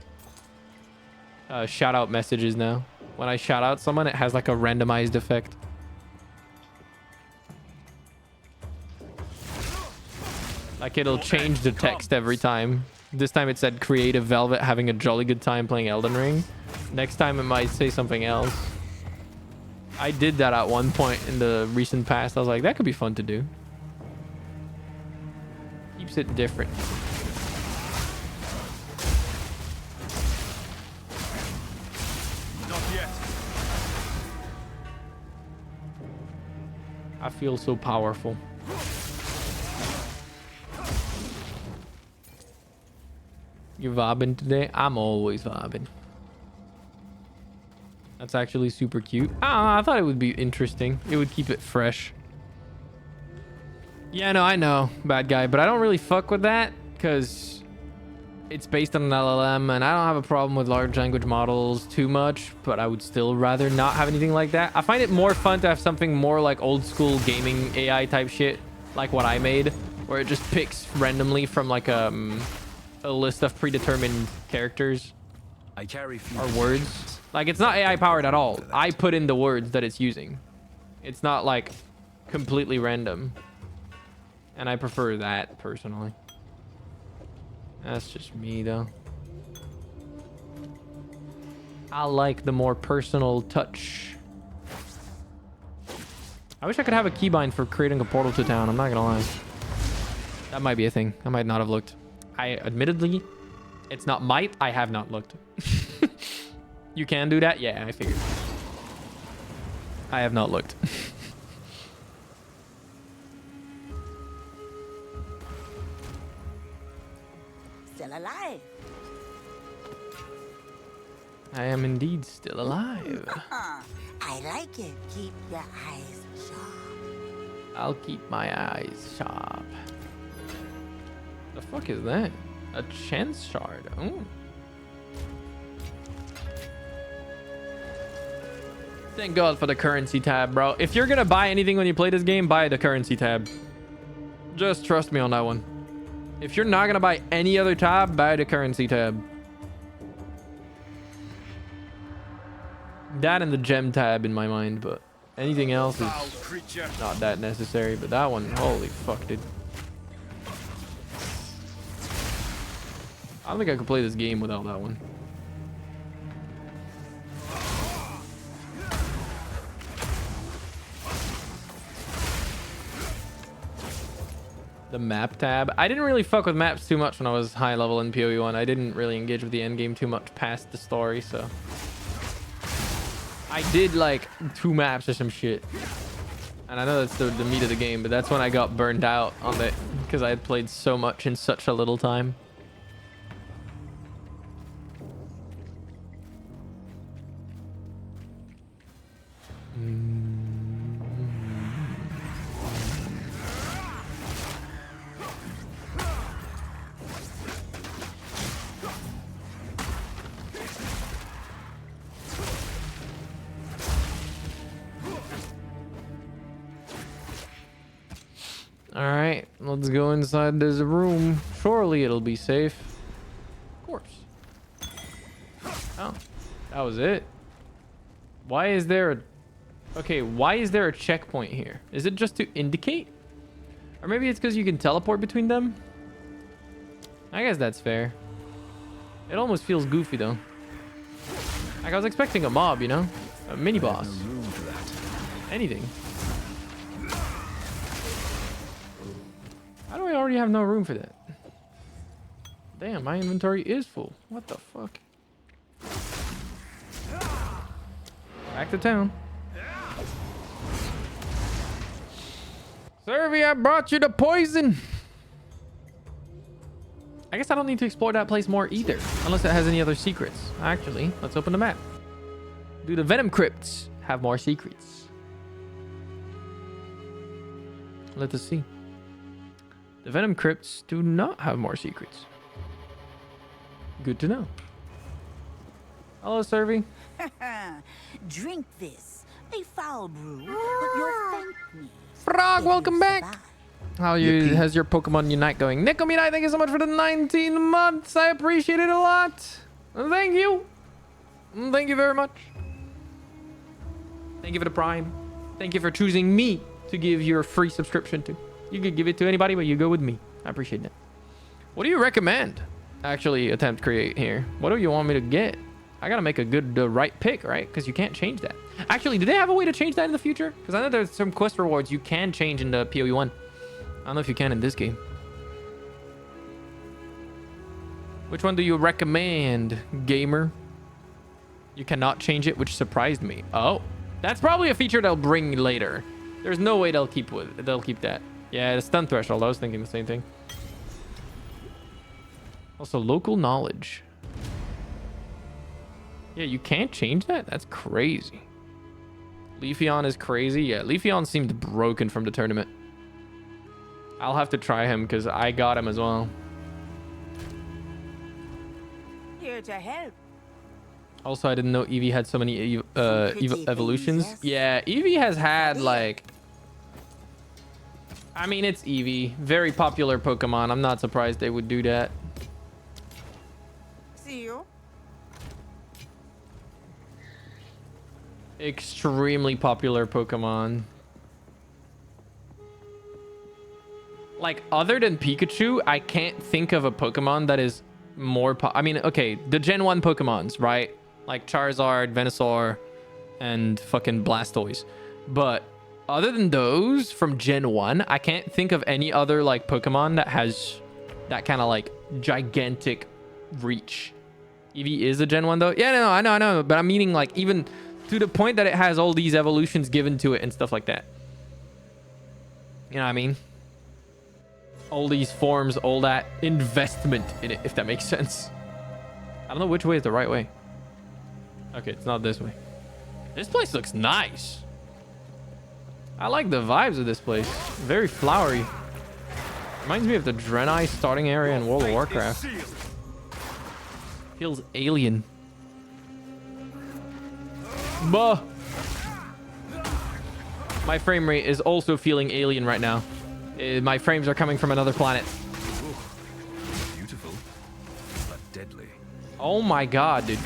Shout out messages now. When I shout out someone, it has like a randomized effect. Like it'll change the text every time. This time it said Creative Velvet having a jolly good time playing Elden Ring. Next time it might say something else. I did that at one point in the recent past. I was like, that could be fun to do. Keeps it different. Not yet. I feel so powerful. You vibing today? I'm always vibing. That's actually super cute. I thought it would be interesting. It would keep it fresh. Yeah, no, I know, bad guy, but I don't really fuck with that because it's based on an LLM, and I don't have a problem with large language models too much, but I would still rather not have anything like that. I find it more fun to have something more like old school gaming AI type shit, like what I made, where it just picks randomly from like a list of predetermined characters I carry few or words. Like it's not AI powered at all. I put in the words that it's using. It's not like completely random. And I prefer that personally. That's just me though. I like the more personal touch. I wish I could have a keybind for creating a portal to town. I'm not gonna lie. That might be a thing. I might not have looked. I admittedly, it's not might. I have not looked. You can do that? Yeah, I figured. I have not looked. Still alive. I am indeed still alive. I like it. Keep your eyes sharp. I'll keep my eyes sharp. The fuck is that? A chance shard. Ooh. Thank God for the currency tab, bro. If you're gonna buy anything when you play this game, buy the currency tab. Just trust me on that one. If you're not gonna buy any other tab, buy the currency tab. That and the gem tab in my mind, but anything else is not that necessary. But that one, holy fuck, dude. I don't think I could play this game without that one. The map tab. I didn't really fuck with maps too much when I was high level in PoE 1. I didn't really engage with the end game too much past the story, so. I did like 2 maps or some shit. And I know that's the meat of the game, but that's when I got burned out on it because I had played so much in such a little time. Alright, let's go inside this room. Surely it'll be safe. Of course. Oh, that was it. Why is there a... Okay, why is there a checkpoint here? Is it just to indicate? Or maybe it's because you can teleport between them? I guess that's fair. It almost feels goofy though. Like I was expecting a mob, you know? A mini boss. No room for that. Anything. How do I already have no room for that? Damn, my inventory is full. What the fuck? Back to town. Servy, I brought you the poison. I guess I don't need to explore that place more either, unless it has any other secrets. Actually, let's open the map. Do the Venom Crypts have more secrets? Let us see. The Venom Crypts do not have more secrets. Good to know. Hello, Servy. Drink this. A foul brew, but you'll thank me. Frog, welcome back. Survive. How you? How's your Pokemon Unite going? Nikomidai, thank you so much for the 19 months. I appreciate it a lot. Thank you. Thank you very much. Thank you for the Prime. Thank you for choosing me to give your free subscription to. You could give it to anybody, but you go with me. I appreciate that. What do you recommend? Actually, attempt create here. What do you want me to get? I gotta make a good right pick, right? Because you can't change that. Actually, do they have a way to change that in the future? Because I know there's some quest rewards you can change in the PoE 1. I don't know if you can in this game. Which one do you recommend, gamer? You cannot change it, which surprised me. Oh, that's probably a feature they'll bring later. There's no way they'll keep that. Yeah, the stun threshold. I was thinking the same thing. Also, local knowledge. Yeah, you can't change that? That's crazy. Leafeon is crazy. Yeah, Leafeon seemed broken from the tournament. I'll have to try him because I got him as well. Here to help. Also, I didn't know Eevee had so many evolutions. Yes. Yeah, Eevee has had like... I mean, it's Eevee. Very popular Pokemon. I'm not surprised they would do that. See you. Extremely popular Pokemon. Like, other than Pikachu, I can't think of a Pokemon that is more... I mean, okay, the Gen 1 Pokemons, right? Like Charizard, Venusaur, and fucking Blastoise. But other than those from Gen 1, I can't think of any other, like, Pokemon that has that kind of, like, gigantic reach. Eevee is a Gen 1, though? Yeah, no, I know. But I'm meaning, like, even to the point that it has all these evolutions given to it and stuff like that. You know what I mean? All these forms, all that investment in it, if that makes sense. I don't know which way is the right way. Okay, it's not this way. This place looks nice. I like the vibes of this place. Very flowery. Reminds me of the Draenei starting area in World of Warcraft. Feels alien. Bah. My frame rate is also feeling alien right now. My frames are coming from another planet. Ooh, beautiful, but deadly. Oh my god, dude.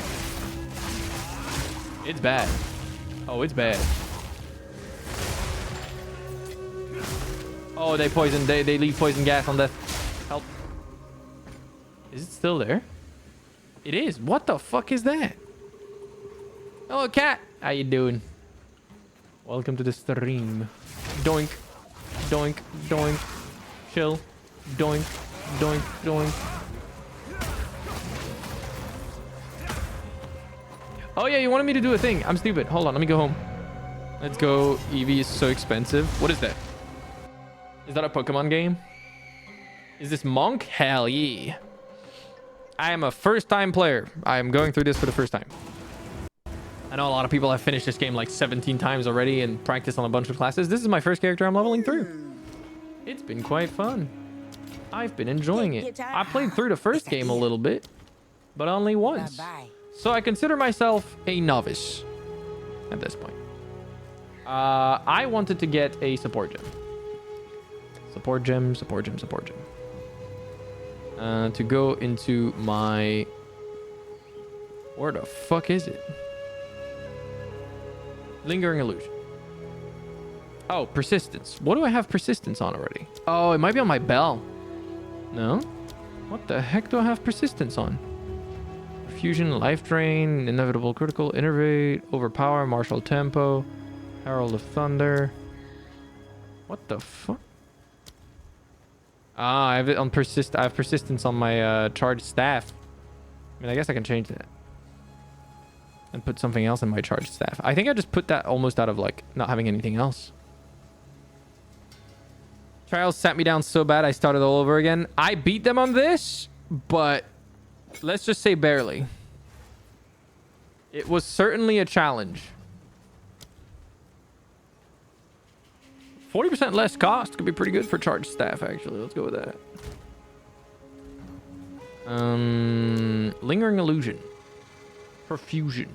It's bad. Oh, it's bad. Oh, they poison. They leave poison gas on death. Help. Is it still there? It is. What the fuck is that? Hello, cat. How you doing? Welcome to the stream. Doink. Doink. Doink. Chill. Doink. Doink. Doink. Oh, yeah, you wanted me to do a thing. I'm stupid. Hold on. Let me go home. Let's go. Eevee is so expensive. What is that? Is that a Pokemon game? Is this Monk? Hell yeah. I am a first-time player. I am going through this for the first time. I know a lot of people have finished this game like 17 times already and practiced on a bunch of classes. This is my first character I'm leveling through. It's been quite fun. I've been enjoying it. I played through the first game a little bit, but only once. Bye-bye. So I consider myself a novice at this point. I wanted to get a support gem. Support gem, support gem, support gem. To go into my... Where the fuck is it? Lingering illusion. Oh, persistence. What do I have persistence on already? Oh, it might be on my bell. No? What the heck do I have persistence on? Fusion, life drain, inevitable critical, innervate, overpower, martial tempo, herald of thunder. What the fuck? Ah, I have it on persist. I have persistence on my charged staff. I mean, I guess I can change that and put something else in my charged staff. I think I just put that almost out of like not having anything else. Trials sat me down so bad I started all over again. I beat them on this, but let's just say barely. It was certainly a challenge. 40% less cost could be pretty good for charged staff, actually. Let's go with that. Lingering illusion. Perfusion.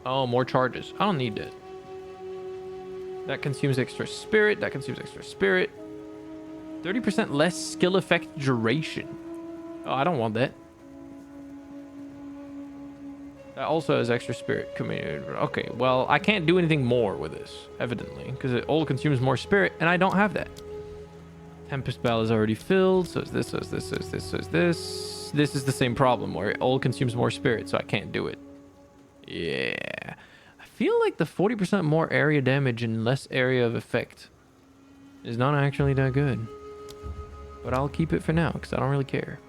Oh, more charges. I don't need that. That consumes extra spirit. That consumes extra spirit. 30% less skill effect duration. Oh, I don't want that. That also has extra spirit. Okay, well, I can't do anything more with this, evidently, because it all consumes more spirit, and I don't have that. Tempest Bell is already filled, so it's this, so it's this, so it's this, so it's this. This is the same problem, where it all consumes more spirit, so I can't do it. Yeah. I feel like the 40% more area damage and less area of effect is not actually that good. But I'll keep it for now, because I don't really care.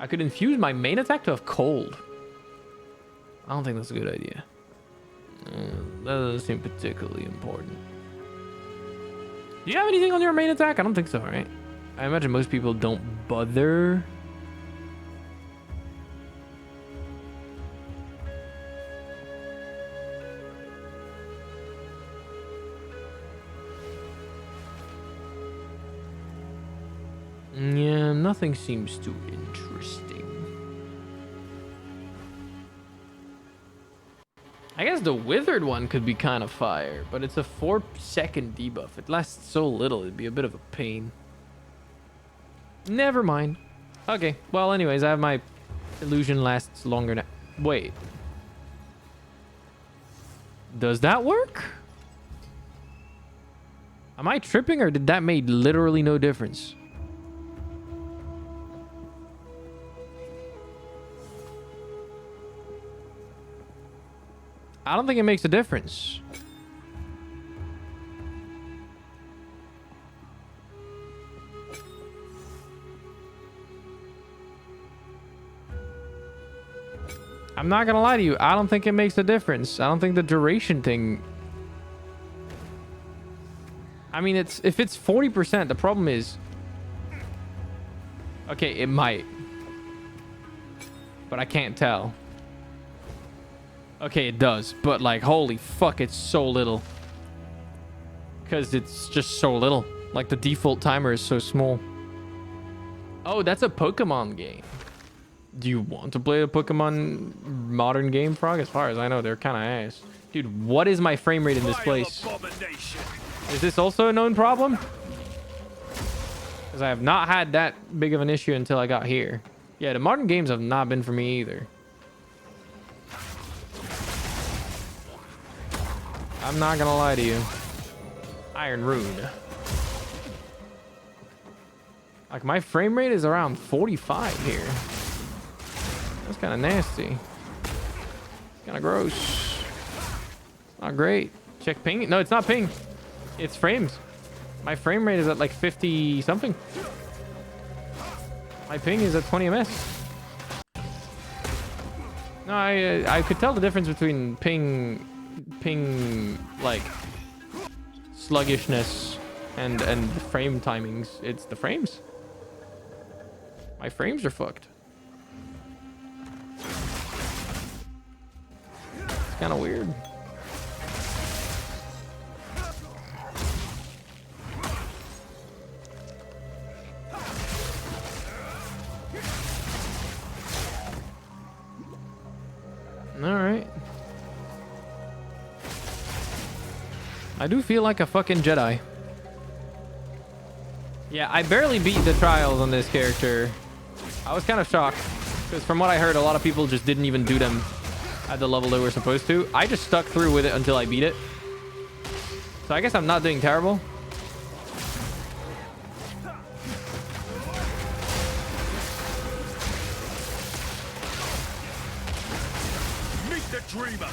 I could infuse my main attack to have cold. I don't think that's a good idea. That doesn't seem particularly important. Do you have anything on your main attack? I don't think so, right? I imagine most people don't bother. Yeah, nothing seems too interesting. I guess the withered one could be kind of fire, but it's a 4-second debuff. It lasts so little, it'd be a bit of a pain. Never mind. Okay, well, anyways, I have my illusion lasts longer now. Wait. Does that work? Am I tripping, or did that make literally no difference? I don't think it makes a difference. I'm not gonna lie to you. I don't think it makes a difference. I don't think the duration thing... I mean, if it's 40%, the problem is... Okay, it might. But I can't tell. Okay, it does, but like, holy fuck, it's so little. Because it's just so little. Like, the default timer is so small. Oh, that's a Pokemon game. Do you want to play a Pokemon modern game, Frog? As far as I know, they're kind of ass. Dude, what is my frame rate in this place? Is this also a known problem? Because I have not had that big of an issue until I got here. Yeah, the modern games have not been for me either. I'm not gonna lie to you. Iron Rune. Like, my frame rate is around 45 here. That's kind of nasty. Kind of gross. Not great. Check ping. No, it's not ping. It's frames. My frame rate is at like 50 something. My ping is at 20 ms. No, I could tell the difference between ping like sluggishness and frame timings. It's the frames. My frames are fucked. It's kind of weird. All right. I do feel like a fucking Jedi. Yeah, I barely beat the trials on this character. I was kind of shocked, because from what I heard, a lot of people just didn't even do them at the level they were supposed to. I just stuck through with it until I beat it. So I guess I'm not doing terrible. Meet the dreamer.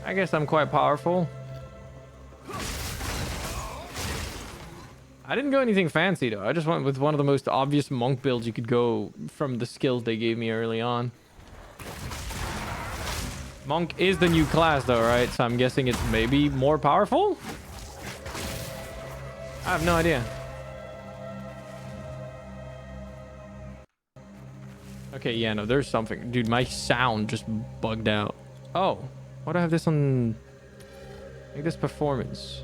I guess I'm quite powerful. I didn't go anything fancy though. I just went with one of the most obvious monk builds you could go from the skills they gave me early on. Monk is the new class though, right? So I'm guessing it's maybe more powerful? I have no idea. Okay, yeah, no, there's something. Dude, my sound just bugged out. Oh, why do I have this on... Like this performance?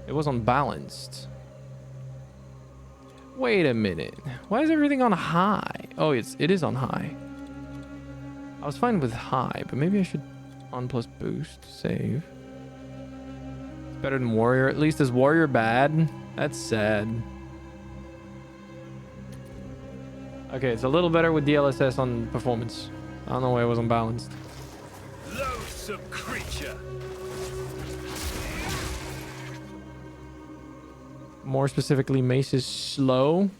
It was unbalanced. Wait a minute. Why is everything on high? Oh, it is on high. I was fine with high, but maybe I should on plus boost save. It's better than warrior. At least is warrior bad? That's sad. Okay, it's a little better with DLSS on performance. I don't know why it was unbalanced. Loathsome creature. More specifically, mace is slow.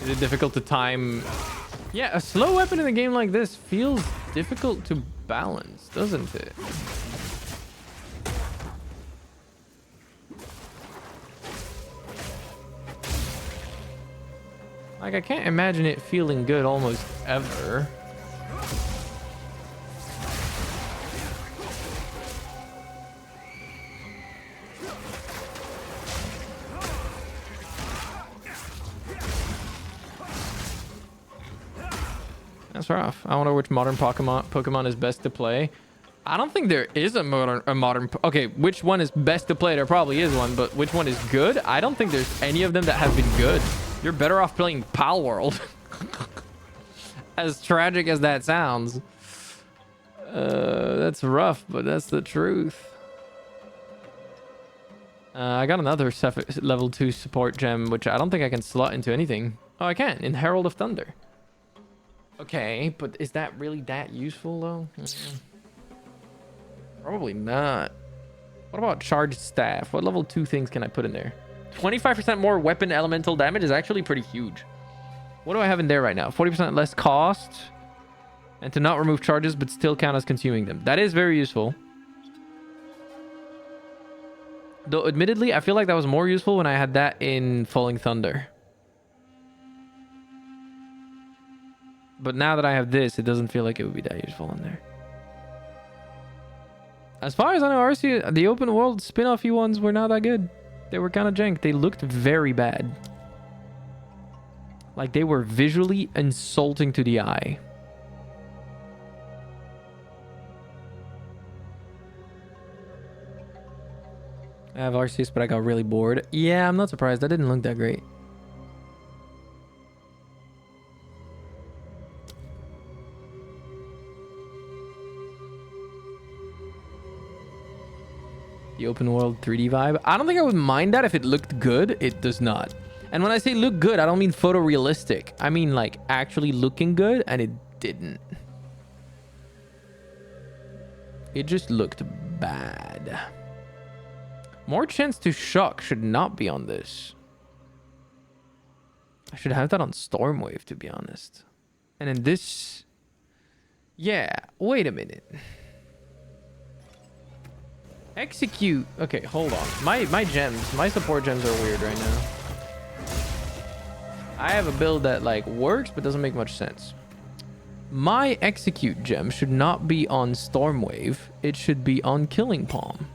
Is it difficult to time? Yeah, a slow weapon in a game like this feels difficult to balance, doesn't it? Like, I can't imagine it feeling good almost ever. That's rough. I wonder which modern Pokemon is best to play. I don't think there is a modern. Okay, which one is best to play? There probably is one, but which one is good? I don't think there's any of them that have been good. You're better off playing Pal World. As tragic as that sounds. That's rough, but that's the truth. I got another level 2 support gem, which I don't think I can slot into anything. Oh, I can, in Herald of Thunder. Okay, but is that really that useful, though? Probably not. What about Charged Staff? What level 2 things can I put in there? 25% more weapon elemental damage is actually pretty huge. What do I have in there right now? 40% less cost. And to not remove charges, but still count as consuming them. That is very useful. Though, admittedly, I feel like that was more useful when I had that in Falling Thunder. But now that I have this, it doesn't feel like it would be that useful in there. As far as I know, RC, the open world spin-offy ones were not that good. They were kind of jank. They looked very bad. Like, they were visually insulting to the eye. I have Arceus, but I got really bored. Yeah, I'm not surprised. That didn't look that great. The open world 3D vibe. I don't think I would mind that if it looked good. It does not. And when I say look good, I don't mean photorealistic. I mean like actually looking good, and it didn't. It just looked bad. More chance to shock should not be on this. I should have that on Stormwave, to be honest. And in this... Yeah, wait a minute. Execute. Okay, hold on. My gems, my support gems are weird right now. I have a build that like works but doesn't make much sense. My execute gem should not be on Stormwave. It should be on Killing Palm.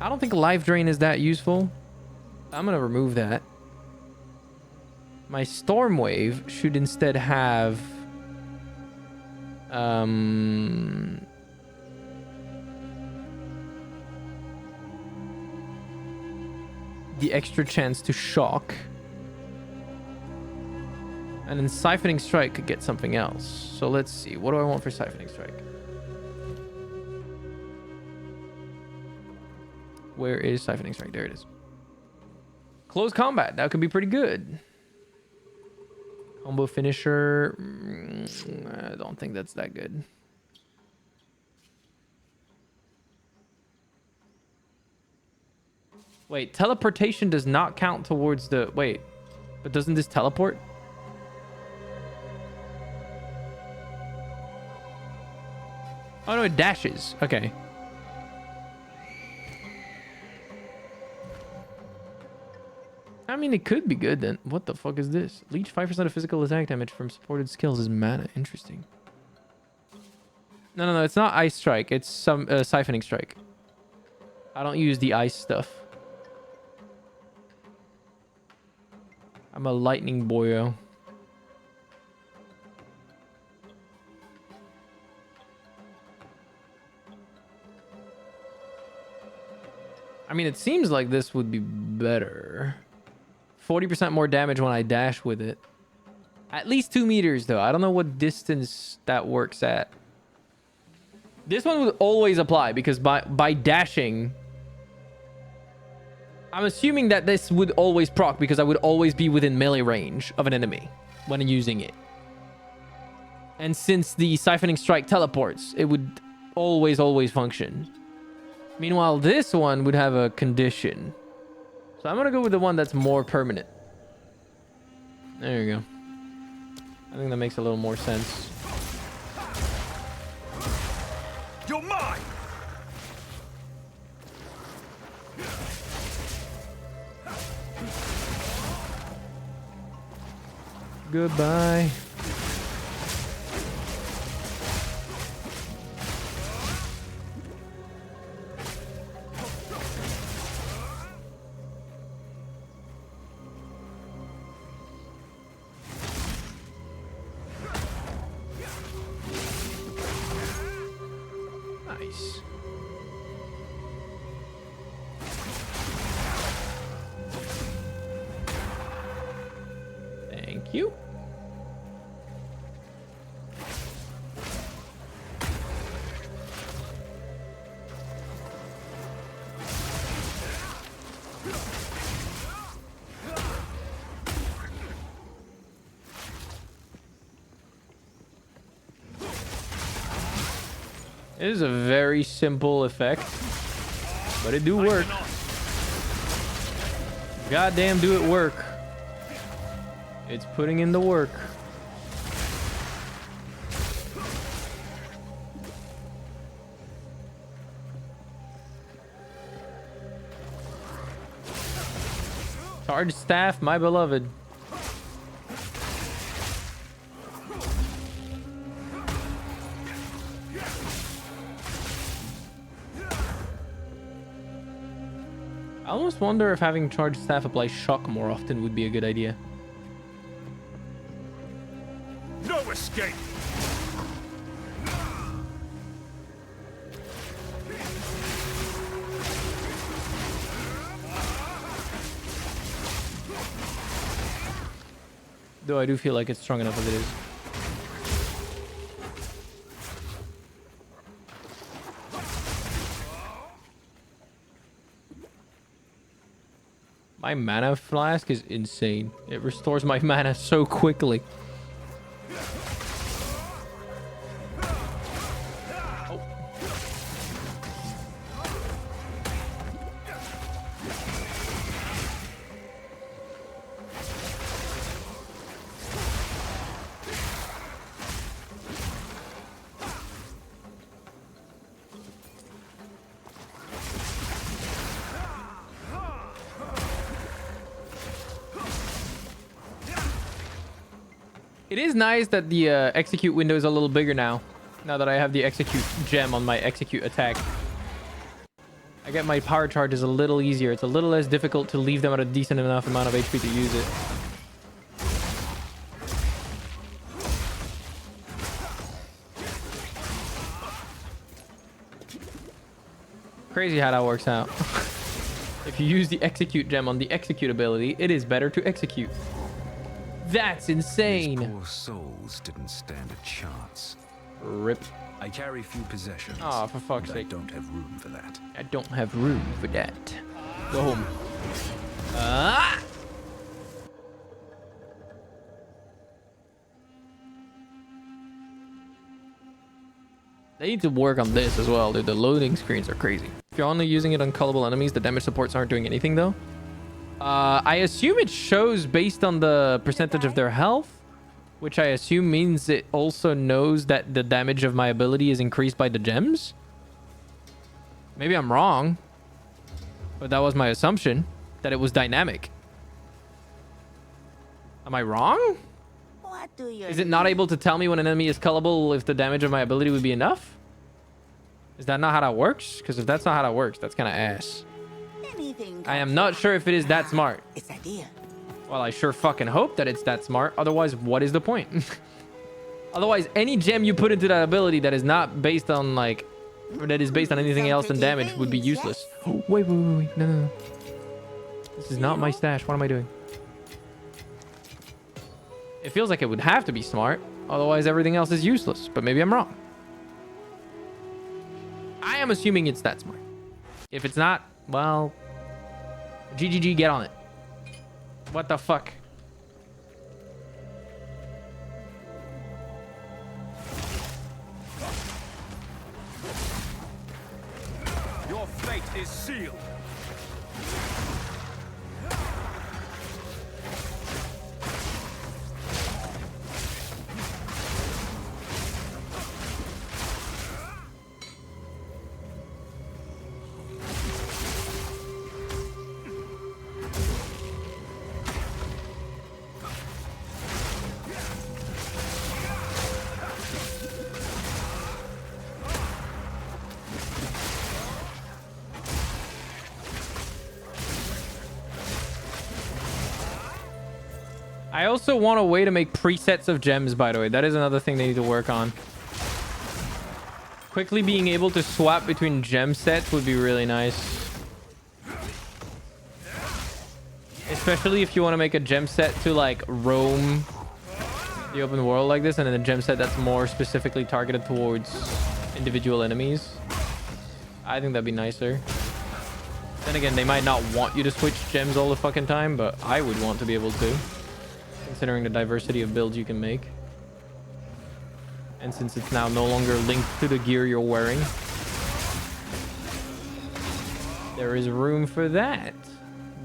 I don't think Life Drain is that useful. I'm gonna remove that. My Stormwave should instead have the extra chance to shock. And then Siphoning Strike could get something else. So let's see. What do I want for Siphoning Strike? Where is Siphoning Strike? There it is. Close combat. That could be pretty good. Combo finisher. I don't think that's that good. Wait, teleportation does not count towards the... Wait, but doesn't this teleport? Oh no, it dashes. Okay. mean, it could be good then. What the fuck is this? Leech 5% of physical attack damage from supported skills is mana. Interesting. No, it's not Ice Strike. It's some Siphoning Strike. I don't use the ice stuff. I'm a lightning boyo. I mean, it seems like this would be better. 40% more damage when I dash with it. At least 2 meters, though. I don't know what distance that works at. This one would always apply because by dashing... I'm assuming that this would always proc because I would always be within melee range of an enemy when using it. And since the Siphoning Strike teleports, it would always function. Meanwhile, this one would have a condition. So I'm going to go with the one that's more permanent. There you go. I think that makes a little more sense. You're mine! Goodbye. Nice. Thank you. It is a very simple effect, but it do work. Goddamn, do it work. It's putting in the work. Charge staff, my beloved. I almost wonder if having charged staff apply shock more often would be a good idea. No escape! Though I do feel like it's strong enough as it is. My mana flask is insane. It restores my mana so quickly. Oh. It is nice that the execute window is a little bigger now. Now that I have the execute gem on my execute attack. I get my power charges a little easier. It's a little less difficult to leave them at a decent enough amount of HP to use it. Crazy how that works out. If you use the execute gem on the execute ability, it is better to execute. That's insane. These poor souls didn't stand a chance. Rip. I carry few possessions. Oh, for fuck's sake. I don't have room for that. I don't have room for that. Go home. Ah! They need to work on this as well, dude. The loading screens are crazy. If you're only using it on callable enemies, the damage supports aren't doing anything, though. I assume it shows based on the percentage of their health, which I assume means it also knows that the damage of my ability is increased by the gems. Maybe I'm wrong, but that was my assumption, that it was dynamic. Am I wrong? What do you Is it not able to tell me when an enemy is cullable if the damage of my ability would be enough? Is that not how that works? Because if that's not how that works, that's kind of ass. Anything I am not sure if it is that smart. It's a deal. Well, I sure fucking hope that it's that smart. Otherwise, what is the point? Otherwise, any gem you put into that ability that is not based on like, or that is based on anything else than damage would be useless. Oh, wait. No. This is not my stash. What am I doing? It feels like it would have to be smart. Otherwise, everything else is useless. But maybe I'm wrong. I am assuming it's that smart. If it's not, well, GGG, get on it. What the fuck? Your fate is sealed. I also want a way to make presets of gems, by the way. That is another thing they need to work on. Quickly being able to swap between gem sets would be really nice. Especially if you want to make a gem set to like roam the open world like this, and then a gem set that's more specifically targeted towards individual enemies. I think that'd be nicer. Then again, they might not want you to switch gems all the fucking time, but I would want to be able to, considering the diversity of builds you can make. And since it's now no longer linked to the gear you're wearing, there is room for that.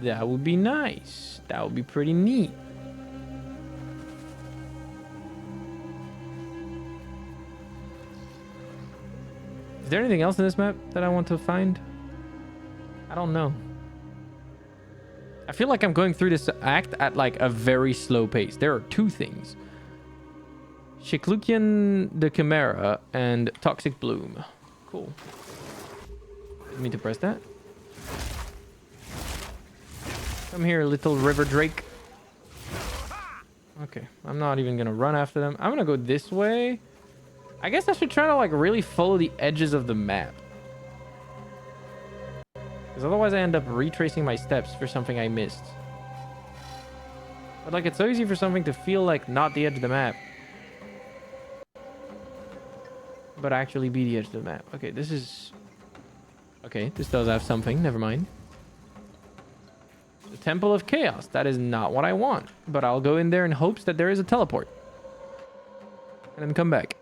That would be nice. That would be pretty neat. Is there anything else in this map that I want to find? I don't know. I feel like I'm going through this act at like a very slow pace. There are two things. Shiklukian the Chimera and Toxic Bloom. Cool. Didn't mean to press that. Come here, little river drake. Okay, I'm not even gonna run after them. I'm gonna go this way. I guess I should try to like really follow the edges of the map. Because otherwise I end up retracing my steps for something I missed. But like it's so easy for something to feel like not the edge of the map, but actually be the edge of the map. Okay, this is... Okay, this does have something. Never mind. The Temple of Chaos. That is not what I want. But I'll go in there in hopes that there is a teleport. And then come back.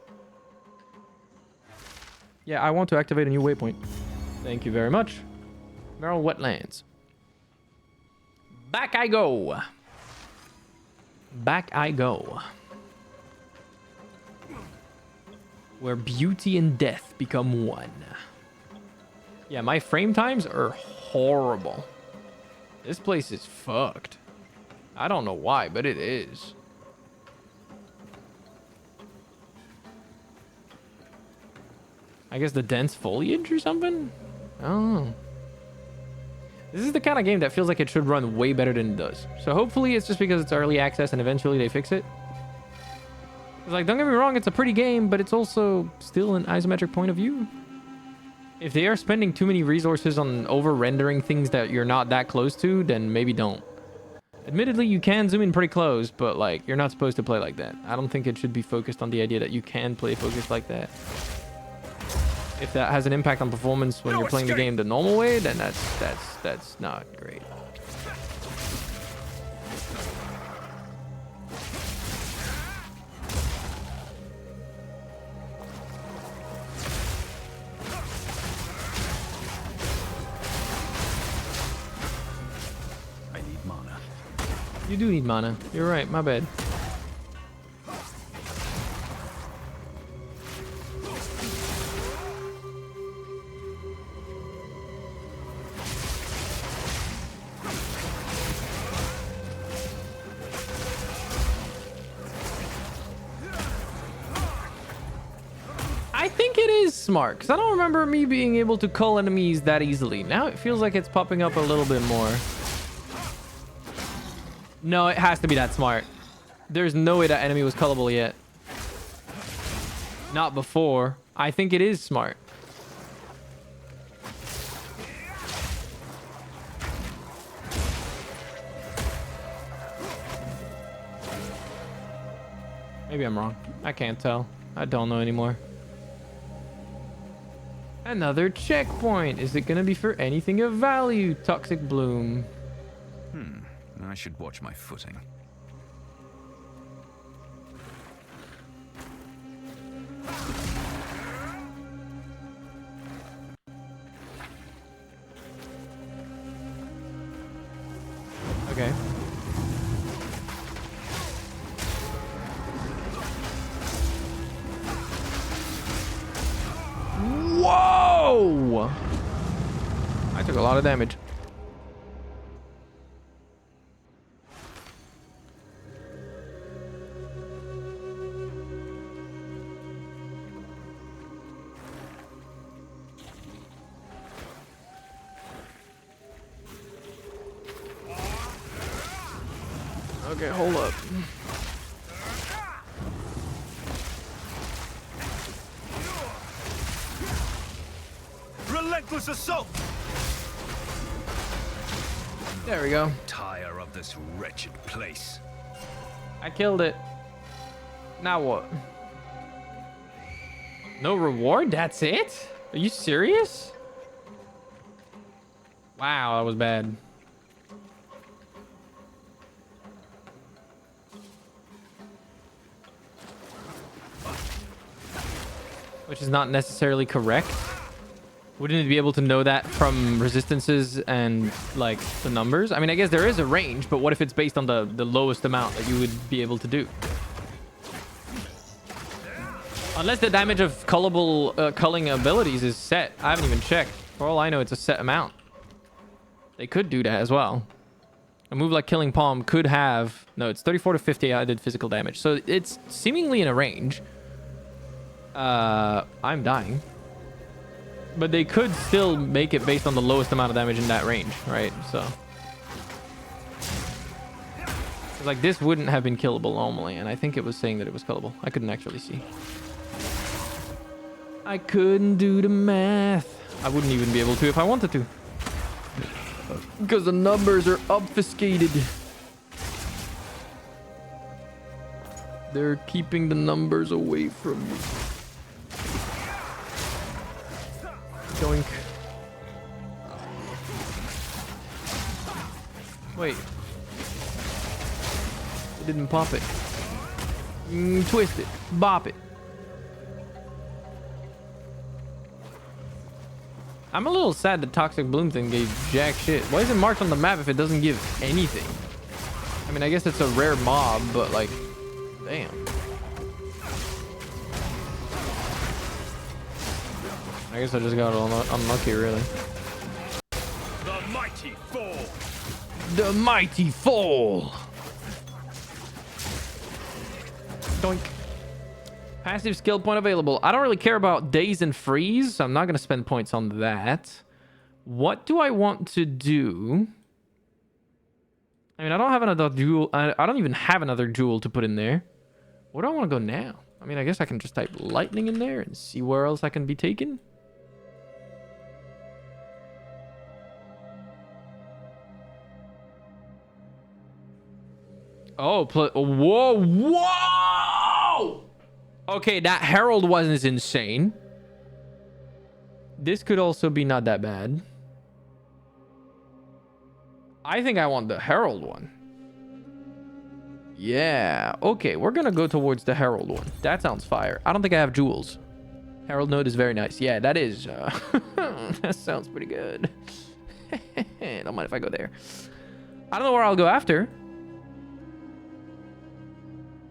Yeah, I want to activate a new waypoint. Thank you very much. Merrill Wetlands. Back I go. Back I go. Where beauty and death become one. Yeah, my frame times are horrible. This place is fucked. I don't know why, but it is. I guess the dense foliage or something? I don't know. This is the kind of game that feels like it should run way better than it does. So hopefully it's just because it's early access and eventually they fix it. Like, don't get me wrong, it's a pretty game, but it's also still an isometric point of view. If they are spending too many resources on over-rendering things that you're not that close to, then maybe don't. Admittedly, you can zoom in pretty close, but like, you're not supposed to play like that. I don't think it should be focused on the idea that you can play focused like that. If that has an impact on performance when you're playing the game the normal way, then that's not great. You do need mana. You're right, my bad. I think it is smart, because I don't remember me being able to cull enemies that easily. Now it feels like it's popping up a little bit more. No, it has to be that smart. There's no way that enemy was cullable yet. Not before. I think it is smart. Maybe I'm wrong. I can't tell. I don't know anymore. Another checkpoint. Is it going to be for anything of value? Toxic Bloom. I should watch my footing. Okay. Whoa! I took a lot of damage. Okay, hold up. Relentless assault! There we go. Tire of this wretched place. I killed it. Now what? No reward? That's it? Are you serious? Wow, that was bad. Which is not necessarily correct. Wouldn't it be able to know that from resistances and like the numbers? I mean, I guess there is a range, but what if it's based on the lowest amount that you would be able to do? Unless the damage of culling abilities is set. I haven't even checked. For all I know, it's a set amount. They could do that as well. A move like Killing Palm could have... No, it's 34 to 50 added physical damage. So it's seemingly in a range. I'm dying. But they could still make it based on the lowest amount of damage in that range, right? So... like, this wouldn't have been killable normally, and I think it was saying that it was killable. I couldn't actually see. I couldn't do the math. I wouldn't even be able to if I wanted to. Because the numbers are obfuscated. They're keeping the numbers away from me. Doink. Wait. It didn't pop it. Twist it. Bop it. I'm a little sad the Toxic Bloom thing gave jack shit. Why is it marked on the map if it doesn't give anything? I mean, I guess it's a rare mob, but like, damn. I guess I just got unlucky, really. The mighty fall. The mighty fall. Doink. Passive skill point available. I don't really care about daze and freeze, so I'm not going to spend points on that. What do I want to do? I mean, I don't have another jewel. I don't even have another jewel to put in there. Where do I want to go now? I mean, I guess I can just type lightning in there and see where else I can be taken. Oh, whoa, whoa! Okay, that Herald one is insane. This could also be not that bad. I think I want the Herald one. Yeah. Okay, we're going to go towards the Herald one. That sounds fire. I don't think I have jewels. Herald node is very nice. Yeah, that is. That sounds pretty good. Don't mind if I go there. I don't know where I'll go after.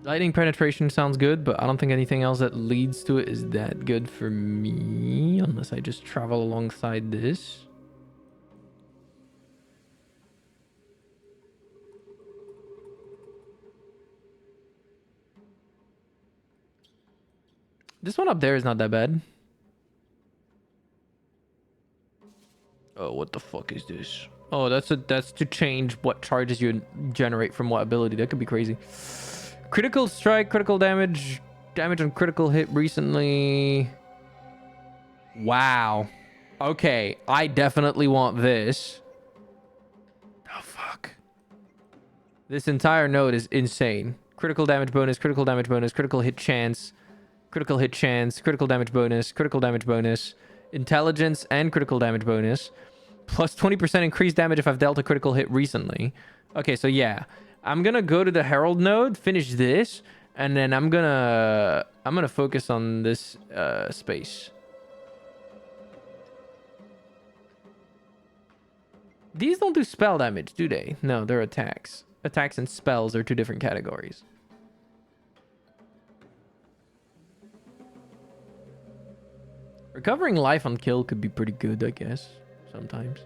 Lightning penetration sounds good, but I don't think anything else that leads to it is that good for me, unless I just travel alongside this. This one up there is not that bad. Oh, what the fuck is this? Oh, that's to change what charges you generate from what ability. That could be crazy. Critical strike, critical damage, damage on critical hit recently. Wow. Okay, I definitely want this. Oh, fuck. This entire node is insane. Critical damage bonus, critical damage bonus, critical hit chance, critical hit chance, critical damage bonus, intelligence, and critical damage bonus. Plus 20% increased damage if I've dealt a critical hit recently. Okay, so yeah. I'm gonna go to the Herald node, finish this, and then I'm gonna focus on this space. These don't do spell damage, do they? No, they're attacks. Attacks and spells are two different categories. Recovering life on kill could be pretty good, I guess. Sometimes.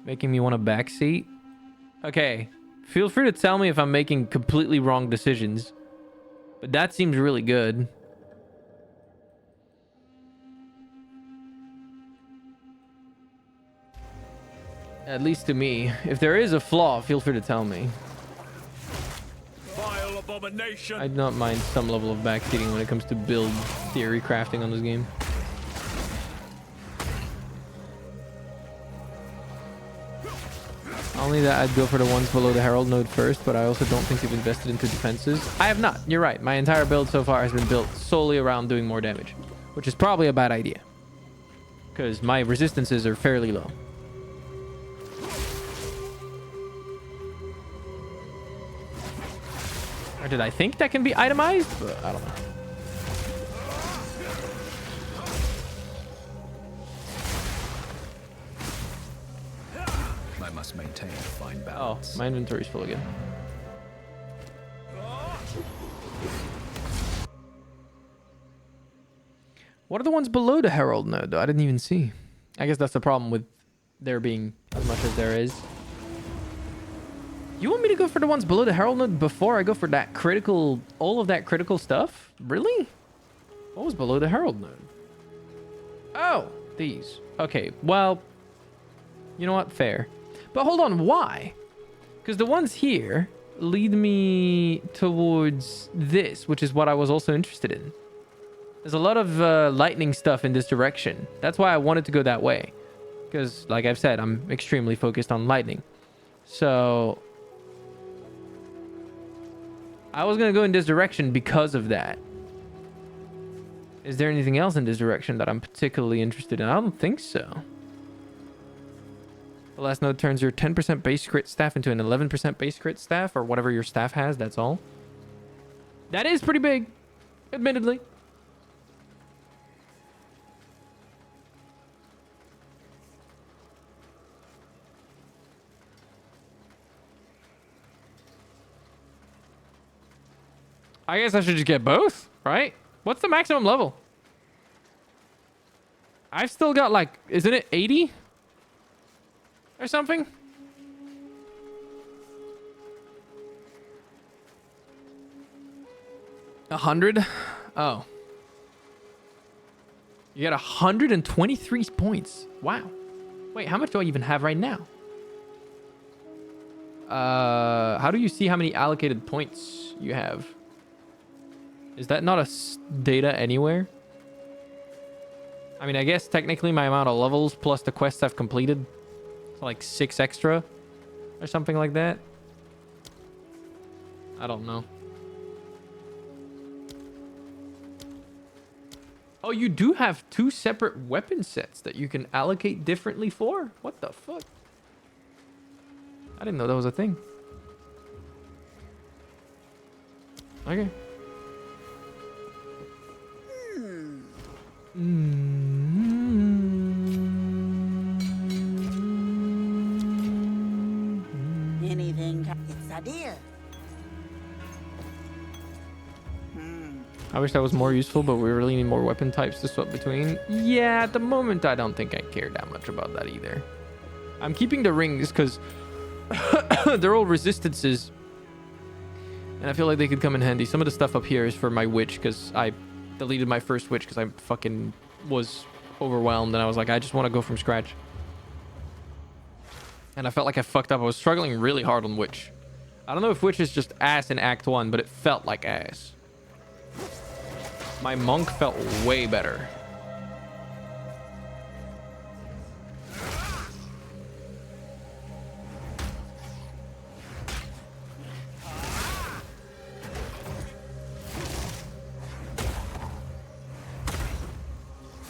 Making me want a backseat. Okay. Feel free to tell me if I'm making completely wrong decisions. But that seems really good. At least to me. If there is a flaw, feel free to tell me. Vile abomination. I do not mind some level of backseating when it comes to build theory crafting on this game. Only that I'd go for the ones below the Herald node first, but I also don't think they've invested into defenses. I have not. You're right. My entire build so far has been built solely around doing more damage, which is probably a bad idea because my resistances are fairly low. Or did I think that can be itemized? But I don't know. I must maintain a fine Oh, balance. my inventory's full again. What are the ones below the Herald node, though? I didn't even see. I guess that's the problem with there being as much as there is. You want me to go for the ones below the Herald node before I go for that critical, all of that critical stuff? Really? What was below the Herald node? Oh, these. Okay, well, you know what? Fair. But hold on, why? Because the ones here lead me towards this, which is what I was also interested in. There's a lot of lightning stuff in this direction. That's why I wanted to go that way. Because, like I've said, I'm extremely focused on lightning. So I was going to go in this direction because of that. Is there anything else in this direction that I'm particularly interested in? I don't think so. The last node turns your 10% base crit staff into an 11% base crit staff, or whatever your staff has, that's all. That is pretty big, admittedly. I guess I should just get both, right? What's the maximum level? I've still got like, isn't it 80? Or something? A 100? Oh. You got 123 points. Wow. Wait, how much do I even have right now? How do you see how many allocated points you have? Is that not a data anywhere? I mean, I guess technically my amount of levels plus the quests I've completed, it's like 6 extra or something like that. I don't know. Oh, you do have 2 separate weapon sets that you can allocate differently for? What the fuck? I didn't know that was a thing. Okay. Anything, it's a deal. I wish that was more useful, but we really need more weapon types to swap between. Yeah, at the moment, I don't think I care that much about that either. I'm keeping the rings because They're all resistances. And I feel like they could come in handy. Some of the stuff up here is for my witch, because I deleted my first witch because I fucking was overwhelmed. And I was like, I just want to go from scratch. And I felt like I fucked up. I was struggling really hard on witch. I don't know if witch is just ass in Act 1, but it felt like ass. My monk felt way better.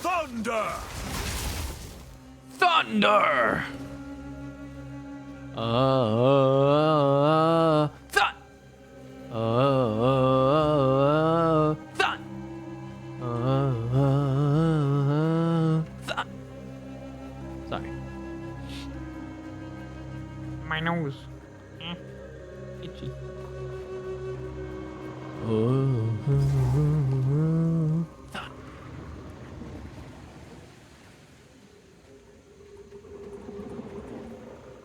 Thunder! Thunder! Thun! Thun! Thun! Sorry. My nose. Itchy.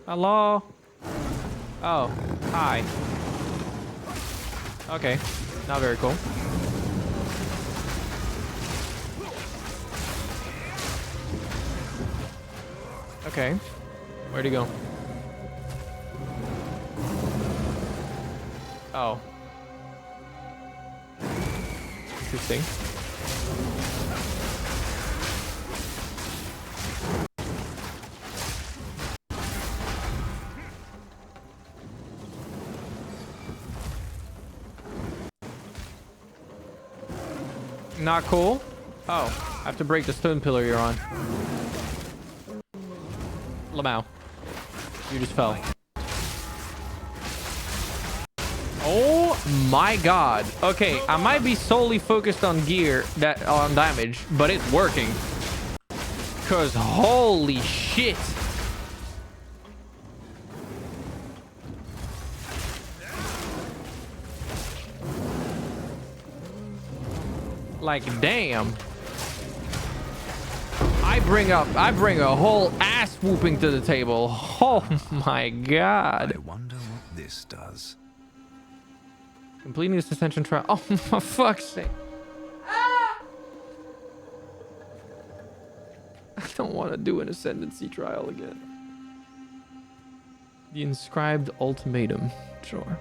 Hello? Oh, hi. Okay, not very cool. Okay, where'd he go? Oh. Interesting. Not cool. Oh, I have to break the stone pillar you're on. Lamau. You just fell. Oh my god. Okay, I might be solely focused on gear, on damage, but it's working. Cause holy shit. Like, damn. I bring a whole ass whooping to the table. Oh my god. I wonder what this does. Completing this ascension trial. Oh, for fuck's sake. Ah! I don't want to do an ascendancy trial again. The inscribed ultimatum. Sure.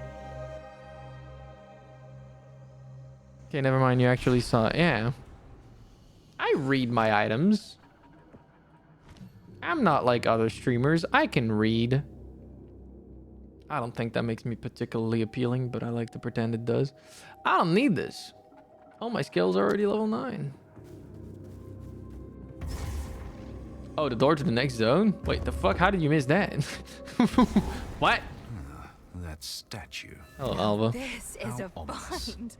Okay, never mind. You actually saw it. Yeah. I read my items. I'm not like other streamers. I can read. I don't think that makes me particularly appealing, but I like to pretend it does. I don't need this. Oh, my skills are already level 9. Oh, the door to the next zone? Wait, the fuck? How did you miss that? What? That statue. Oh, Alva. This is a find.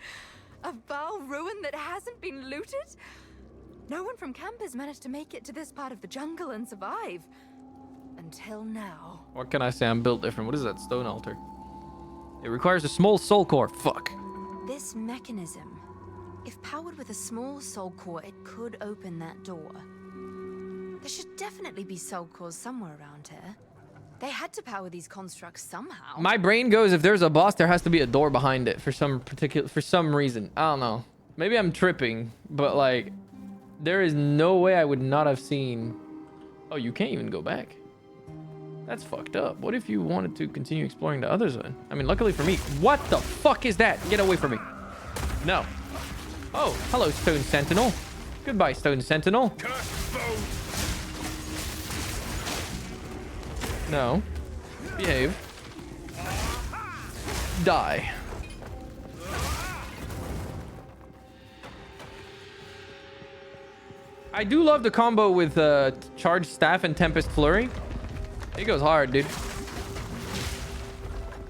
A Baal ruin that hasn't been looted? No one from camp has managed to make it to this part of the jungle and survive. Until now. What can I say? I'm built different. What is that stone altar? It requires a small soul core. Fuck. This mechanism, if powered with a small soul core, it could open that door. There should definitely be soul cores somewhere around here. They had to power these constructs somehow. My brain goes, if there's a boss, there has to be a door behind it for some reason. I don't know. Maybe I'm tripping, but like, there is no way I would not have seen. Oh, you can't even go back. That's fucked up. What if you wanted to continue exploring the other zone? I mean, luckily for me. What the fuck is that? Get away from me. No. Oh, hello, Stone Sentinel. Goodbye, Stone Sentinel. No. Behave. Die. I do love the combo with Charged Staff and Tempest Flurry. It goes hard, dude.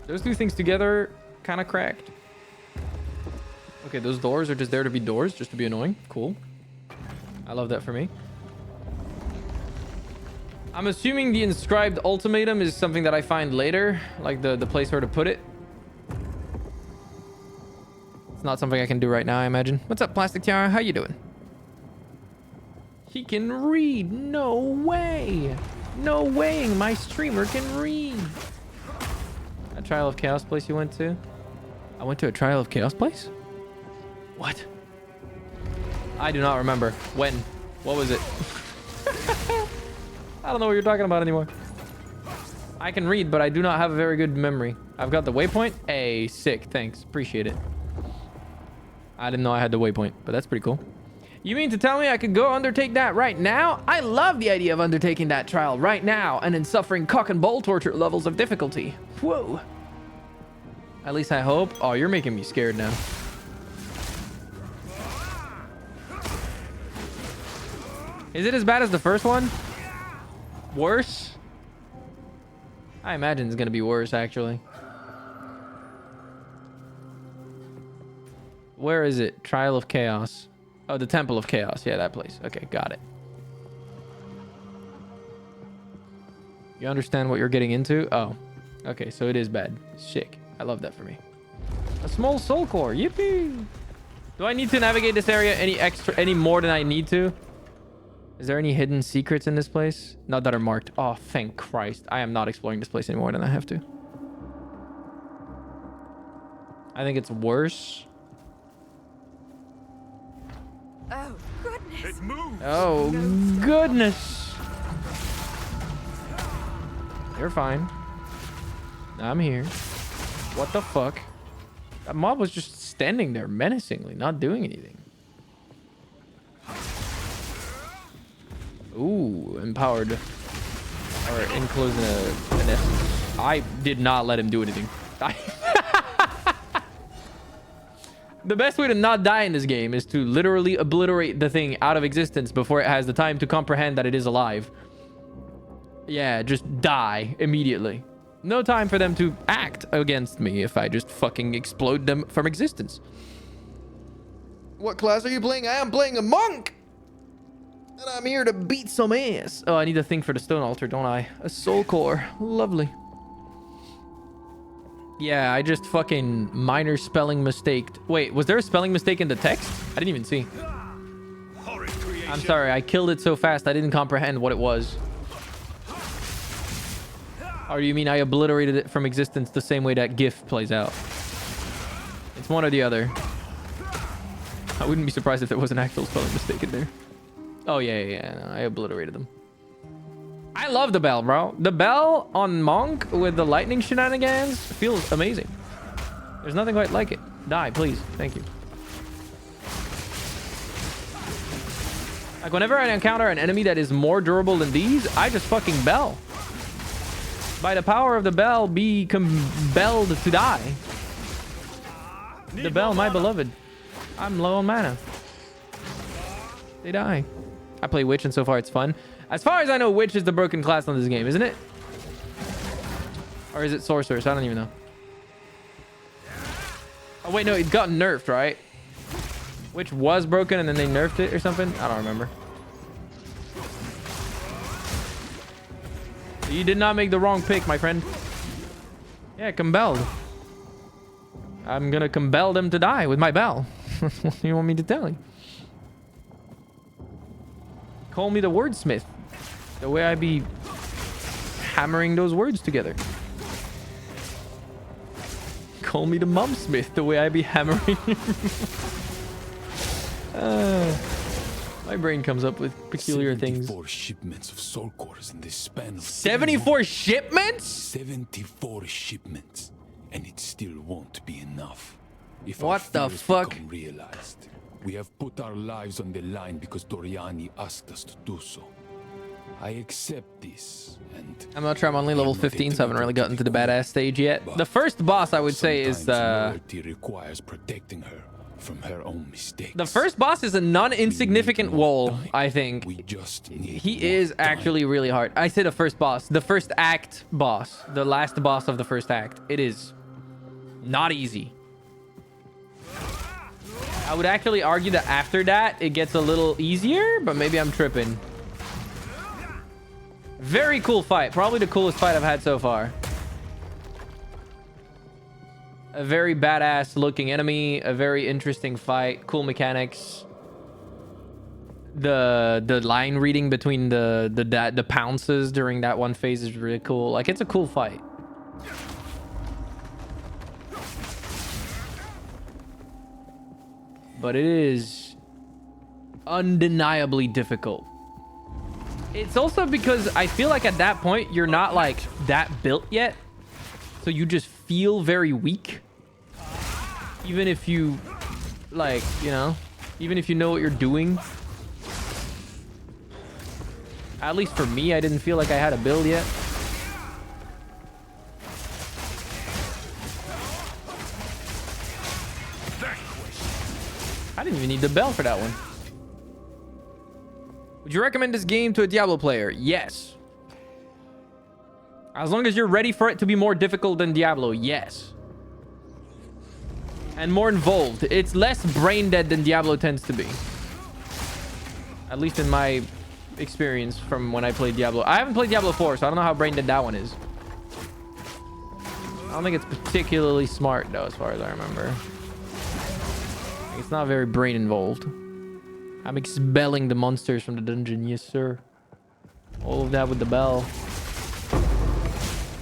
Those two things together kind of cracked. Okay, those doors are just there to be doors, just to be annoying. Cool. I love that for me. I'm assuming the inscribed ultimatum is something that I find later, like the place where to put it. It's not something I can do right now, I imagine. What's up, Plastic Tiara? How you doing? He can read. No way. No way my streamer can read. Trial of Chaos place you went to? I went to a Trial of Chaos place? What? I do not remember. When? What was it? I don't know what you're talking about anymore. I can read, but I do not have a very good memory. I've got the waypoint. Hey, sick. Thanks. Appreciate it. I didn't know I had the waypoint, but that's pretty cool. You mean to tell me I could go undertake that right now? I love the idea of undertaking that trial right now and then suffering cock and ball torture levels of difficulty. Whoa. At least I hope. Oh, you're making me scared now. Is it as bad as the first one? Worse? I imagine it's going to be worse, actually. Where is it? Trial of Chaos. Oh, the Temple of Chaos. Yeah, that place. Okay, got it. You understand what you're getting into? Oh, okay, so it is bad. Sick. I love that for me. A small soul core. Yippee! Do I need to navigate this area any more than I need to? Is there any hidden secrets in this place? Not that are marked. Oh, thank Christ. I am not exploring this place any more than I have to. I think it's worse. Oh, goodness. It moves. Oh, goodness. You're fine. I'm here. What the fuck? That mob was just standing there menacingly, not doing anything. Ooh, empowered. Or enclosing an essence. I did not let him do anything. The best way to not die in this game is to literally obliterate the thing out of existence before it has the time to comprehend that it is alive. Yeah, just die immediately. No time for them to act against me if I just fucking explode them from existence. What class are you playing? I am playing a monk! And I'm here to beat some ass. Oh, I need a thing for the stone altar, don't I? A soul core. Lovely. Yeah, I just fucking minor spelling mistaked. Wait, was there a spelling mistake in the text? I didn't even see. I'm sorry, I killed it so fast I didn't comprehend what it was. Or do you mean I obliterated it from existence the same way that GIF plays out? It's one or the other. I wouldn't be surprised if there was an actual spelling mistake in there. Oh, yeah. No, I obliterated them. I love the bell, bro. The bell on Monk with the lightning shenanigans feels amazing. There's nothing quite like it. Die, please. Thank you. Like, whenever I encounter an enemy that is more durable than these, I just fucking bell. By the power of the bell, be compelled to die. The bell, my beloved. I'm low on mana. They die. I play Witch, and so far it's fun. As far as I know, Witch is the broken class on this game, isn't it? Or is it Sorceress? I don't even know. Oh, wait, no, it got nerfed, right? Witch was broken, and then they nerfed it or something? I don't remember. You did not make the wrong pick, my friend. Yeah, compelled. I'm gonna compel them to die with my bell. What do you want me to tell you? Call me the wordsmith. The way I be hammering those words together. Call me the mumsmith. The way I be hammering. My brain comes up with peculiar things. 74 shipments of soul cores in this span of 74 shipments? 74 shipments. And it still won't be enough. If what the fuck? Realized, we have put our lives on the line because Doriani asked us to do so. I accept this, and I'm not sure. I'm only level 15, so I haven't really gotten to the badass stage yet. The first boss, I would say, is loyalty requires protecting her from her own mistakes. The first boss is a non-insignificant wall, I think. We just need he is actually really hard. I say the first boss, the first act boss, the last boss of the first act. It is not easy. I would actually argue that after that, it gets a little easier, but maybe I'm tripping. Very cool fight. Probably the coolest fight I've had so far. A very badass looking enemy. A very interesting fight. Cool mechanics. The line reading between the pounces during that one phase is really cool. Like, it's a cool fight. But it is undeniably difficult. It's also because I feel like at that point, you're not like that built yet. So you just feel very weak. Even if you like, you know, even if you know what you're doing. At least for me, I didn't feel like I had a build yet. I didn't even need the bell for that one. Would you recommend this game to a Diablo player? Yes. As long as you're ready for it to be more difficult than Diablo, yes. And more involved. It's less brain dead than Diablo tends to be. At least in my experience from when I played Diablo. I haven't played Diablo 4, so I don't know how brain dead that one is. I don't think it's particularly smart, though, as far as I remember. It's not very brain involved. I'm expelling the monsters from the dungeon. Yes, sir. All of that with the bell.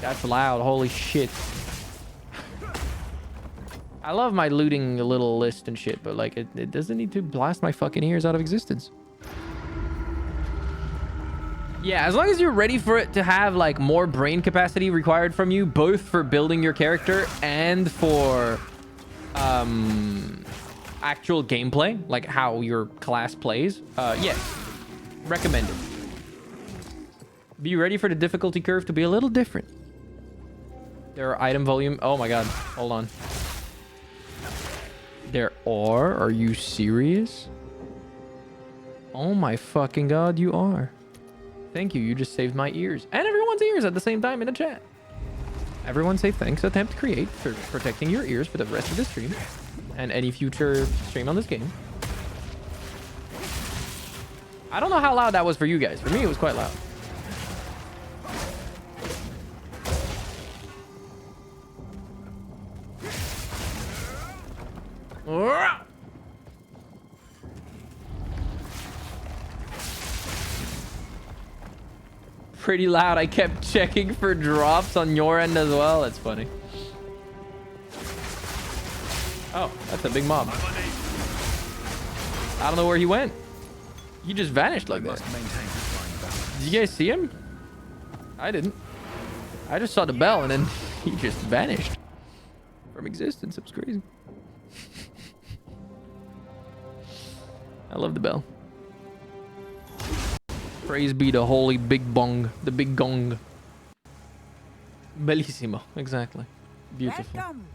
That's loud. Holy shit. I love my looting a little list and shit, but like it doesn't need to blast my fucking ears out of existence. Yeah, as long as you're ready for it to have like more brain capacity required from you, both for building your character and for actual gameplay, like how your class plays, yes, recommended. Be ready for the difficulty curve to be a little different. There are item volume. Oh my god, hold on. There are you serious? Oh my fucking god, you are. Thank you, you just saved my ears and everyone's ears at the same time in the chat. Everyone say thanks, Attempt Create, for protecting your ears for the rest of the stream and any future stream on this game. I don't know how loud that was for you guys. For me, it was quite loud. Pretty loud. I kept checking for drops on your end as well. That's funny. Oh, that's a big mob. I don't know where he went. He just vanished like that. Did you guys see him? I didn't. I just saw the bell and then he just vanished from existence. It was crazy. I love the bell. Praise be the holy big bong, the big gong. Bellissimo, exactly. Beautiful. Welcome.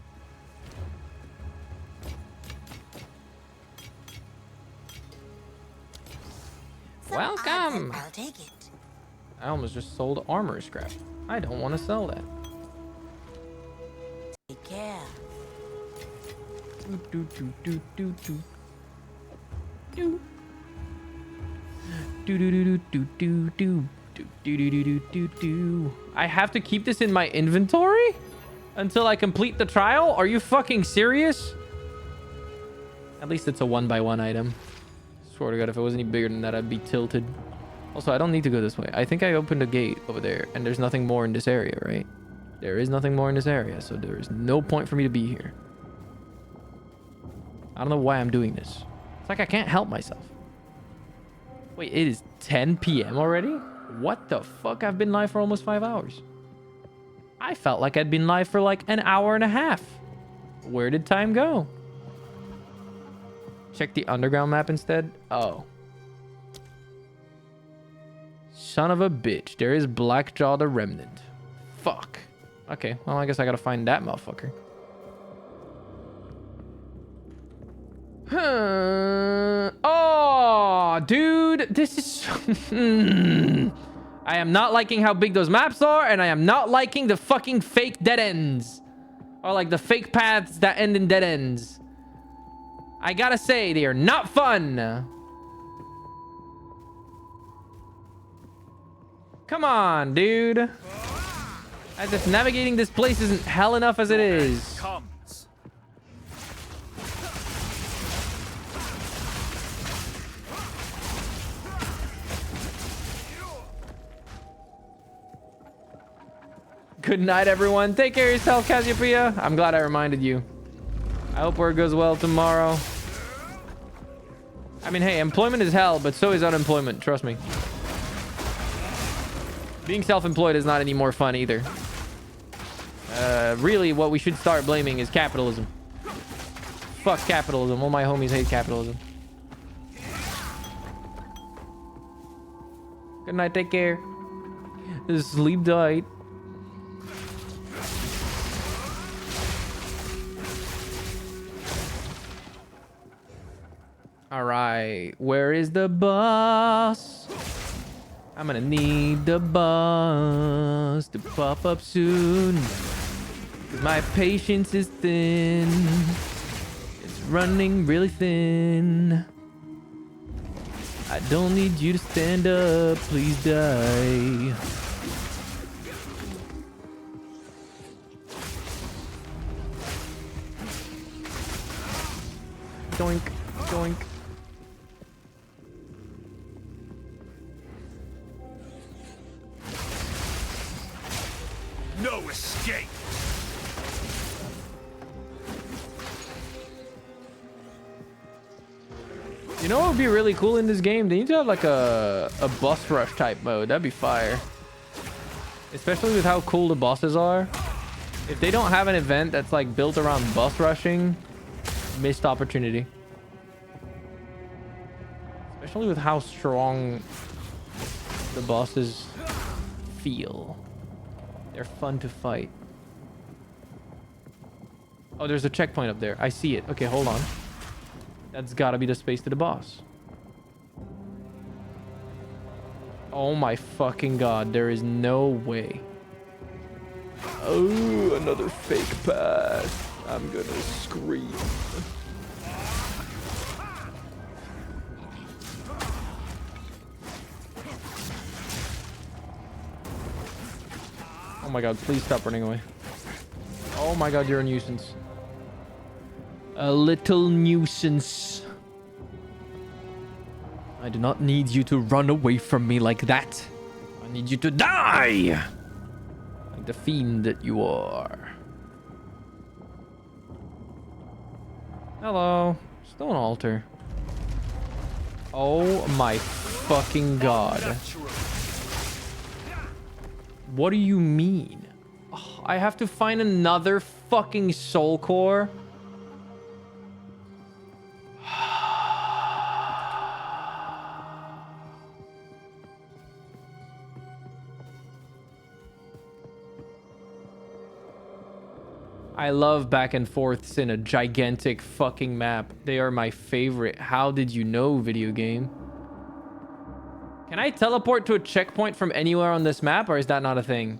Welcome. I'll take it. I almost just sold armor scrap. I don't want to sell that. Take care. Do do do do do do. Do do do do do do do do do do do do do. I have to keep this in my inventory until I complete the trial? Are you fucking serious? At least it's a 1x1 item. Swear to God, if it was any bigger than that, I'd be tilted. Also, I don't need to go this way. I think I opened a gate over there, and there's nothing more in this area, right? There is nothing more in this area, so there is no point for me to be here. I don't know why I'm doing this. It's like I can't help myself. Wait, it is 10 p.m. already? What the fuck? I've been live for almost 5 hours. I felt like I'd been live for like an hour and a half. Where did time go? Check the underground map instead. Oh. Son of a bitch. There is Blackjaw the Remnant. Fuck. Okay, well, I guess I gotta find that motherfucker. Oh, dude. This is... I am not liking how big those maps are, and I am not liking the fucking fake dead ends. Or like the fake paths that end in dead ends. I gotta say, they are not fun. Come on, dude. As if navigating this place isn't hell enough as it is. Good night, everyone. Take care of yourself, Cassiopeia. I'm glad I reminded you. I hope work goes well tomorrow. I mean, hey, employment is hell, but so is unemployment. Trust me. Being self-employed is not any more fun either. Really, what we should start blaming is capitalism. Fuck capitalism. All my homies hate capitalism. Good night. Take care. Sleep tight. All right. Where is the bus? I'm gonna need the bus to pop up soon. 'Cause my patience is thin. It's running really thin. I don't need you to stand up. Please die. Doink, doink. No escape! You know what would be really cool in this game? They need to have like a boss rush type mode. That'd be fire. Especially with how cool the bosses are. If they don't have an event that's like built around boss rushing, missed opportunity. Especially with how strong the bosses feel. They're fun to fight. Oh, there's a checkpoint up there. I see it. Okay, hold on. That's gotta be the space to the boss. Oh my fucking god. There is no way. Oh, another fake path. I'm gonna scream. Oh my god, please stop running away. Oh my god, you're a nuisance. A little nuisance. I do not need you to run away from me like that. I need you to die! Like the fiend that you are. Hello. Stone altar. Oh my fucking god. What do you mean? Oh, I have to find another fucking soul core? I love back and forths in a gigantic fucking map. They are my favorite. How did you know, video game? Can I teleport to a checkpoint from anywhere on this map, or is that not a thing?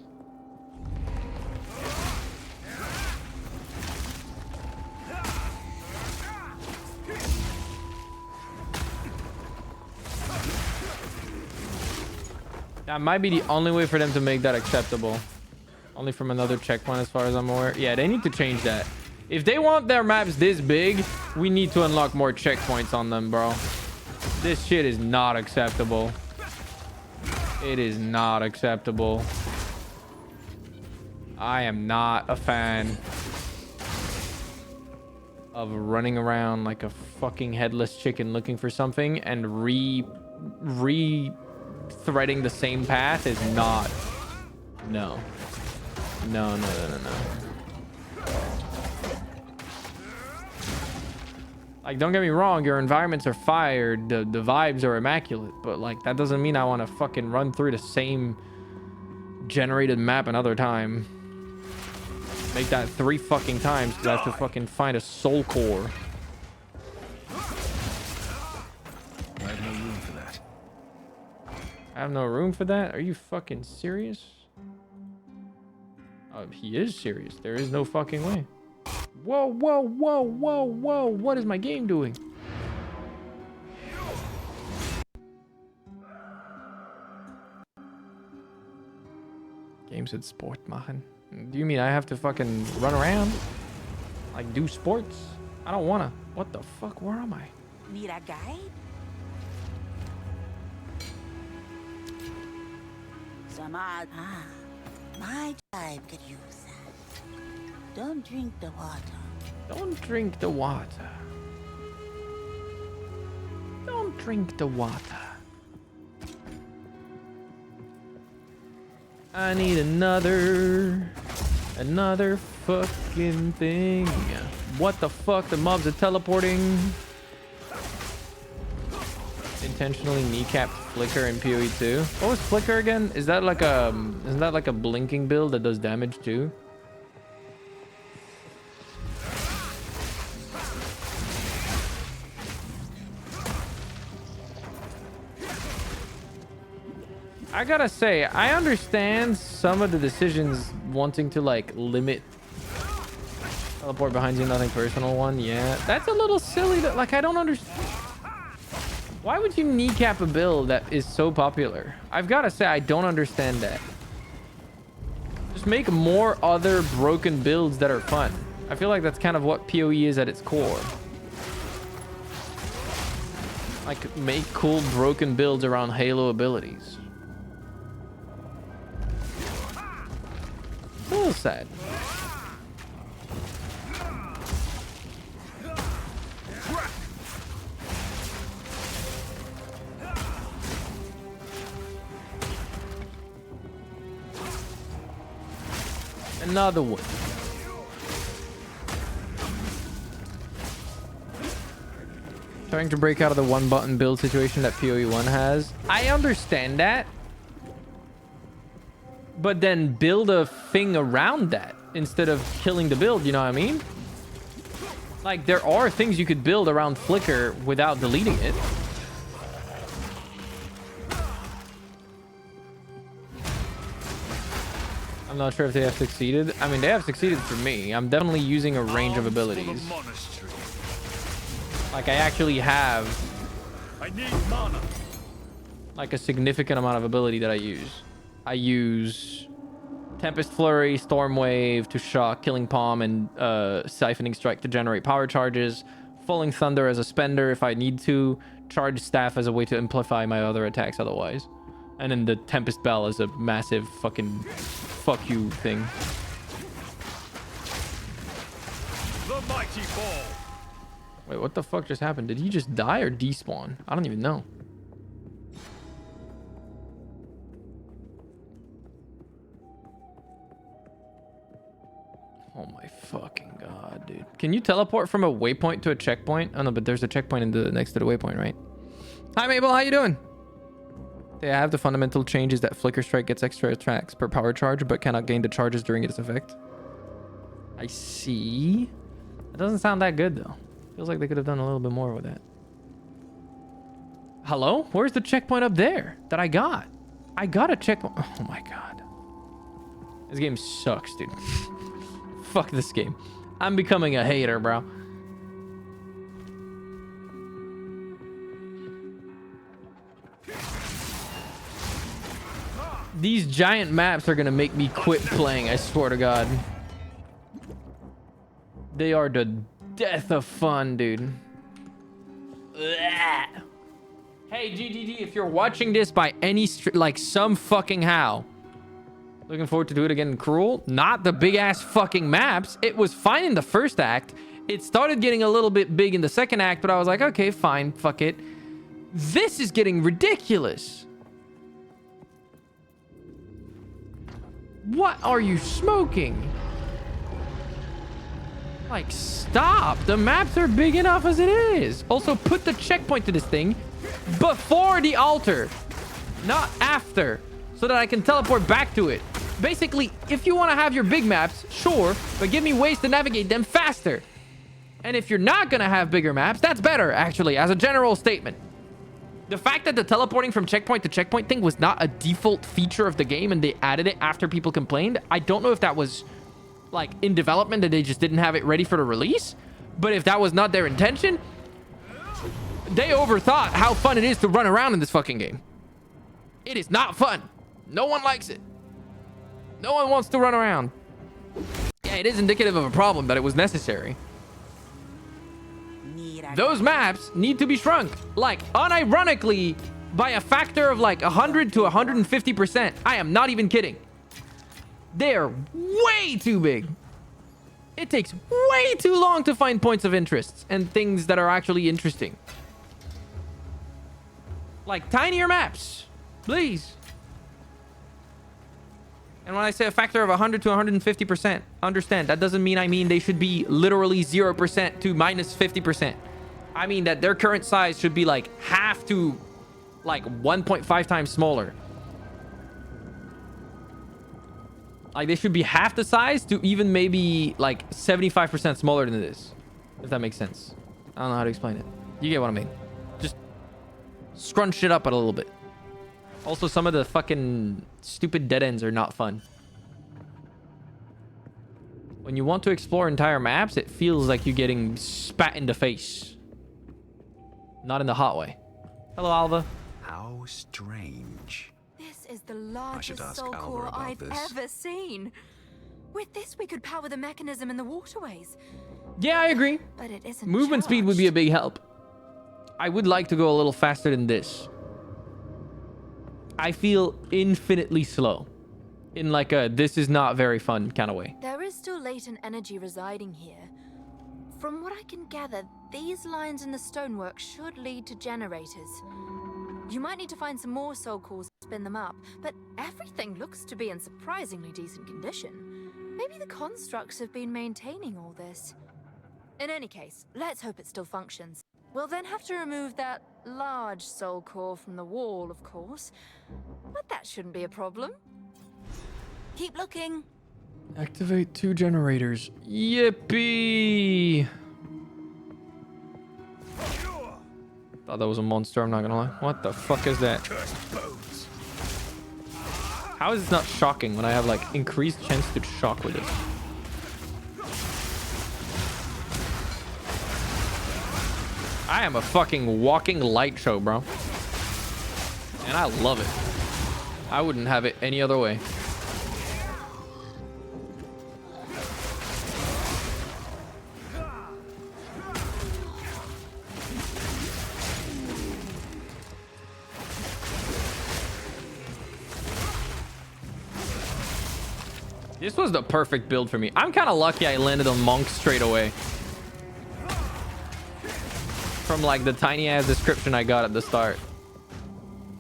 That might be the only way for them to make that acceptable. Only from another checkpoint as far as I'm aware. Yeah, they need to change that. If they want their maps this big, we need to unlock more checkpoints on them, bro. This shit is not acceptable. It is not acceptable. I am not a fan of running around like a fucking headless chicken looking for something and re-threading the same path is not. No. No. Like, don't get me wrong, your environments are fire, the vibes are immaculate, but like that doesn't mean I want to fucking run through the same generated map another time. Make that 3 fucking times because I have to fucking find a soul core. I have no room for that. I have no room for that? Are you fucking serious? He is serious. There is no fucking way. Whoa. What is my game doing? Game said sport machen. Do you mean I have to fucking run around? Like do sports? I don't wanna. What the fuck? Where am I? Need a guide? My tribe could use that. Don't drink the water. Don't drink the water. Don't drink the water. I need another fucking thing. What the fuck? The mobs are teleporting. Intentionally kneecapped Flicker in PoE 2. What was Flicker again? Is that like a isn't that like a blinking build that does damage too? I gotta say, I understand some of the decisions wanting to like limit teleport behind you, nothing personal one. Yeah, that's a little silly. That like I don't understand. Why would you kneecap a build that is so popular? I've got to say, I don't understand that. Just make more other broken builds that are fun. I feel like that's kind of what PoE is at its core. Like, make cool broken builds around Halo abilities. A little sad. Another one. Trying to break out of the one button build situation that PoE 1 has. I understand that. But then build a thing around that instead of killing the build, you know what I mean? Like, there are things you could build around Flicker without deleting it. I'm not sure if they have succeeded. I mean, they have succeeded for me. I'm definitely using a range of abilities. Like, I actually have like a significant amount of ability that I use. I use Tempest Flurry, Storm Wave to shock, Killing Palm, and Siphoning Strike to generate power charges. Falling Thunder as a spender if I need to. Charge Staff as a way to amplify my other attacks otherwise. And then the Tempest Bell is a massive fucking fuck you thing. The mighty fall. Wait, what the fuck just happened? Did he just die or despawn? I don't even know. Oh my fucking god, dude. Can you teleport from a waypoint to a checkpoint? Oh no, but there's a checkpoint in the next to the waypoint, right? Hi Mabel, how you doing? They have the fundamental changes that Flicker Strike gets extra attacks per power charge, but cannot gain the charges during its effect. I see. It doesn't sound that good though. Feels like they could have done a little bit more with that. Hello? Where's the checkpoint up there that I got? I got a checkpoint. Oh my god. This game sucks, dude. Fuck this game. I'm becoming a hater, bro. These giant maps are gonna make me quit playing, I swear to god. They are the death of fun, dude. Ugh. Hey, GGG, if you're watching this by any like some fucking how, looking forward to do it again in Cruel. Not the big ass fucking maps. It was fine in the first act. It started getting a little bit big in the second act, but I was like, okay, fine, fuck it. This is getting ridiculous. What are you smoking? Like, stop. The maps are big enough as it is. Also, put the checkpoint to this thing before the altar, not after, so that I can teleport back to it. Basically, if you want to have your big maps, sure, but give me ways to navigate them faster. And if you're not going to have bigger maps, that's better, actually, as a general statement. The fact that the teleporting from checkpoint to checkpoint thing was not a default feature of the game and they added it after people complained, I don't know if that was like in development and they just didn't have it ready for the release. But if that was not their intention, they overthought how fun it is to run around in this fucking game. It is not fun. No one likes it. No one wants to run around. Yeah, it is indicative of a problem, but it was necessary. Those maps need to be shrunk, like unironically by a factor of like 100 to 150%. I am not even kidding. They're way too big. It takes way too long to find points of interest and things that are actually interesting. Like tinier maps, please. And when I say a factor of 100 to 150%, understand, that doesn't mean I mean they should be literally 0% to minus 50%. I mean that their current size should be like half to like 1.5 times smaller. Like they should be half the size to even maybe like 75% smaller than this. If that makes sense. I don't know how to explain it. You get what I mean. Just scrunch it up a little bit. Also, some of the fucking stupid dead ends are not fun. When you want to explore entire maps, it feels like you're getting spat in the face. Not in the hot way. Hello, Alva. How strange. This is the I should largest ask soul Alva core about I've this. ever seen. With this, we could power the mechanism in the waterways. Yeah, I agree. But it isn't Movement speed would be a charged. big help. I would like to go a little faster than this. I feel infinitely slow. In like a this is not very fun kind of way. There is still latent energy residing here. From what I can gather, these lines in the stonework should lead to generators. You might need to find some more soul cores to spin them up, but everything looks to be in surprisingly decent condition. Maybe the constructs have been maintaining all this. In any case, let's hope it still functions. We'll then have to remove that large soul core from the wall, of course. But that shouldn't be a problem. Keep looking. Activate 2 generators. Yippee! Thought that was a monster, I'm not gonna lie. What the fuck is that? How is this not shocking when I have like increased chance to shock with it? I am a fucking walking light show, bro. And I love it. I wouldn't have it any other way. This was the perfect build for me. I'm kind of lucky I landed on Monk straight away. From like the tiny ass description I got at the start.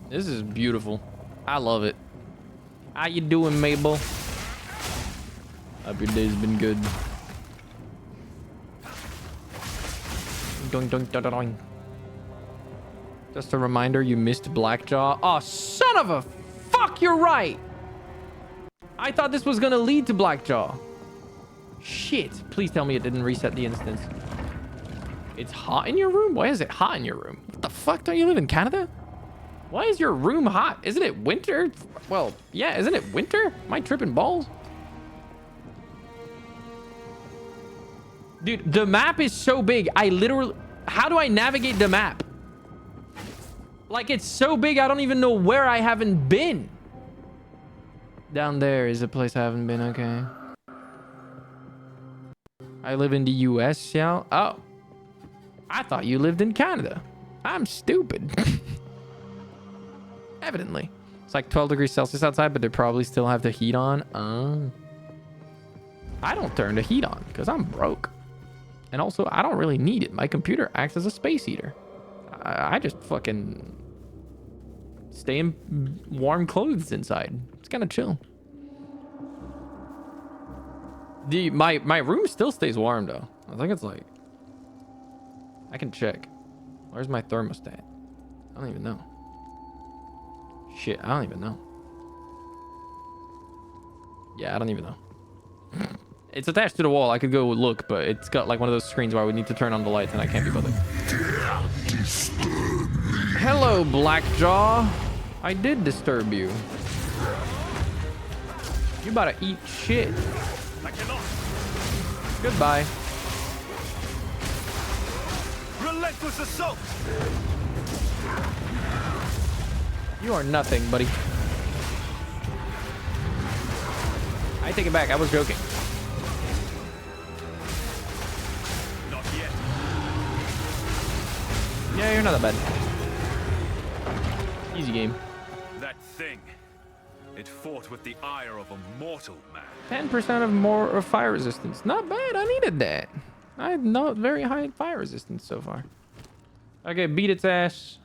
This is beautiful. I love it. How you doing, Mabel? Hope your day's been good. Doing, doing, doing, doing. Just a reminder, you missed Blackjaw. Oh, son of a fuck, you're right. I thought this was gonna lead to Blackjaw. Shit. Please tell me it didn't reset the instance. It's hot in your room? Why is it hot in your room? What the fuck? Don't you live in Canada? Why is your room hot? Isn't it winter? Well, yeah, isn't it winter? Am I tripping balls? Dude, the map is so big. I literally... How do I navigate the map? Like, it's so big, I don't even know where I haven't been. Down there is a place I haven't been, okay. I live in the US, Ciel. Oh. I thought you lived in Canada. I'm stupid. Evidently. It's like 12 degrees Celsius outside, but they probably still have the heat on. I don't turn the heat on because I'm broke. And also, I don't really need it. My computer acts as a space heater. I just fucking stay in warm clothes inside. It's kind of chill. My room still stays warm though. I think it's like... I can check. Where's my thermostat? I don't even know. Shit, I don't even know. Yeah, I don't even know. It's attached to the wall. I could go look, but it's got like one of those screens where I would need to turn on the lights and I can't be bothered. Hello, Blackjaw. I did disturb you. You about to eat shit. Goodbye. Relentless assault. You are nothing, buddy. I take it back. I was joking. Not yet. Yeah, you're not that bad. Easy game. That thing. It fought with the ire of a mortal man. 10% of more of fire resistance. Not bad. I needed that. I have not very high fire resistance so far. Okay, beat its ass.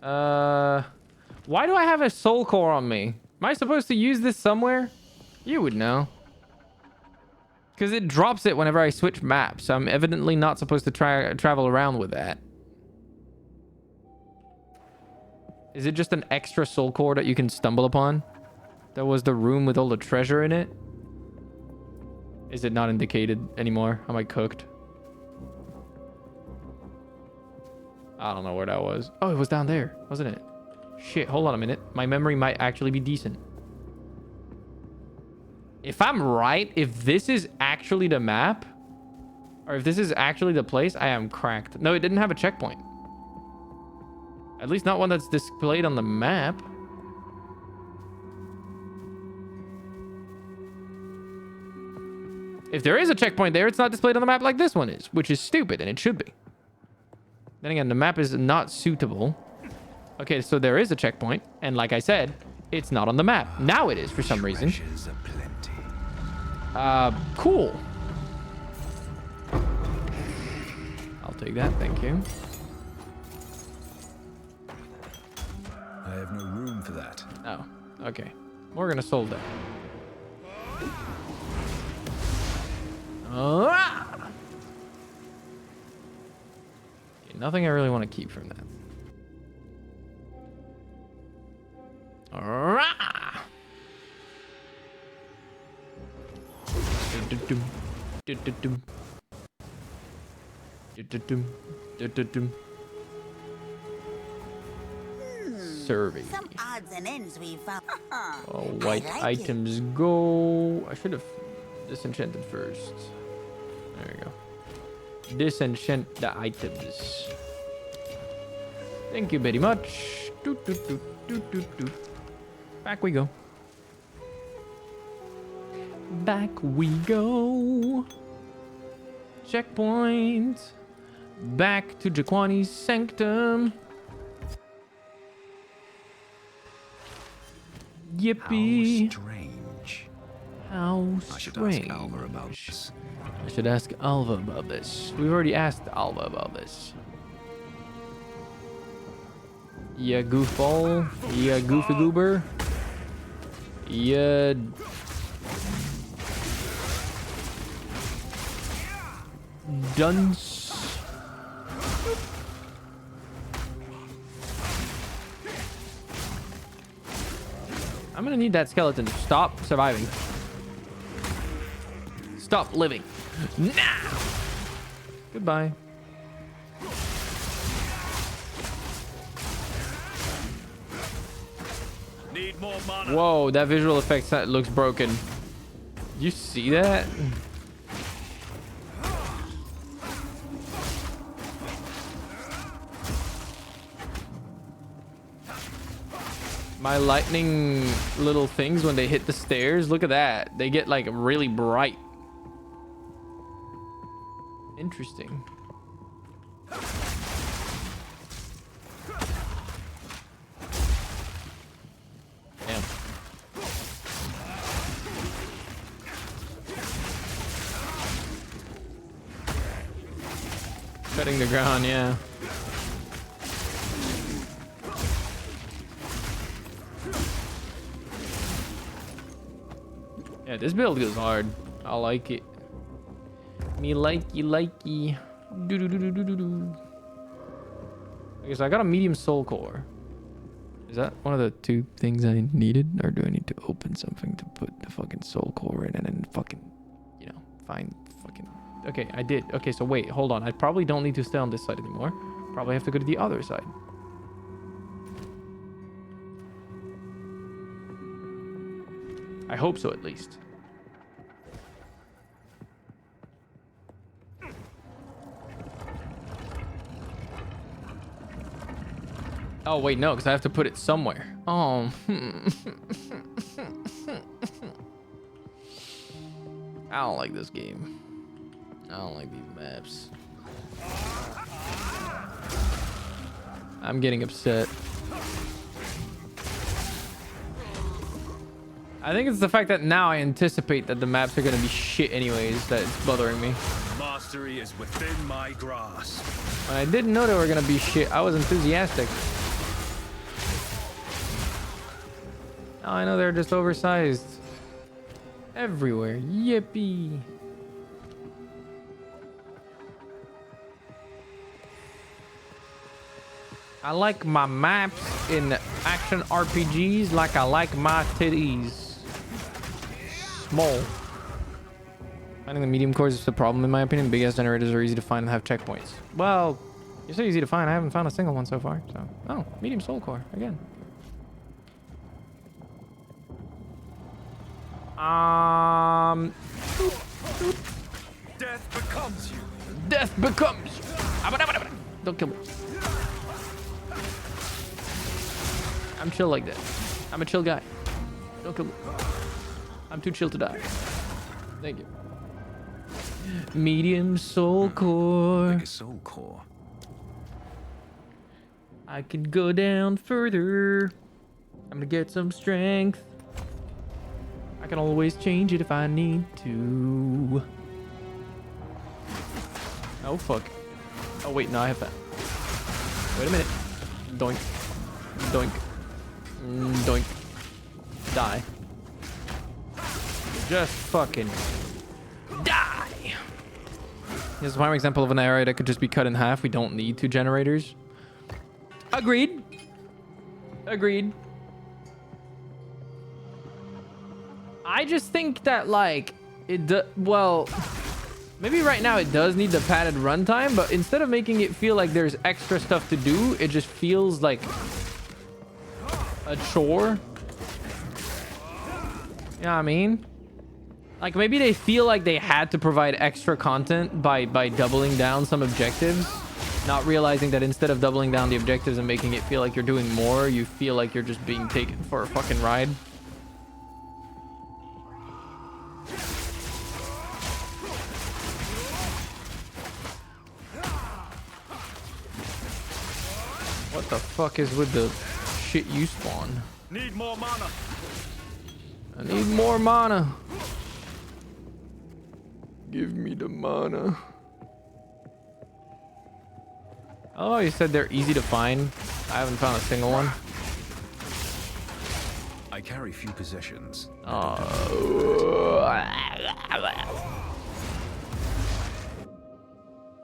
Why do I have a soul core on me? Am I supposed to use this somewhere? You would know. Because it drops it whenever I switch maps. So I'm evidently not supposed to travel around with that. Is it just an extra soul core that you can stumble upon? That was the room with all the treasure in it? Is it not indicated anymore? Am I cooked? I don't know where that was. Oh, it was down there, wasn't it? Shit, hold on a minute. My memory might actually be decent. If I'm right, if this is actually the map, or if this is actually the place, I am cracked. No, it didn't have a checkpoint. At least not one that's displayed on the map. If there is a checkpoint there, it's not displayed on the map like this one is, which is stupid, and it should be. Then again, the map is not suitable. Okay, so there is a checkpoint, and like I said, it's not on the map. Now it is for some reason. Cool. I'll take that, thank you. I have no room for that. Oh, okay. We're gonna solve that. Okay, nothing I really want to keep from that. Survey. Some odds and ends we found. Oh, white items go. I should have disenchanted first. There we go. Disenchant the items. Thank you very much. Back we go. Back we go. Checkpoint. Back to Jaquani's sanctum. Yippee. How strange. How I should strange. ask Alva about this. I should ask Alva about this. We've already asked Alva about this. Yeah, goofball. Yeah, goofy goober. Yeah. Dunce. I'm gonna need that skeleton to stop surviving. Stop living. Now! Goodbye. Need more mana. Whoa, that visual effect looks broken. You see that? My lightning little things when they hit the stairs, look at that. They get like really bright. Interesting. Damn. Cutting the ground, yeah. Yeah, this build goes hard. I like it. Me likey. Do do do do do do do. Okay, so I got a medium soul core. Is that one of the two things I needed? Or do I need to open something to put the fucking soul core in and then fucking, you know, find fucking... Okay, I did. Okay, so wait, hold on. I probably don't need to stay on this side anymore. Probably have to go to the other side. I hope so, at least. Oh, wait, no, because I have to put it somewhere. Oh. I don't like this game. I don't like these maps. I'm getting upset. I think it's the fact that now I anticipate that the maps are gonna be shit anyways that's bothering me. Mastery is within my grasp. When I didn't know they were gonna be shit, I was enthusiastic. Now I know they're just oversized everywhere. Yippee. I like my maps in action RPGs like I like my titties. Small. Finding the medium cores is the problem in my opinion. Big ass generators are easy to find and have checkpoints. Well, you're so easy to find. I haven't found a single one so far. So, oh, medium soul core again. Death becomes you. Death becomes you. Don't kill me. I'm chill like that. I'm a chill guy. Don't kill me. I'm too chill to die. Thank you. Medium soul core. Soul core. I can go down further. I'm gonna get some strength. I can always change it if I need to. Oh fuck. Oh wait, no, I have that. Wait a minute. Doink. Doink. Doink. Die. Just fucking die. This is my example of an area that could just be cut in half. We don't need 2 generators. Agreed. Agreed. I just think that like well, maybe right now it does need the padded runtime, but instead of making it feel like there's extra stuff to do, it just feels like a chore. You know what I mean? Like maybe they feel like they had to provide extra content by doubling down some objectives, not realizing that instead of doubling down the objectives and making it feel like you're doing more, you feel like you're just being taken for a fucking ride. What the fuck is with the shit you spawn? Need more mana. I need more mana. Give me the mana. Oh, you said they're easy to find. I haven't found a single one. I carry few possessions.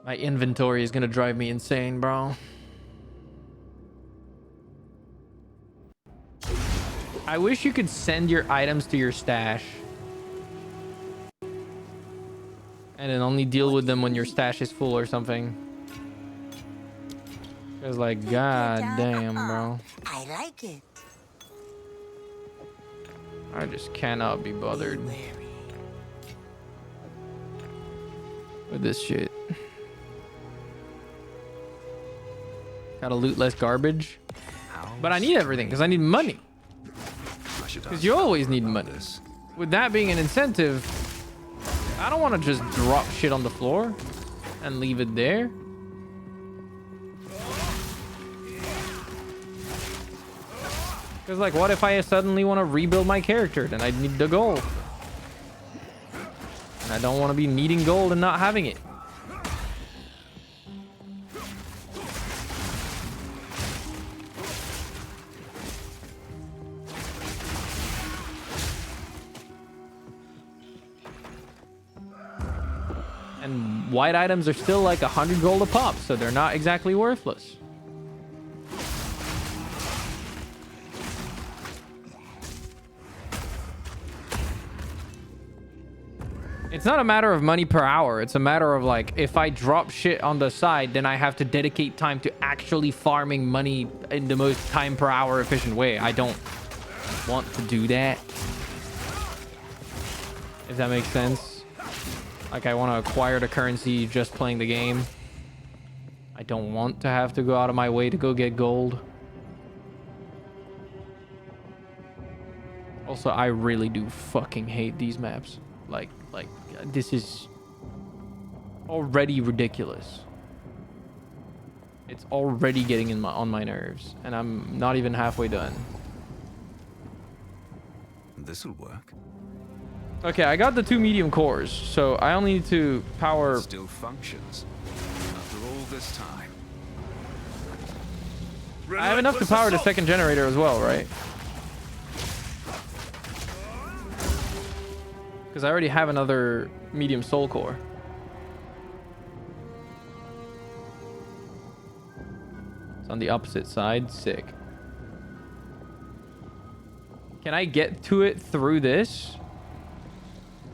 My inventory is gonna drive me insane, bro. I wish you could send your items to your stash. And then only deal with them when your stash is full or something. Cause like, god damn, bro. I like it. I just cannot be bothered with this shit. Gotta loot less garbage. But I need everything because I need money. Because you always need money. With that being an incentive, I don't want to just drop shit on the floor and leave it there. Because like, what if I suddenly want to rebuild my character? Then I need the gold. And I don't want to be needing gold and not having it. And white items are still like 100 gold a pop, so they're not exactly worthless. It's not a matter of money per hour. It's a matter of like, if I drop shit on the side, then I have to dedicate time to actually farming money in the most time per hour efficient way. I don't want to do that. If that makes sense. Like, I want to acquire the currency just playing the game. I don't want to have to go out of my way to go get gold. Also, I really do fucking hate these maps. Like, this is already ridiculous. It's already getting on my nerves, and I'm not even halfway done. This'll work. Okay, I got the 2 medium cores, so I only need to power. It still functions. After all this time. I have enough to power the second generator as well, right? Because I already have another medium soul core. It's on the opposite side. Sick. Can I get to it through this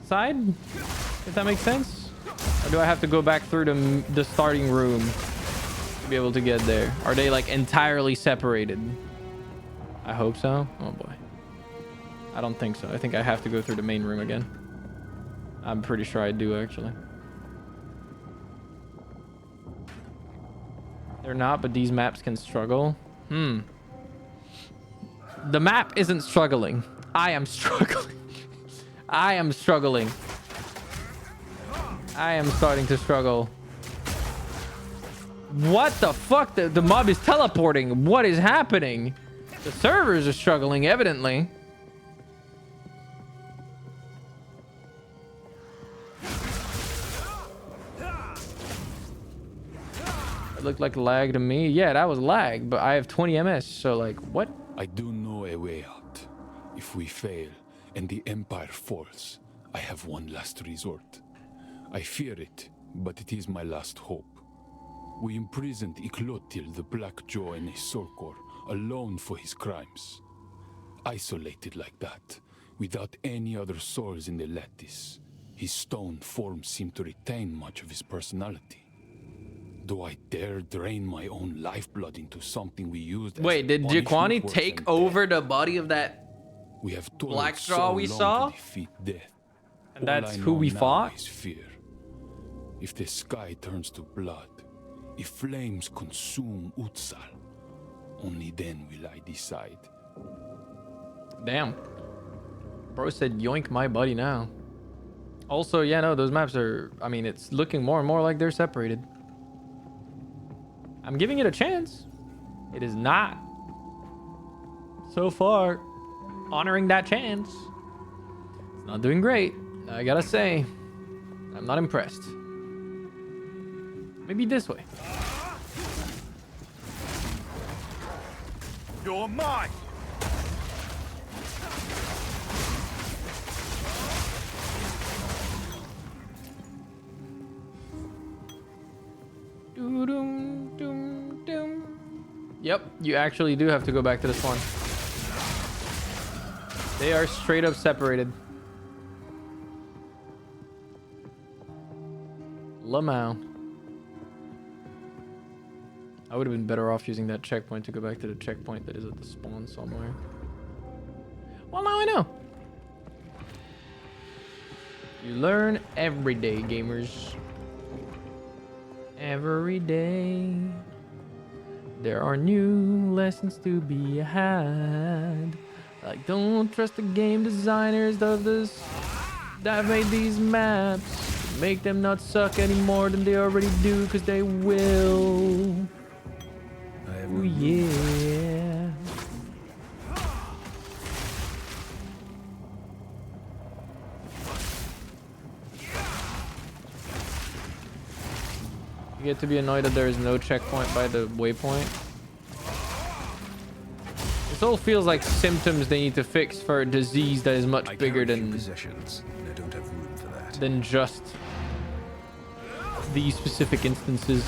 side? If that makes sense? Or do I have to go back through the starting room to be able to get there? Are they like entirely separated? I hope so. Oh boy. I don't think so. I think I have to go through the main room again. I'm pretty sure I do actually. They're not, but these maps can struggle. The map isn't struggling. I am struggling. I am struggling. I am starting to struggle. What the fuck? The mob is teleporting. What is happening? The servers are struggling, evidently. It looked like lag to me. Yeah, that was lag, but I have 20 MS, so like, what? I do know a way out. If we fail and the Empire falls, I have one last resort. I fear it, but it is my last hope. We imprisoned Iklotil, the Black Jaw, in a soul core, alone for his crimes. Isolated like that, without any other souls in the lattice, his stone form seemed to retain much of his personality. Do I dare drain my own lifeblood into something we used? Wait, did Jiquani take over the body of that we have Black Straw we saw? To defeat death. And that's who we fought? Is fear. If the sky turns to blood, if flames consume Utsal, only then will I decide. Damn. Bro said yoink my buddy now. Also, yeah, no, those maps are, I mean, it's looking more and more like they're separated. I'm giving it a chance. It is not, so far, honoring that chance. It's not doing great. I gotta say, I'm not impressed. Maybe this way. You're mine. Yep, you actually do have to go back to this one. They are straight up separated. Lamau. I would have been better off using that checkpoint to go back to the checkpoint that is at the spawn somewhere. Well, now I know. You learn every day, gamers. Every day. There are new lessons to be had. Like, don't trust the game designers of this that made these maps. Make them not suck any more than they already do, because they will. Oh yeah. You get to be annoyed that there is no checkpoint by the waypoint. This all feels like symptoms they need to fix for a disease that is much bigger than possessions. I don't have room for that. Than just these specific instances.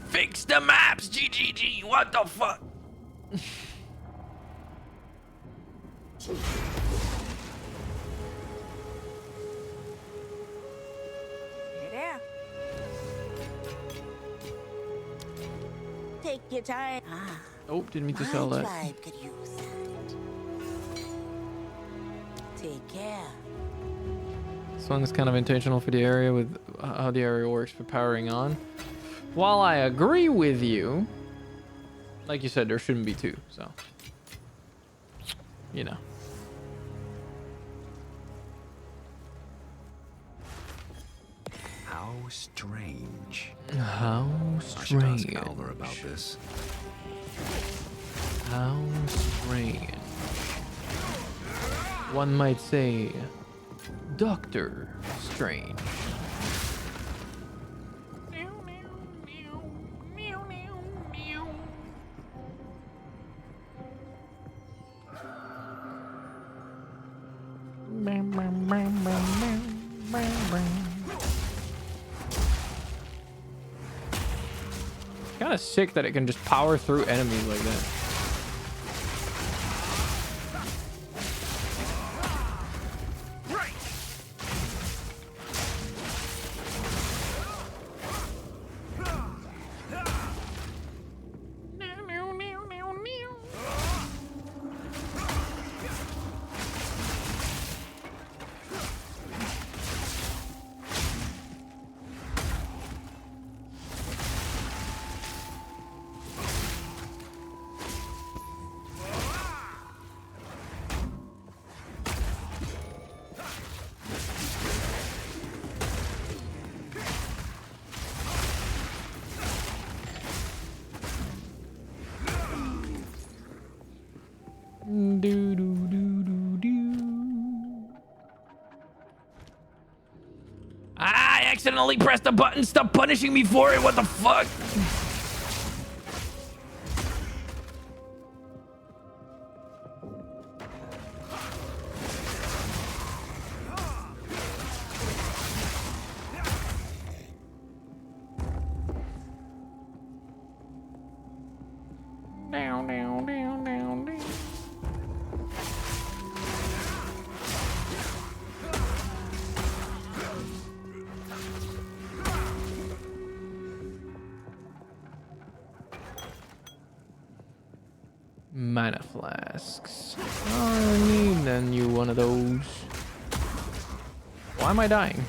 Fix the maps, GGG. What the fuck? Hey there. Take your time. Oh, didn't mean to My sell that. tribe could use that. Take care. This one is kind of intentional for the area with how the area works for powering on. While I agree with you, like you said, there shouldn't be two, so you know. How strange. How I should ask strange. Alva about this. How strange. One might say, Doctor Strange. Kind of sick that it can just power through enemies like that. I accidentally pressed the button. Stop punishing me for it. What the fuck? Mana flasks. Oh, I need a new one of those. Why am I dying?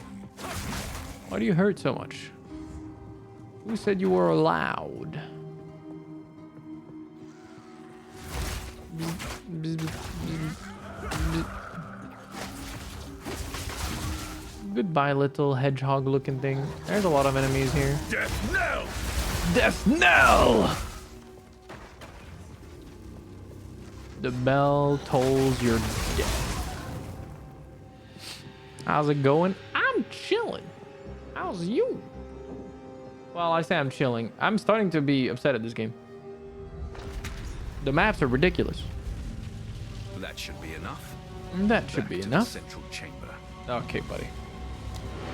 Why do you hurt so much? Who said you were allowed? Goodbye, little hedgehog looking thing. There's a lot of enemies here. Death knell! Death knell! The bell tolls your death. How's it going? I'm chilling. How's you? Well, I say I'm chilling. I'm starting to be upset at this game. The maps are ridiculous. That should be enough. That should Back be to the enough. central chamber. Okay, buddy.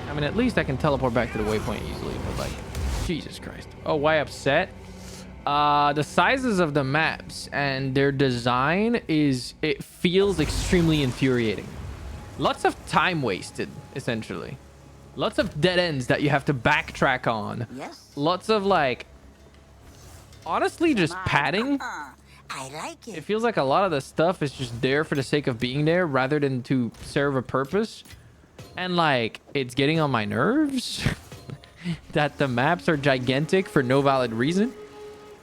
I mean, at least I can teleport back to the waypoint easily, but like, Jesus Christ. Oh, why upset? The sizes of the maps and their design it feels extremely infuriating. Lots of time wasted, essentially. Lots of dead ends that you have to backtrack on. Yes. Lots of like, honestly, just padding. I like it. It feels like a lot of the stuff is just there for the sake of being there rather than to serve a purpose. And like, it's getting on my nerves that the maps are gigantic for no valid reason.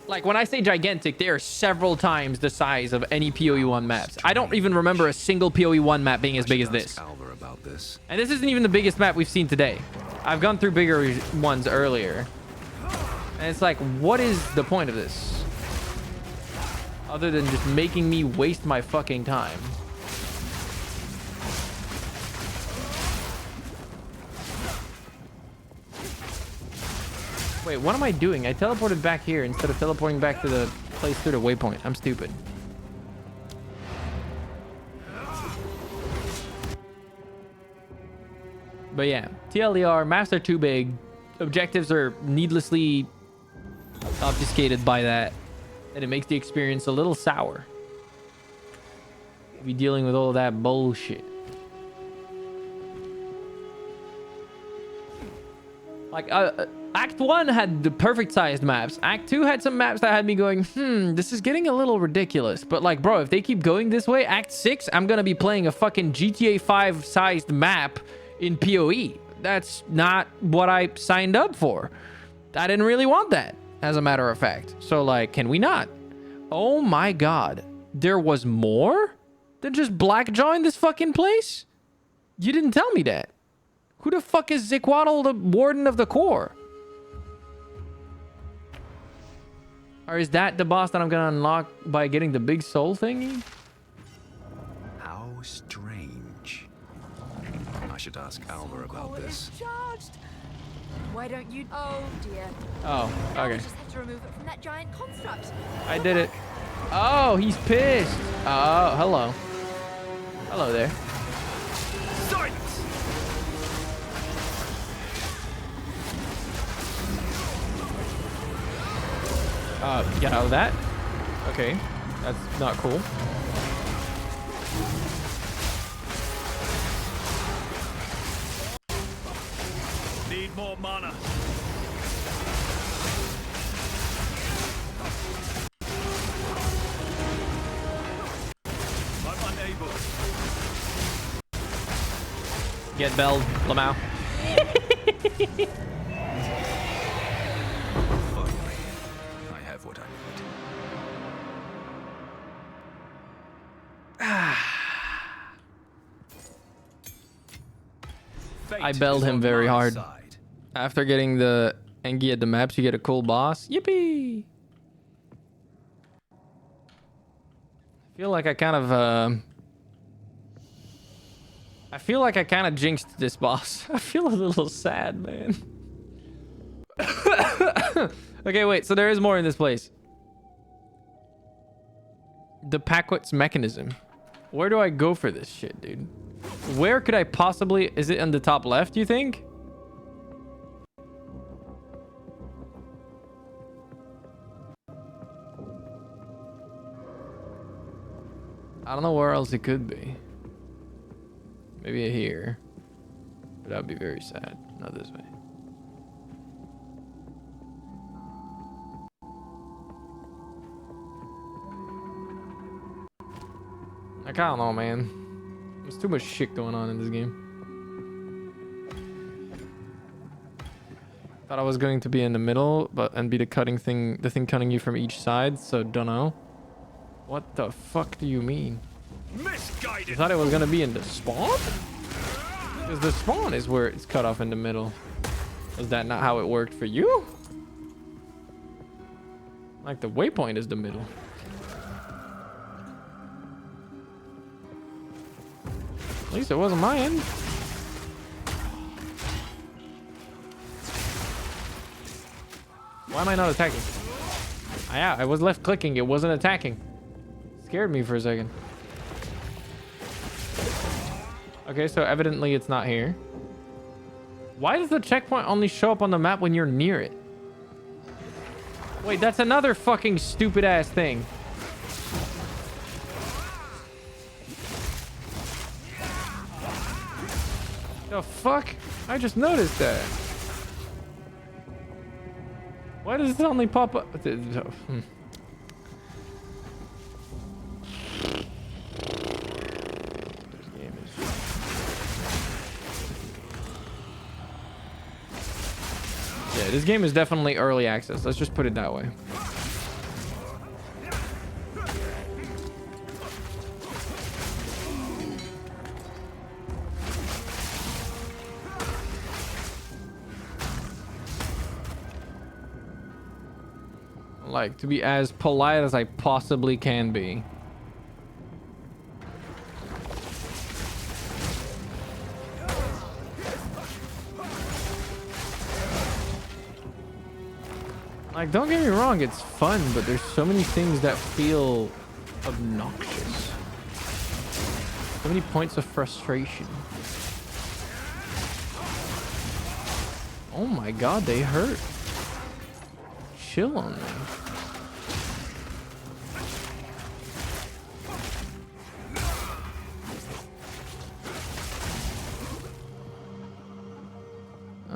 Like, when I say gigantic, they are several times the size of any PoE1 maps. I don't even remember a single PoE1 map being as big as this. Alva about this. And this isn't even the biggest map we've seen today. I've gone through bigger ones earlier. And it's like, what is the point of this? Other than just making me waste my fucking time. Wait, what am I doing? I teleported back here instead of teleporting back to the place through the waypoint. I'm stupid. But yeah, TLDR, maps are too big. Objectives are needlessly obfuscated by that. And it makes the experience a little sour. Be dealing with all of that bullshit. Like, Act 1 had the perfect sized maps. Act 2 had some maps that had me going, this is getting a little ridiculous. But like, bro, if they keep going this way, Act 6, I'm gonna be playing a fucking GTA 5 sized map in PoE. That's not what I signed up for. I didn't really want that, as a matter of fact. So like, can we not? Oh my god. There was more than just Blackjaw in this fucking place? You didn't tell me that. Who the fuck is Ziquatl, the Warden of the Core? Or is that the boss that I'm gonna unlock by getting the big soul thingy? How strange. should ask Alva about Core this. is charged. Why don't you? Oh dear. Oh, Now we okay. just have to remove it from that giant construct. I did it. Oh, he's pissed. Oh, hello. Hello there. Silence! Get out of that. Okay, that's not cool. Need more mana. I'm unable. Get belled, Lamau. Finally, I have what I need. Fate I belled is him on very my hard. side. After getting the Engi at the maps, you get a cool boss. Yippee! I feel like I kind of jinxed this boss. I feel a little sad, man. Okay, wait. So there is more in this place. The Paquet's mechanism. Where do I go for this shit, dude? Where could I possibly... Is it on the top left, you think? I don't know where else it could be. Maybe here. But that would be very sad. Not this way. Like, I don't know, man. There's too much shit going on in this game. Thought I was going to be in the middle, and be the thing cutting you from each side, so don't know. What the fuck do you mean? Misguided. You thought it was gonna be in the spawn? Because the spawn is where it's cut off in the middle. Was that not how it worked for you? Like the waypoint is the middle. At least it wasn't my end. Why am I not attacking? Yeah, I was left clicking. It wasn't attacking. Scared me for a second. Okay, so evidently it's not here. Why does the checkpoint only show up on the map when you're near it? Wait, that's another fucking stupid ass thing. The fuck? I just noticed that. Why does it only pop up? Yeah, this game is definitely early access. Let's just put it that way. Like, to be as polite as I possibly can be. Like, don't get me wrong, it's fun, but there's so many things that feel obnoxious. So many points of frustration. Oh my god, they hurt. Chill on me.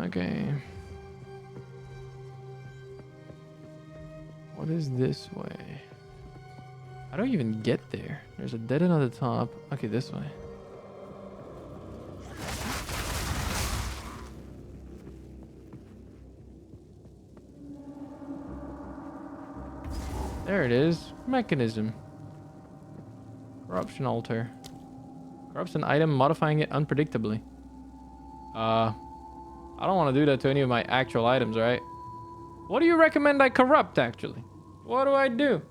Okay. What is this way? How do I even get there? There's a dead end on the top. Okay, this way. There it is. Mechanism. Corruption altar. Corrupts an item, modifying it unpredictably. I don't want to do that to any of my actual items, right? What do you recommend I corrupt, actually? What do I do?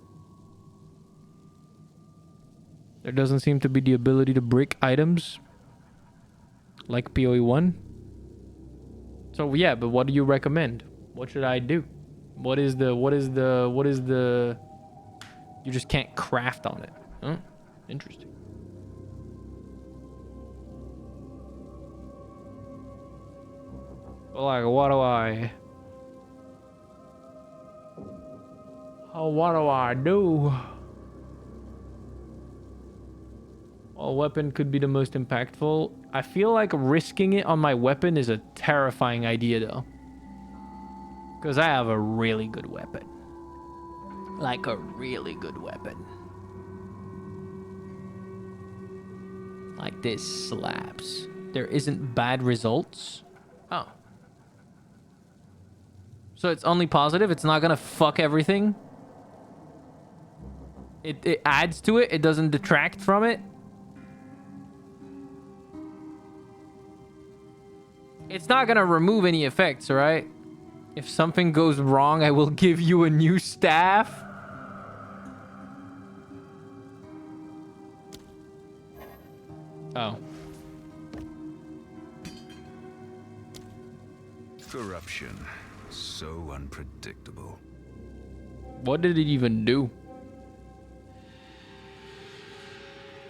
There doesn't seem to be the ability to break items. like PoE1. So yeah, but what do you recommend? What should I do? What is the you just can't craft on it? Huh? Interesting. Well, like, what do I do? A weapon could be the most impactful. I feel like risking it on my weapon is a terrifying idea, though. Because I have a really good weapon. Like a really good weapon. Like this slaps. There isn't bad results. Oh. So it's only positive? It's not gonna fuck everything? It adds to it? It doesn't detract from it? It's not gonna remove any effects, right? If something goes wrong, I will give you a new staff. Oh. Corruption. So unpredictable. What did it even do?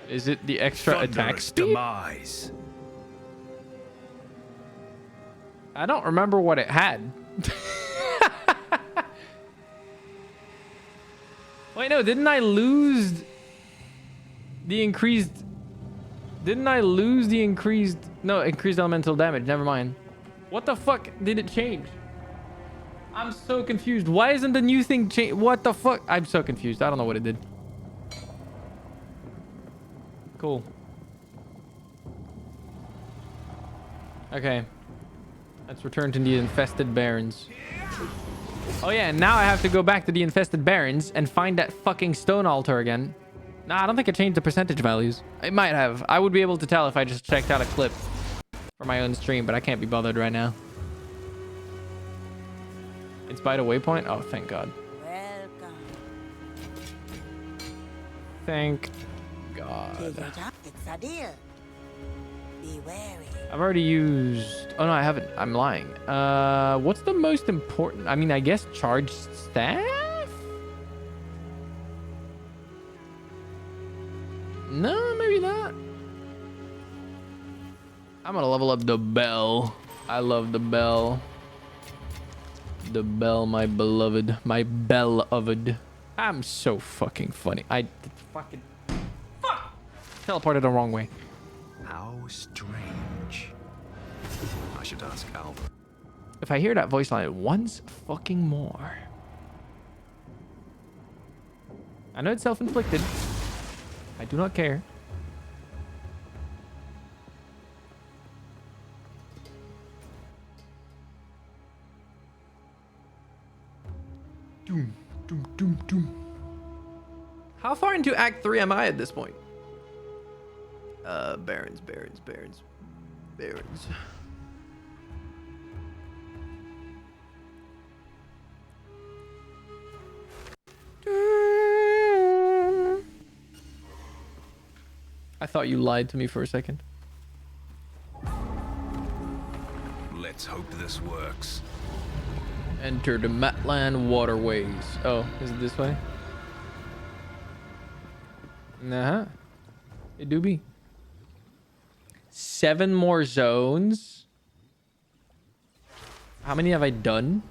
Is it the extra attack Thunderous speed? demise. I don't remember what it had. Wait, no, didn't I lose the increased... Didn't I lose the increased... No, increased elemental damage. Never mind. What the fuck did it change? I'm so confused. Why isn't the new thing change? What the fuck? I'm so confused. I don't know what it did. Cool. Okay. Let's return to the infested barrens. Oh yeah, and now I have to go back to the infested barrens and find that fucking stone altar again. Nah, I don't think it changed the percentage values. It might have. I would be able to tell if I just checked out a clip for my own stream, but I can't be bothered right now. It's by the waypoint? Oh, thank God. Welcome. Thank God. Take your time. It's a deal. Be wary. I've already used... Oh, no, I haven't. I'm lying. What's the most important? I mean, I guess charged staff? No, maybe not. I'm gonna level up the bell. I love the bell. The bell, my beloved. My bell-oved. I'm so fucking funny. I fucking... Fuck! Teleported the wrong way. How strange. I should ask Albert. If I hear that voice line once fucking more. I know it's self-inflicted. I do not care. Doom, doom, doom, doom. How far into Act 3 am I at this point? Barons. I thought you lied to me for a second. Let's hope this works. Enter the Matland waterways. Oh, is it this way? Nah. It do be. 7 more zones. How many have I done?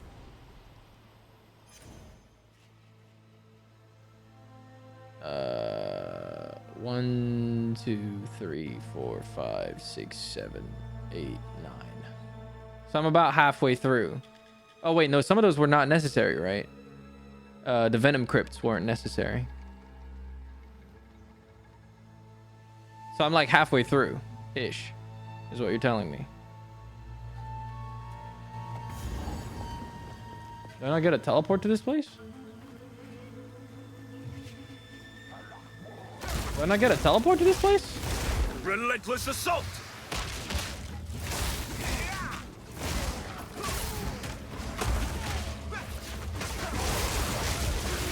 Uh, 1, 2, 3, 4, 5, 6, 7, 8, 9. So I'm about halfway through. Oh wait, no, some of those were not necessary, right? The Venom Crypts weren't necessary. So I'm like halfway through, ish, is what you're telling me. Don't I get a teleport to this place? Don't I get a teleport to this place? Relentless assault!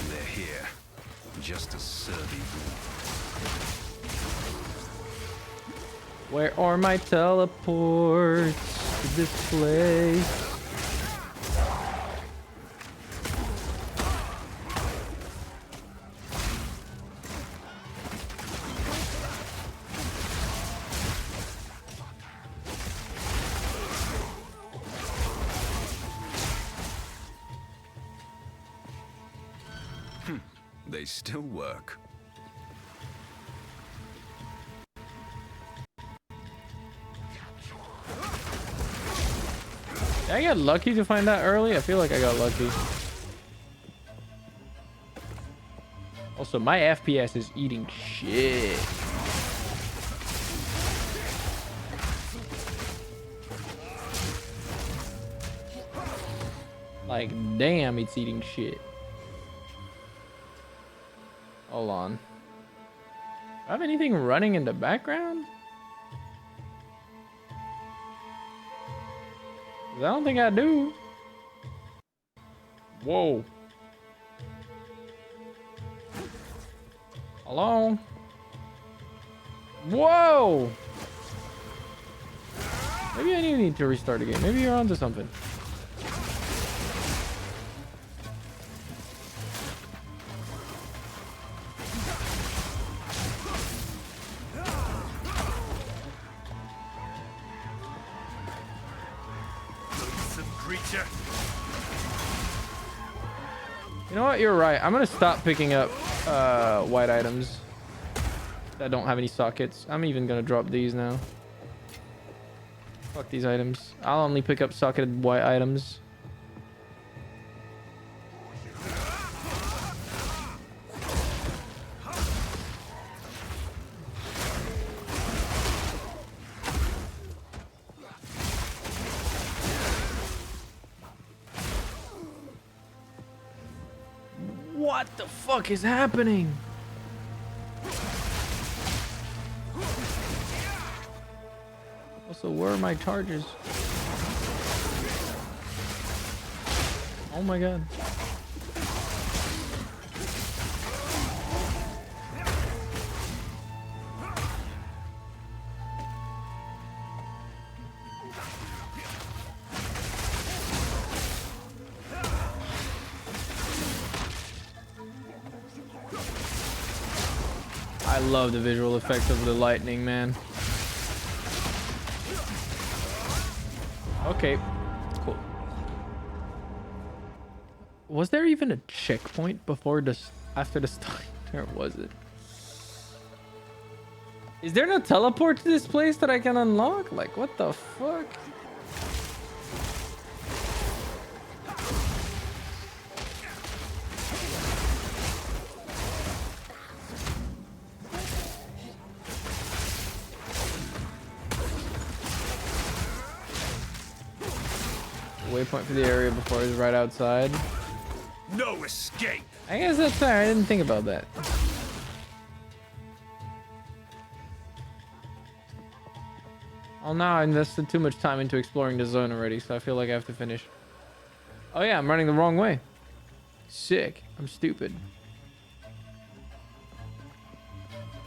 They're here. Just a surly Where are my teleports to this place? They still work. Did I get lucky to find that early? I feel like I got lucky. Also, my FPS is eating shit. Like, damn, it's eating shit. Hold on. Do I have anything running in the background? 'Cause I don't think I do. Whoa. Hello? Whoa! Maybe I do need to restart again. Maybe you're onto something. Creature. You know what? You're right. I'm gonna stop picking up white items that don't have any sockets. I'm even gonna drop these now. Fuck these items. I'll only pick up socketed white items. What the fuck is happening? Also, where are my charges? Oh my god. I love the visual effects of the lightning, man. Okay, cool. Was there even a checkpoint before this, after the start, or was it? Is there no teleport to this place that I can unlock? Like, what the fuck? Waypoint for the area before it's right outside. No escape. I guess that's fair. I didn't think about that. Well, now I invested too much time into exploring the zone already, so I feel like I have to finish. Oh yeah, I'm running the wrong way. Sick. I'm stupid.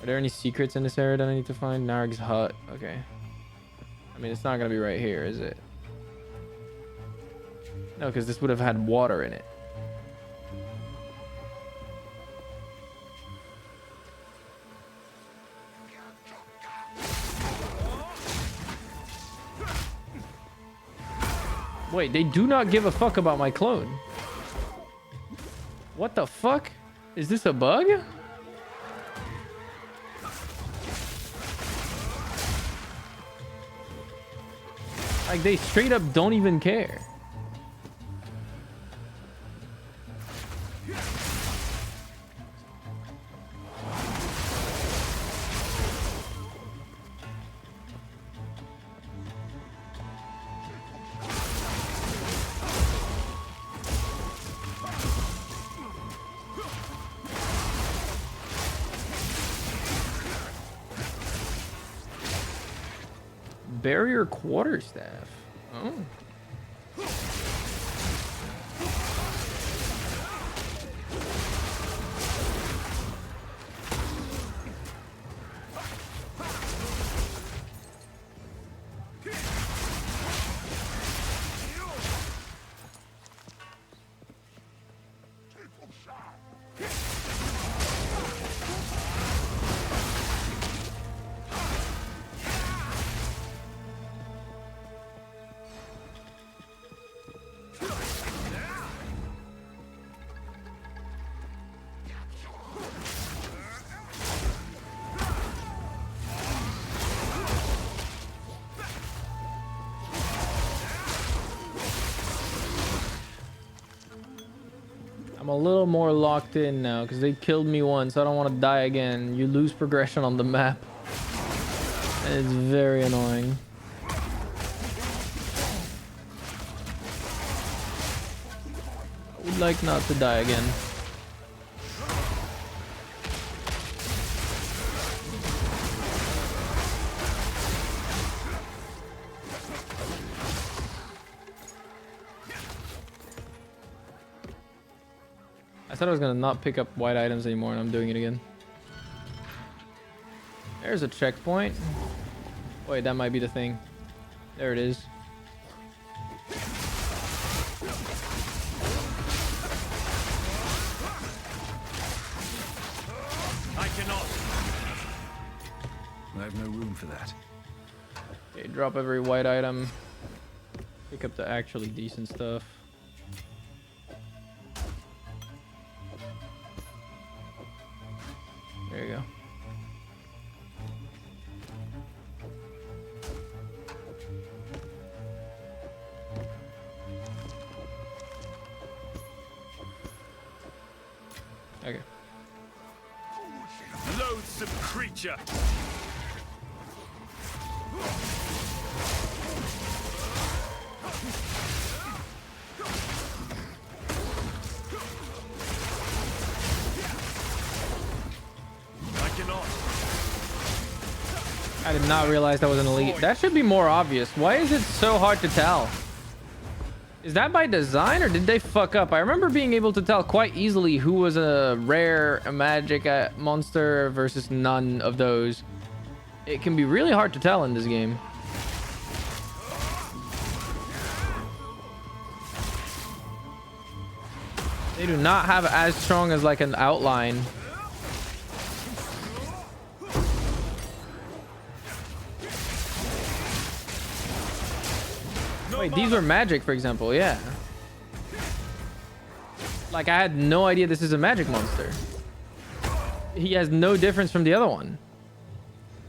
Are there any secrets in this area that I need to find? Narg's hut. Okay. I mean, it's not gonna be right here, is it? No, because this would have had water in it. Wait, they do not give a fuck about my clone. What the fuck? Is this a bug? Like, they straight up don't even care. Barrier quarterstaff. Oh. I'm a little more locked in now because they killed me once. I don't want to die again. You lose progression on the map. And it's very annoying. I would like not to die again. I said I was gonna not pick up white items anymore, and I'm doing it again. There's a checkpoint. Wait, that might be the thing. There it is. I cannot. I have no room for that. Okay, drop every white item. Pick up the actually decent stuff. There you go. Okay. Loathsome creature. I cannot. I did not realize that was an elite. That should be more obvious. Why is it so hard to tell? Is that by design or did they fuck up? I remember being able to tell quite easily who was a rare, a magic monster versus none of those. It can be really hard to tell in this game. They do not have as strong as like an outline. Wait, these were magic, for example. Yeah. Like, I had no idea this is a magic monster. He has no difference from the other one.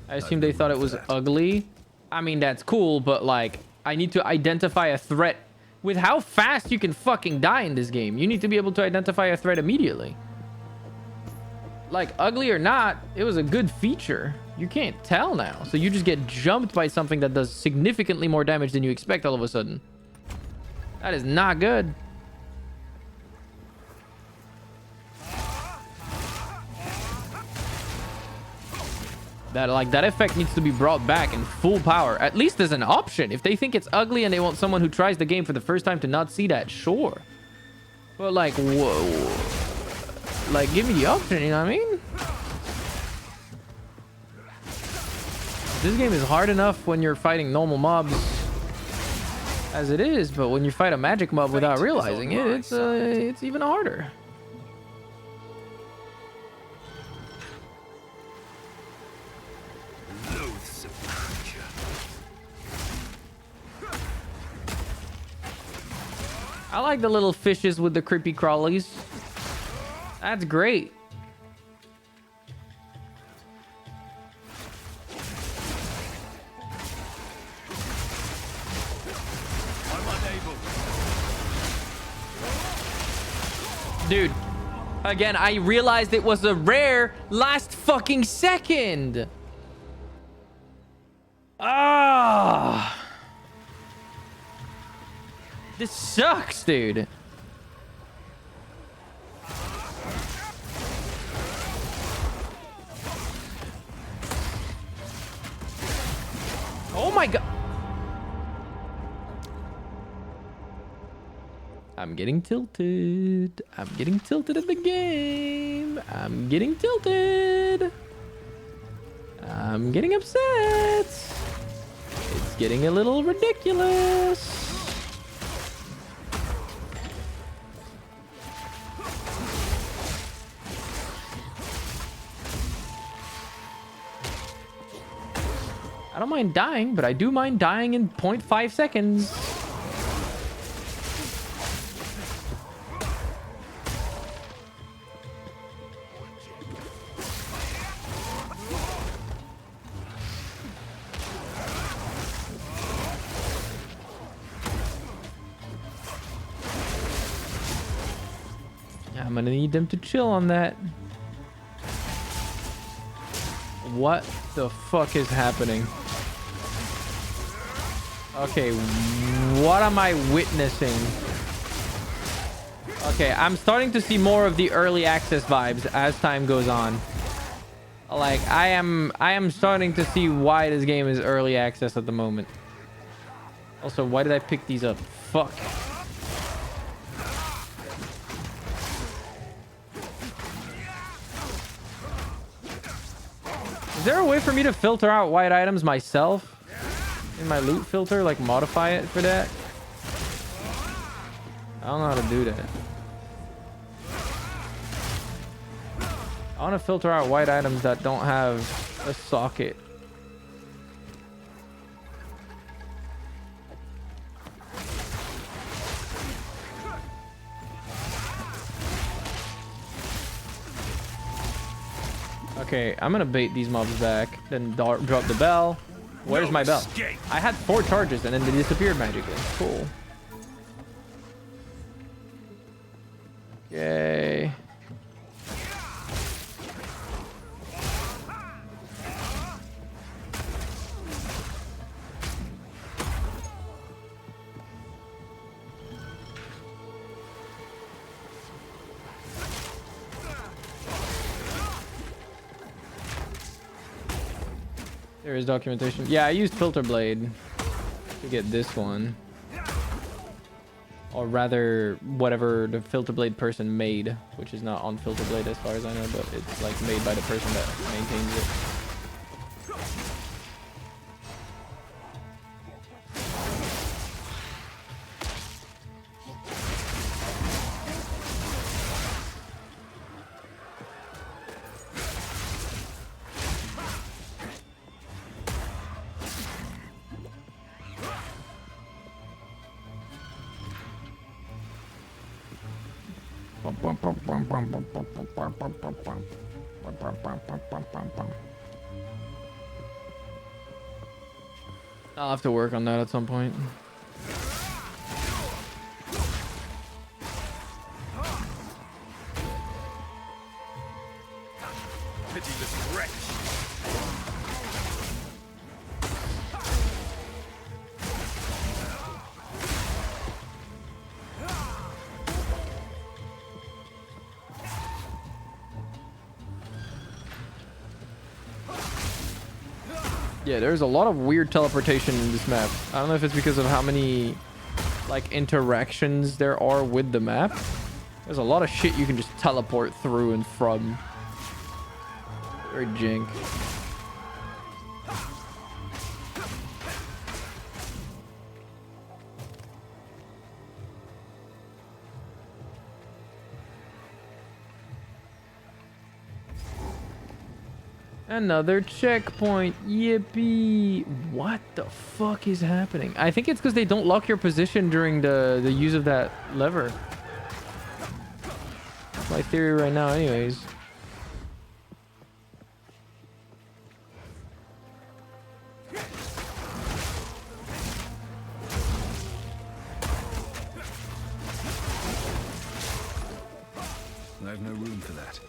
I assume they thought it was ugly. I mean, that's cool, but like, I need to identify a threat. With how fast you can fucking die in this game, you need to be able to identify a threat immediately. Like, ugly or not, it was a good feature. You can't tell now. So you just get jumped by something that does significantly more damage than you expect all of a sudden. That is not good. That effect needs to be brought back in full power. At least as an option. If they think it's ugly and they want someone who tries the game for the first time to not see that, sure. But like, whoa. Like, give me the option, you know what I mean? This game is hard enough when you're fighting normal mobs as it is, but when you fight a magic mob without realizing it, it's even harder. Loathsome creature. I like the little fishes with the creepy crawlies. That's great. Dude, again, I realized it was a rare last fucking second. Ah. This sucks, dude. Oh my god. I'm getting tilted. I'm getting tilted at the game. I'm getting tilted. I'm getting upset. It's getting a little ridiculous. I don't mind dying, but I do mind dying in 0.5 seconds. I'm gonna need them to chill on that. What the fuck is happening? Okay, what am I witnessing? Okay, I'm starting to see more of the early access vibes as time goes on. Like, I am starting to see why this game is early access at the moment. Also, why did I pick these up? Fuck. Is there a way for me to filter out white items myself? In my loot filter, like modify it for that? I don't know how to do that. I want to filter out white items that don't have a socket. Okay, I'm gonna bait these mobs back, then drop the bell. Where's my bell? I had 4 charges and then they disappeared magically. Cool. Okay. There is documentation. Yeah, I used Filter Blade to get this one. Or rather, whatever the Filter Blade person made, which is not on Filter Blade as far as I know, but it's like made by the person that maintains it. I'll have to work on that at some point. Pitiless wretch. Yeah, there's a lot of weird teleportation in this map. I don't know if it's because of how many like interactions there are with the map. There's a lot of shit you can just teleport through and from. Very jank. Another checkpoint. Yippee. What the fuck is happening? I think it's because they don't lock your position during the use of that lever. That's my theory right now anyways. I have no room for that.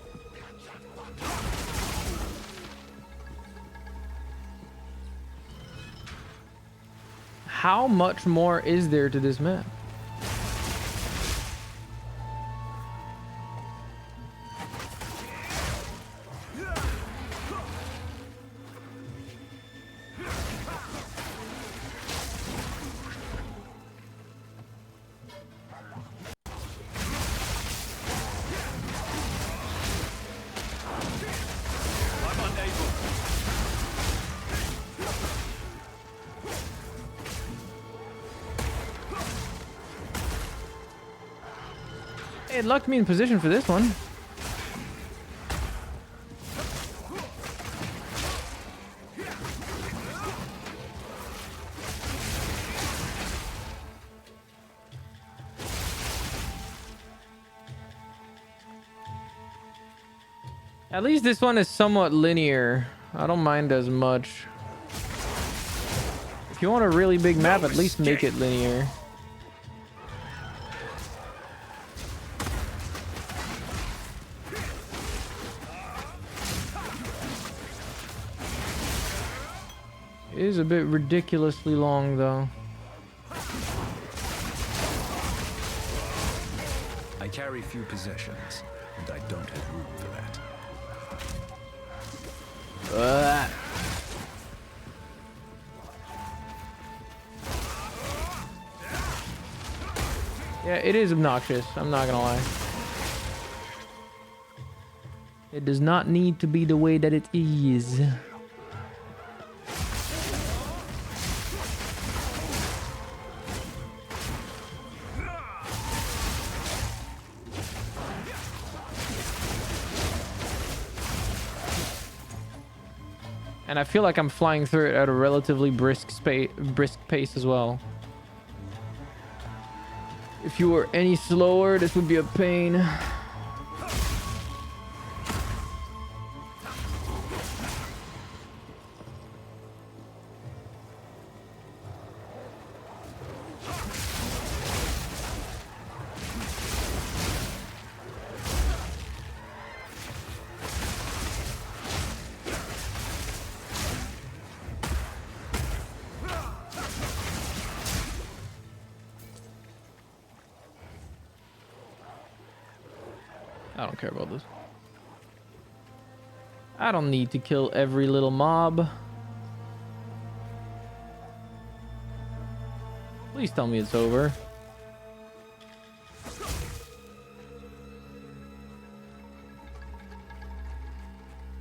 How much more is there to this map? It locked me in position for this one. At least this one is somewhat linear. I don't mind as much. If you want a really big map, at least make it linear. is a bit ridiculously long, though. I carry few possessions, and I don't have room for that. Yeah, it is obnoxious. I'm not gonna lie. It does not need to be the way that it is. And I feel like I'm flying through it at a relatively brisk pace as well. If you were any slower, this would be a pain. I don't care about this. I don't need to kill every little mob. Please tell me it's over.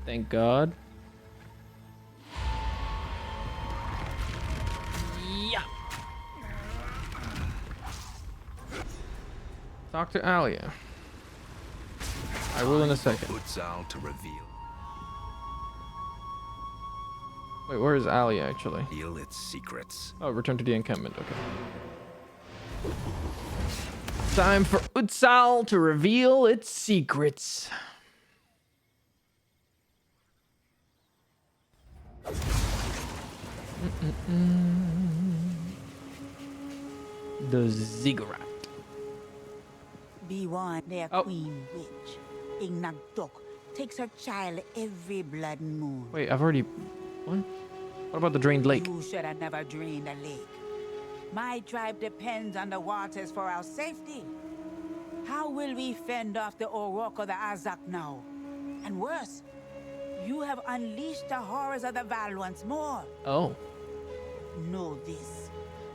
Thank God. Yeah. Talk to Alia. I will in a second. Exile to reveal. Wait, where is Alia actually? Reveal its secrets. Oh, return to the encampment. Okay. Time for Exile to reveal its secrets. The ziggurat. Be warned, their queen witch, Ignagdok, takes her child every blood moon. Wait, I've already... What? What about the drained lake? You should have never drained a lake. My tribe depends on the waters for our safety. How will we fend off the Orok or the Azak now? And worse, you have unleashed the horrors of the Val once more. Oh. Know this.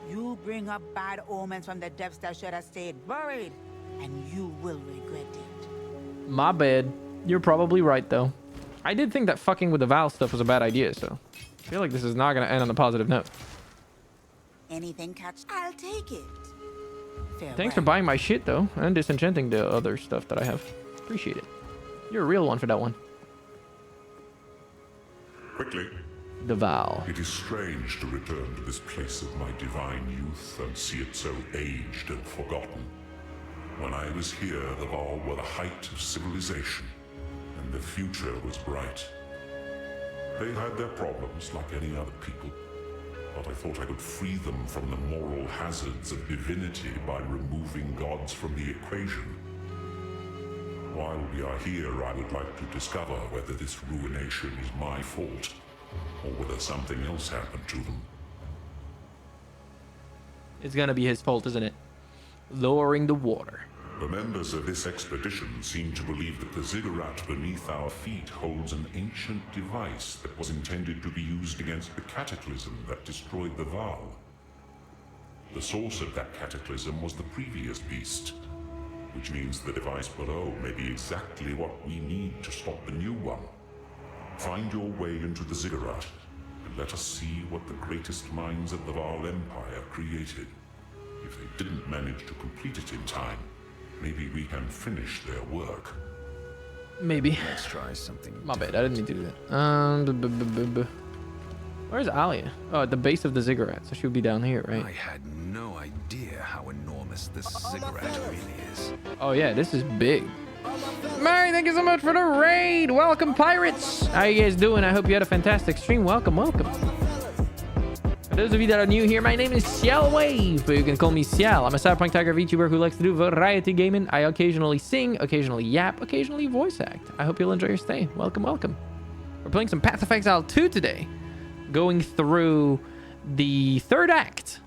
You bring up bad omens from the depths that should have stayed buried, and you will regret it. My bad. You're probably right, though. I did think that fucking with the Val stuff was a bad idea, so... I feel like this is not going to end on a positive note. Anything catch? I'll take it. Farewell. Thanks for buying my shit, though, and disenchanting the other stuff that I have. Appreciate it. You're a real one for that one. Quickly. The Val. It is strange to return to this place of my divine youth and see it so aged and forgotten. When I was here, the Val were the height of civilization, and the future was bright. They had their problems like any other people, but I thought I could free them from the moral hazards of divinity by removing gods from the equation. While we are here, I would like to discover whether this ruination is my fault, or whether something else happened to them. It's gonna be his fault, isn't it? Lowering the water. The members of this expedition seem to believe that the ziggurat beneath our feet holds an ancient device that was intended to be used against the cataclysm that destroyed the Val. The source of that cataclysm was the previous beast, which means the device below may be exactly what we need to stop the new one. Find your way into the ziggurat, and let us see what the greatest minds of the Val Empire created. If they didn't manage to complete it in time, maybe we can finish their work. Maybe. Let's try something. My bad, I didn't mean to do that. Where's Alia? Oh, at the base of the ziggurat, so she would be down here, right? I had no idea how enormous this ziggurat really is. Oh yeah, this is big. Mary, thank you so much for the raid. Welcome, pirates. How you guys doing? I hope you had a fantastic stream. Welcome, welcome. For those of you that are new here, my name is Ciel Wave, but you can call me Ciel. I'm a Cyberpunk Tiger VTuber who likes to do variety gaming. I occasionally sing, occasionally yap, occasionally voice act. I hope you'll enjoy your stay. Welcome, welcome. We're playing some Path of Exile 2 today. going through the third act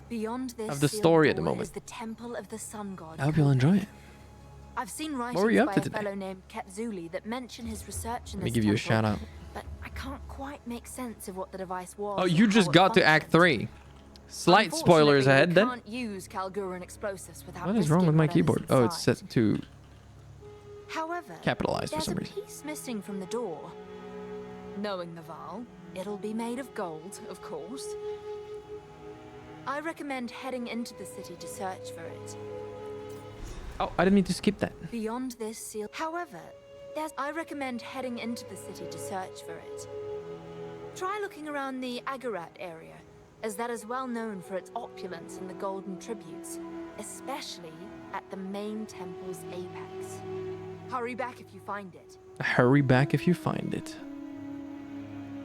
Beyond this of the sealed story at the door moment. is the temple of the sun god. I hope you'll enjoy it. I've seen were writings you up by to a today? fellow named Ketzuli that mention his research in Let me this give you a temple, shout out. but I can't quite make sense of what the device was. Oh, or you how just it got to Act functioned. 3. Slight spoilers Unfortunately, ahead we then. can't use Kalguran explosives without What is wrong with risking my whatever's keyboard? Oh, it's inside. set to However, capitalize for there's some a reason. piece missing from the door. Knowing the Val, it'll be made of gold, of course. I recommend heading into the city to search for it. Oh, I didn't mean to skip that. Beyond this seal. However, I recommend heading into the city to search for it. Try looking around the Agarat area, as that is well known for its opulence and the golden tributes, especially at the main temple's apex. Hurry back if you find it. Hurry back if you find it.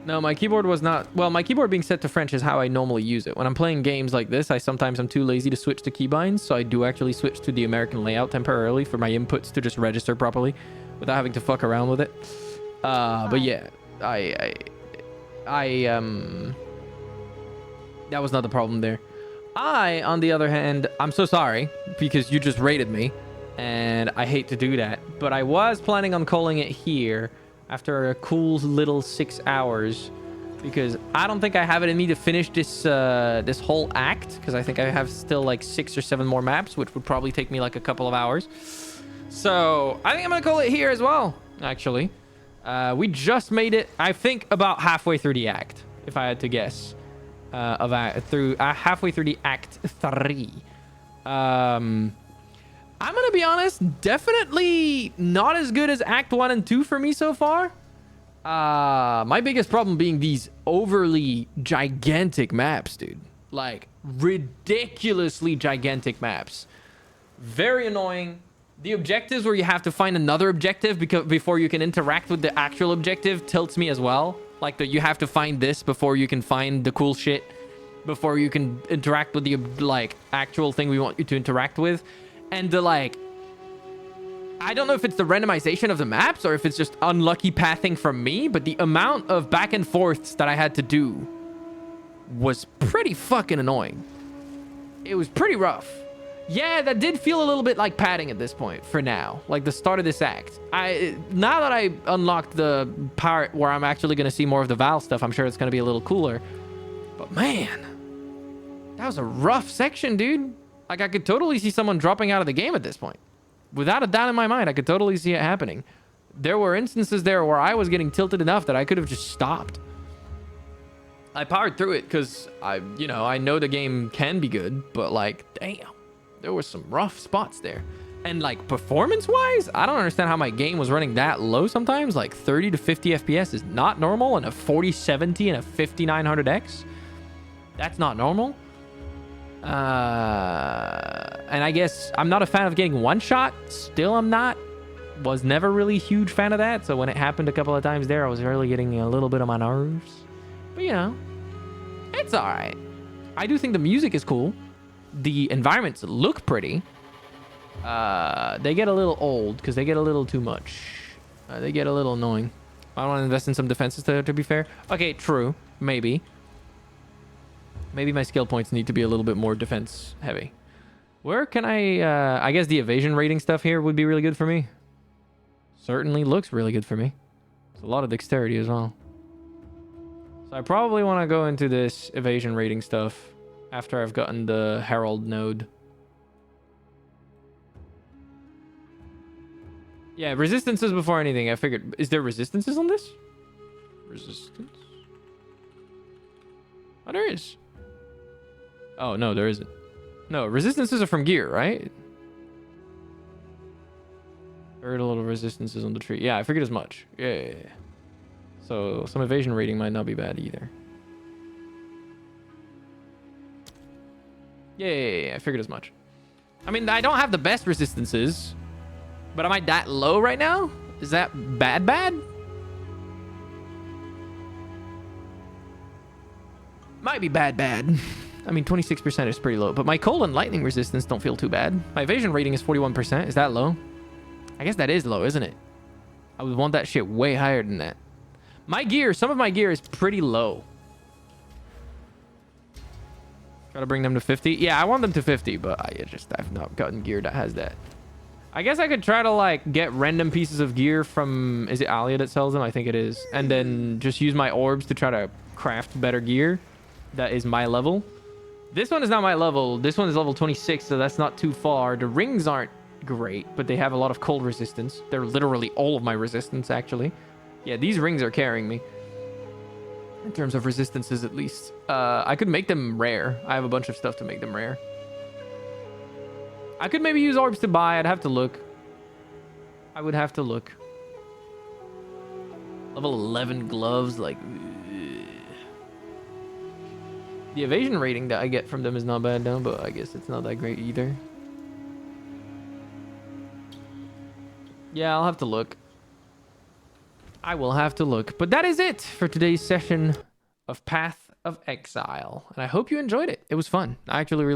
No, my keyboard was not... Well, my keyboard being set to French is how I normally use it. When I'm playing games like this, sometimes I'm too lazy to switch to keybinds, so I do actually switch to the American layout temporarily for my inputs to just register properly without having to fuck around with it. But yeah, that was not the problem there. On the other hand, I'm so sorry because you just rated me and I hate to do that, but I was planning on calling it here after a cool little 6 hours because I don't think I have it in me to finish this this whole act because I think I have still like 6 or 7 more maps, which would probably take me like a couple of hours. So I think I'm gonna call it here as well, actually. We just made it, I think, about halfway through the act, if I had to guess. Halfway through the act 3. I'm gonna be honest, definitely not as good as Act 1 and 2 for me so far. My biggest problem being these overly gigantic maps, dude. Like, ridiculously gigantic maps. Very annoying. The objectives where you have to find another objective before you can interact with the actual objective tilts me as well. Like, you have to find this before you can find the cool shit. Before you can interact with the, like, actual thing we want you to interact with. And the, like... I don't know if it's the randomization of the maps or if it's just unlucky pathing from me, but the amount of back and forths that I had to do was pretty fucking annoying. It was pretty rough. Yeah, that did feel a little bit like padding at this point for now. Like the start of this act. Now that I unlocked the part where I'm actually going to see more of the Val stuff, I'm sure it's going to be a little cooler. But man, that was a rough section, dude. Like I could totally see someone dropping out of the game at this point. Without a doubt in my mind, I could totally see it happening. There were instances there where I was getting tilted enough that I could have just stopped. I powered through it because I know the game can be good, but like, damn, there were some rough spots there. And like performance-wise, I don't understand how my game was running that low sometimes. Like 30 to 50 FPS is not normal, and a 4070 and a 5900X, that's not normal. And I guess I'm not a fan of getting one shot. Still, I'm not. Was never really a huge fan of that. So when it happened a couple of times there, I was really getting a little bit on my nerves. But you know, it's all right. I do think the music is cool. The environments look pretty. They get a little old because they get a little too much. They get a little annoying. I want to invest in some defenses to be fair. Okay, true. Maybe. Maybe my skill points need to be a little bit more defense heavy. Where can I guess the evasion rating stuff here would be really good for me. Certainly looks really good for me. It's a lot of dexterity as well. So I probably want to go into this evasion rating stuff after I've gotten the Herald node. Yeah, resistances before anything. I figured, is there resistances on this? Resistance? Oh, there is. Oh, no, there isn't. No, resistances are from gear, right? Very little resistances on the tree. Yeah, I figured as much. Yeah. So some evasion rating might not be bad either. Yeah, I figured as much. I mean, I don't have the best resistances, but am I that low right now? Is that bad? Might be bad. I mean, 26% is pretty low, but my cold and lightning resistance don't feel too bad. My evasion rating is 41%. Is that low? I guess that is low, isn't it? I would want that shit way higher than that. My gear, some of my gear is pretty low. Try to bring them to 50. Yeah, I want them to 50, but I've not gotten gear that has that. I guess I could try to like get random pieces of gear from, is it Alia that sells them? I think it is. And then just use my orbs to try to craft better gear. That is my level. This one is not my level. This one is level 26, so that's not too far. The rings aren't great, but they have a lot of cold resistance. They're literally all of my resistance, actually. Yeah, these rings are carrying me. In terms of resistances, at least. I could make them rare. I have a bunch of stuff to make them rare. I could maybe use orbs to buy. I'd have to look. I would have to look. Level 11 gloves, like... The evasion rating that I get from them is not bad now, but I guess it's not that great either. Yeah, I'll have to look. I will have to look. But that is it for today's session of Path of Exile. And I hope you enjoyed it. It was fun. I actually really